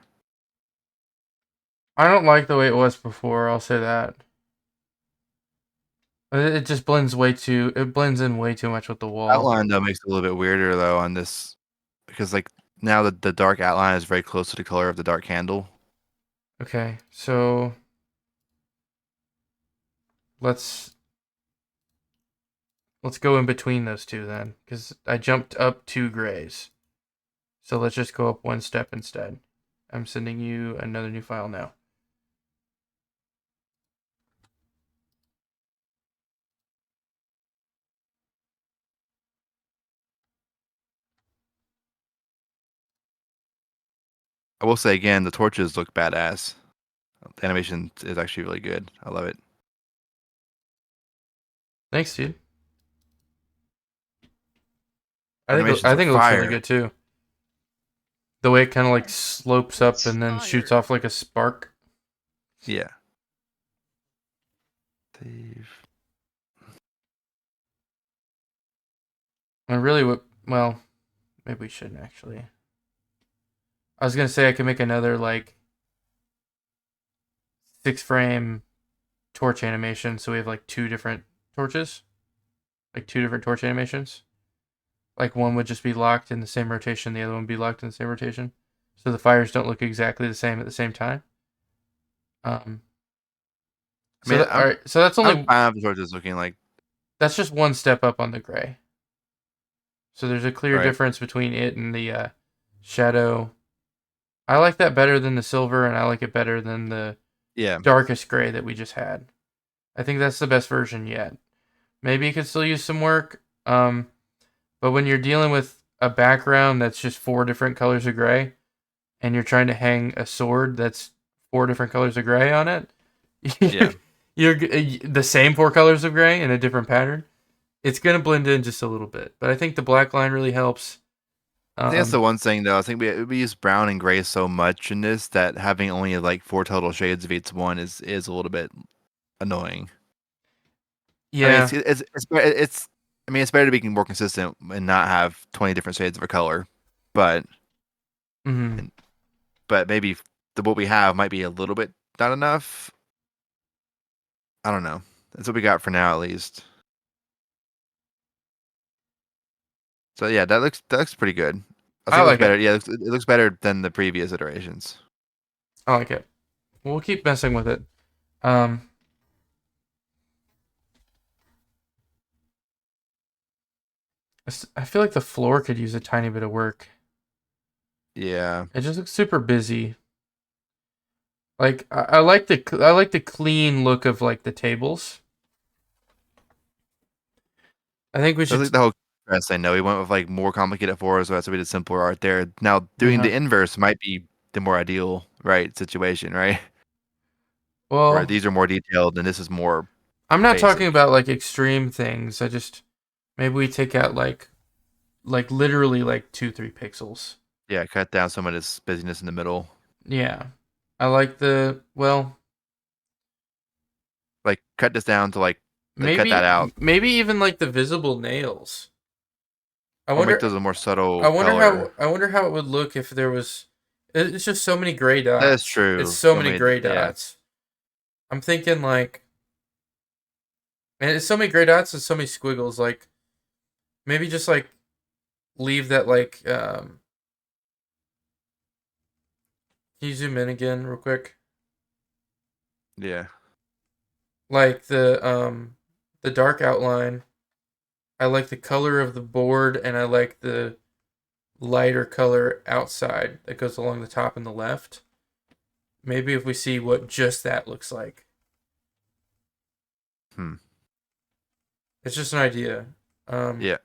I don't like the way it was before, I'll say that. It just blends it blends in way too much with the wall. Outline though makes it a little bit weirder though on this, because like now the dark outline is very close to the color of the dark handle. Okay, so let's let's go in between those two then, because I jumped up 2 grays. So let's just go up 1 step instead. I'm sending you another new file now. I will say again, the torches look badass. The animation is actually really good. I love it. Thanks, dude. Animations I are think it looks really fire. good too. The way it kind of like slopes up It's and then shoots fire. off like a spark. Yeah. Save. I really would. Well, maybe we shouldn't actually. I was gonna say I could make another like 6-frame torch animation, so we have like 2 different torches, like 2 different torch animations. Like one would just be locked in the same rotation, the other one would be locked in the same rotation, so the fires don't look exactly the same at the same time. I mean, All right, so I'm fine with the torches looking like. that's just 1 step up on the gray. So there's a clear Right. difference between it and the shadow. I like that better than the silver, and I like it better than the Yeah. darkest gray that we just had. I think that's the best version yet. Maybe you could still use some work, but when you're dealing with a background that's just 4 different colors of gray, and you're trying to hang a sword that's 4 different colors of gray on it, Yeah. you're the same 4 colors of gray in a different pattern. It's gonna blend in just a little bit, but I think the black line really helps. I think that's the one thing though. I think we use brown and gray so much in this that having only like 4 total shades of each one is a little bit annoying. I mean, Yeah. I mean, it's better to be more consistent and not have 20 different shades of a color, but Mm-hmm. but maybe what we have might be a little bit not enough. I don't know. That's what we got for now, at least. So yeah, that looks pretty good. I I think it looks like better. it. Yeah, it looks better than the previous iterations. I like it. We'll keep messing with it. Um, I feel like the floor could use a tiny bit of work. Yeah, It just looks super busy. Like I like the clean look of like the tables. I think we I should. think the whole contrast thing. No, we went with like more complicated fours, so that's why we did simpler art there. Now doing Uh-huh. the inverse might be the more ideal, right, situation, right? Where Well, these are more detailed and this is more I'm not talking basic. about like extreme things. I just maybe we take out like literally like 2-3 pixels. Yeah, cut down some of this busyness in the middle. Yeah, I like the well. Like cut this down to like cut that out, Maybe even like the visible nails. I or make wonder those a more subtle color. I wonder how it would look if there was. It's just so many gray That is dots. It's true. so So many many, gray yeah, dots. I'm thinking like, man, it's so many gray dots and so many squiggles. Like maybe just like leave that like. Can you zoom in again real quick? yeah. Like the dark outline. I like the color of the board, and I like the lighter color outside that goes along the top and the left. Maybe if we see what just that looks like. Hmm. It's just an idea. Yeah.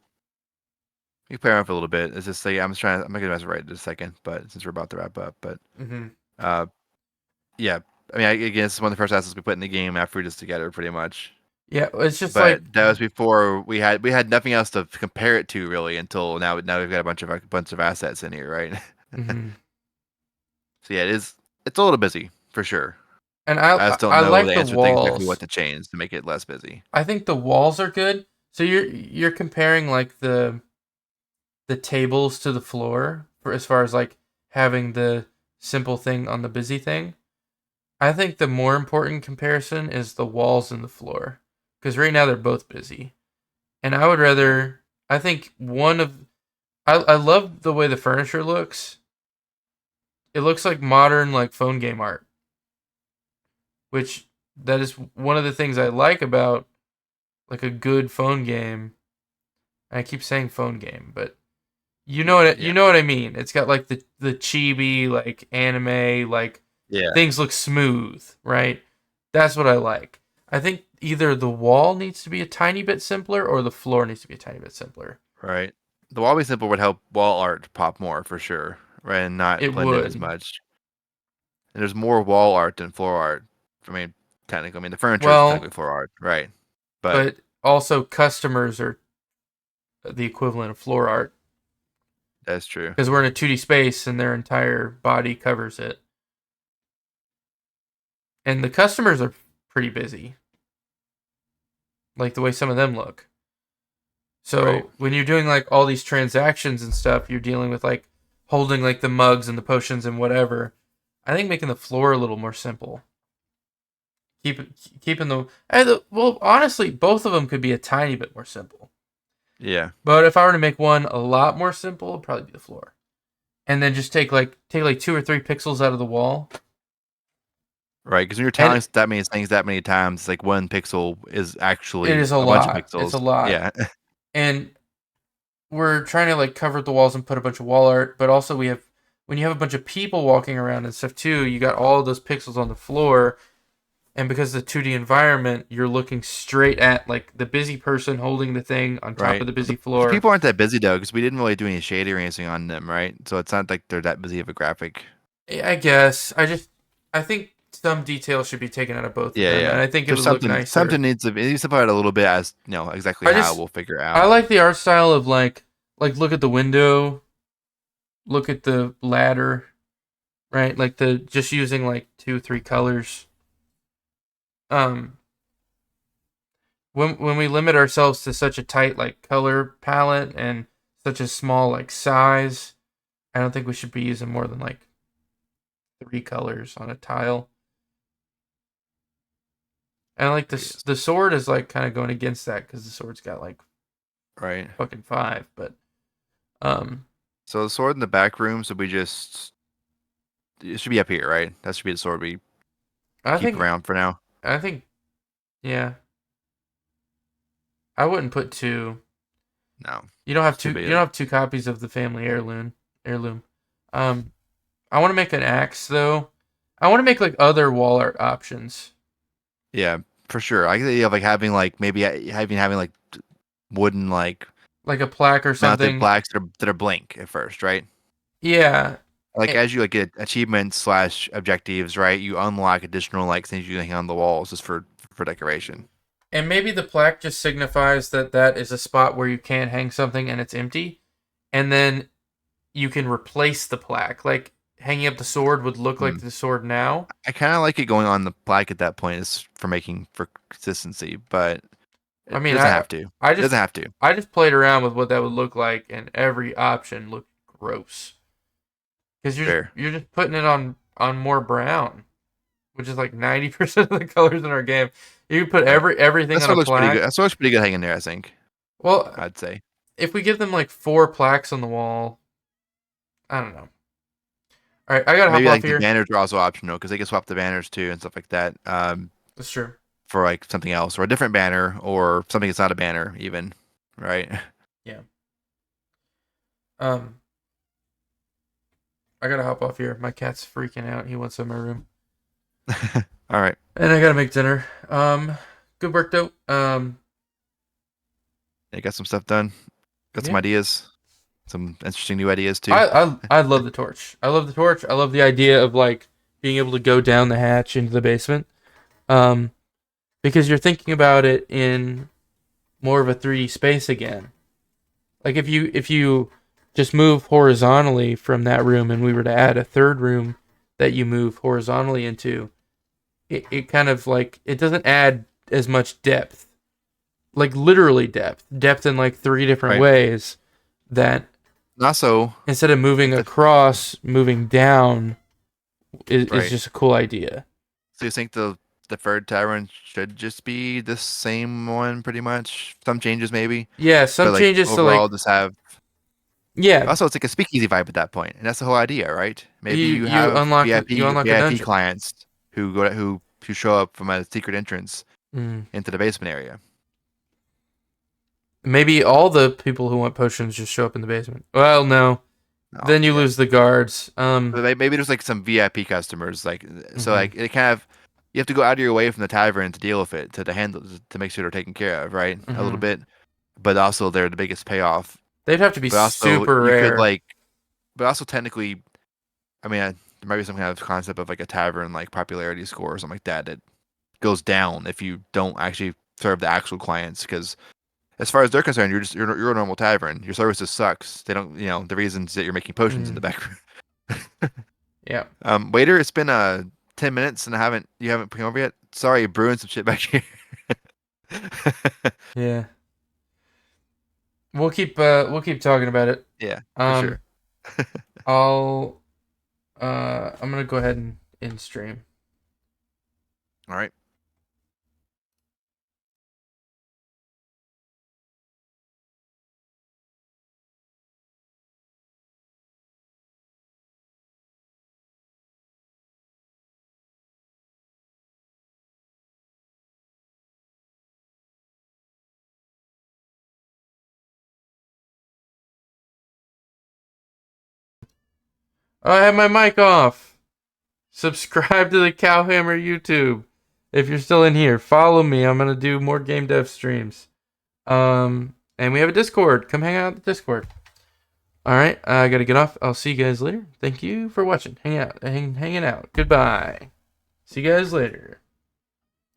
You can play around for a little bit. It's just like I'm not gonna mess it right in a second, but since we're about to wrap up, but Mm-hmm. uh, yeah. I mean, I guess it's one of the first assets we put in the game after we just together, pretty much. Yeah, it's just like But that was before we had nothing else to compare it to really until now we've got a bunch of assets in here, right? mm-hmm. So yeah, it's a little busy for sure. And I just don't I know like the the answer to exactly what walls. to change to make it less busy. I think the walls are good. So you're comparing like the tables to the floor for as far as like having the simple thing on the busy thing. I think the more important comparison is the walls and the floor, because right now they're both busy, and I would rather. I think one of I love the way the furniture looks. It looks like modern like phone game art, which that is one of the things I like about like a good phone game. And I keep saying phone game, but you know what Yeah. you know what I mean. It's got like the chibi like anime like Yeah. things look smooth, right? That's what I like. I think either the wall needs to be a tiny bit simpler or the floor needs to be a tiny bit simpler. Right. The wall be simple would help wall art pop more for sure, right? And not It blend in as would. much. And there's more wall art than floor art. I mean, technically, I mean the furniture is Well, technically floor art, right? But but also customers are the equivalent of floor art that's true. because we're in a 2D space and their entire body covers it. And the customers are pretty busy. Like the way some of them look. So Right. when you're doing like all these transactions and stuff, you're dealing with like holding like the mugs and the potions and whatever. I think making the floor a little more simple. Keeping well, honestly, both of them could be a tiny bit more simple. Yeah. But if I were to make one a lot more simple, it'd probably be the floor. And then just take like 2 or 3 pixels out of the wall. Right. Because when you're telling us that many things that many times, it's like one pixel is actually It is a bunch of lot. pixels. It's a lot. Yeah. And we're trying to like cover the walls and put a bunch of wall art, but also when you have a bunch of people walking around and stuff too, you got all of those pixels on the floor, and because of the 2D environment, you're looking straight at like the busy person holding the thing on top Right. of the busy The floor. people aren't that busy though, because we didn't really do any shading or anything on them, right? So it's not like they're that busy of a graphic. I guess I think some detail should be taken out of both Yeah, of them, yeah. and I think it There's would look nicer. something needs to be simplified a little bit as exactly how we'll figure I out. like the art style of like look at the window, look at the ladder, right? Like the just using like 2-3 colors. Um, when we limit ourselves to such a tight like color palette and such a small like size, I don't think we should be using more than like 3 colors on a tile. And like Yes. the sword is like kind of going against that because the sword's got like Right. fucking 5, but um, So the sword in the back room, so it should be up here, right? That should be the sword we I keep think around for now. yeah, I wouldn't put 2. No. You don't have Too 2. big. You don't have 2 copies of the family heirloom. Um, I want to make an axe though. I want to make like other wall art options. Yeah, for sure. I think of like having like maybe having like wooden like Like a plaque or mounted something. plaques that are blank at first, right? Yeah. Like And, as you like get achievements slash objectives, right? You unlock additional like things you can hang on the walls just for decoration. and maybe the plaque just signifies that that is a spot where you can't hang something and it's empty. And then you can replace the plaque. Like hanging up the sword would look like Hmm. the sword now. I kind of like it going on the plaque at that point is for consistency, but I it mean, doesn't have to. I It doesn't have to. I just played around with what that would look like, and every option looked gross. Because Fair. you're just putting it on more brown, which is like 90% of the colors in our game. You put Right. everything That on a sword looks pretty good. plaque. That sword looks pretty good hanging there, I think. Well, I'd say. if we give them like 4 plaques on the wall, I don't know. All right, I gotta hop Maybe off like the here. banners are also optional because they can swap the banners too and stuff like that. That's true. For like something else or a different banner or something that's not a banner even, right? Yeah. Um, I gotta hop off here. My cat's freaking out. He wants in my room, All right. and I gotta make dinner. Good work though. I got some stuff done. Got some Yeah. ideas. Some interesting new ideas too. I love the torch. I love the torch. I love the idea of like being able to go down the hatch into the basement. Um, because you're thinking about it in more of a 3D space again. Like if you just move horizontally from that room and we were to add a third room that you move horizontally into, it kind of like it doesn't add as much depth. Like literally depth. Depth in like 3 different Right. ways that And also, instead of moving the- across, moving down is Right. just a cool idea. so you think the third tavern should just be the same one pretty much? Some changes maybe. Yeah, some But like changes to overall like just have yeah, also it's like a speakeasy vibe at that point. And that's the whole idea, right? Maybe you you have unlock VIP a VIP dungeon. clients who show up from a secret entrance Mm. into the basement area. Maybe all the people who want potions just show up in the basement. Well, no. Then you lose the guards. Maybe there's like some VIP customers, like so, Mhm. like it kind of you have to go out of your way from the tavern to deal with it, to handle, to make sure they're taken care of, right? A little Mhm. bit, but also they're the biggest payoff. They'd have to be But also super you could rare. like, but also technically, I mean, there might be some kind of concept of like a tavern like popularity score or something like that that goes down if you don't actually serve the actual clients, because as far as they're concerned, you're a normal tavern. Your services sucks. They don't, the reasons that you're making potions in the Mhm. background. Yeah. Waiter, it's been 10 minutes and you haven't come over yet. Sorry, brewing some shit back here. Yeah. We'll keep talking about it. Yeah, for Um sure. I'm gonna go ahead and in stream. All right. Oh, I have my mic off. Subscribe to the CowHammer YouTube. If you're still in here, follow me. I'm gonna do more game dev streams. And we have a Discord. Come hang out at the Discord. All right, I gotta get off. I'll see you guys later. Thank you for watching. Hanging out. Goodbye. See you guys later.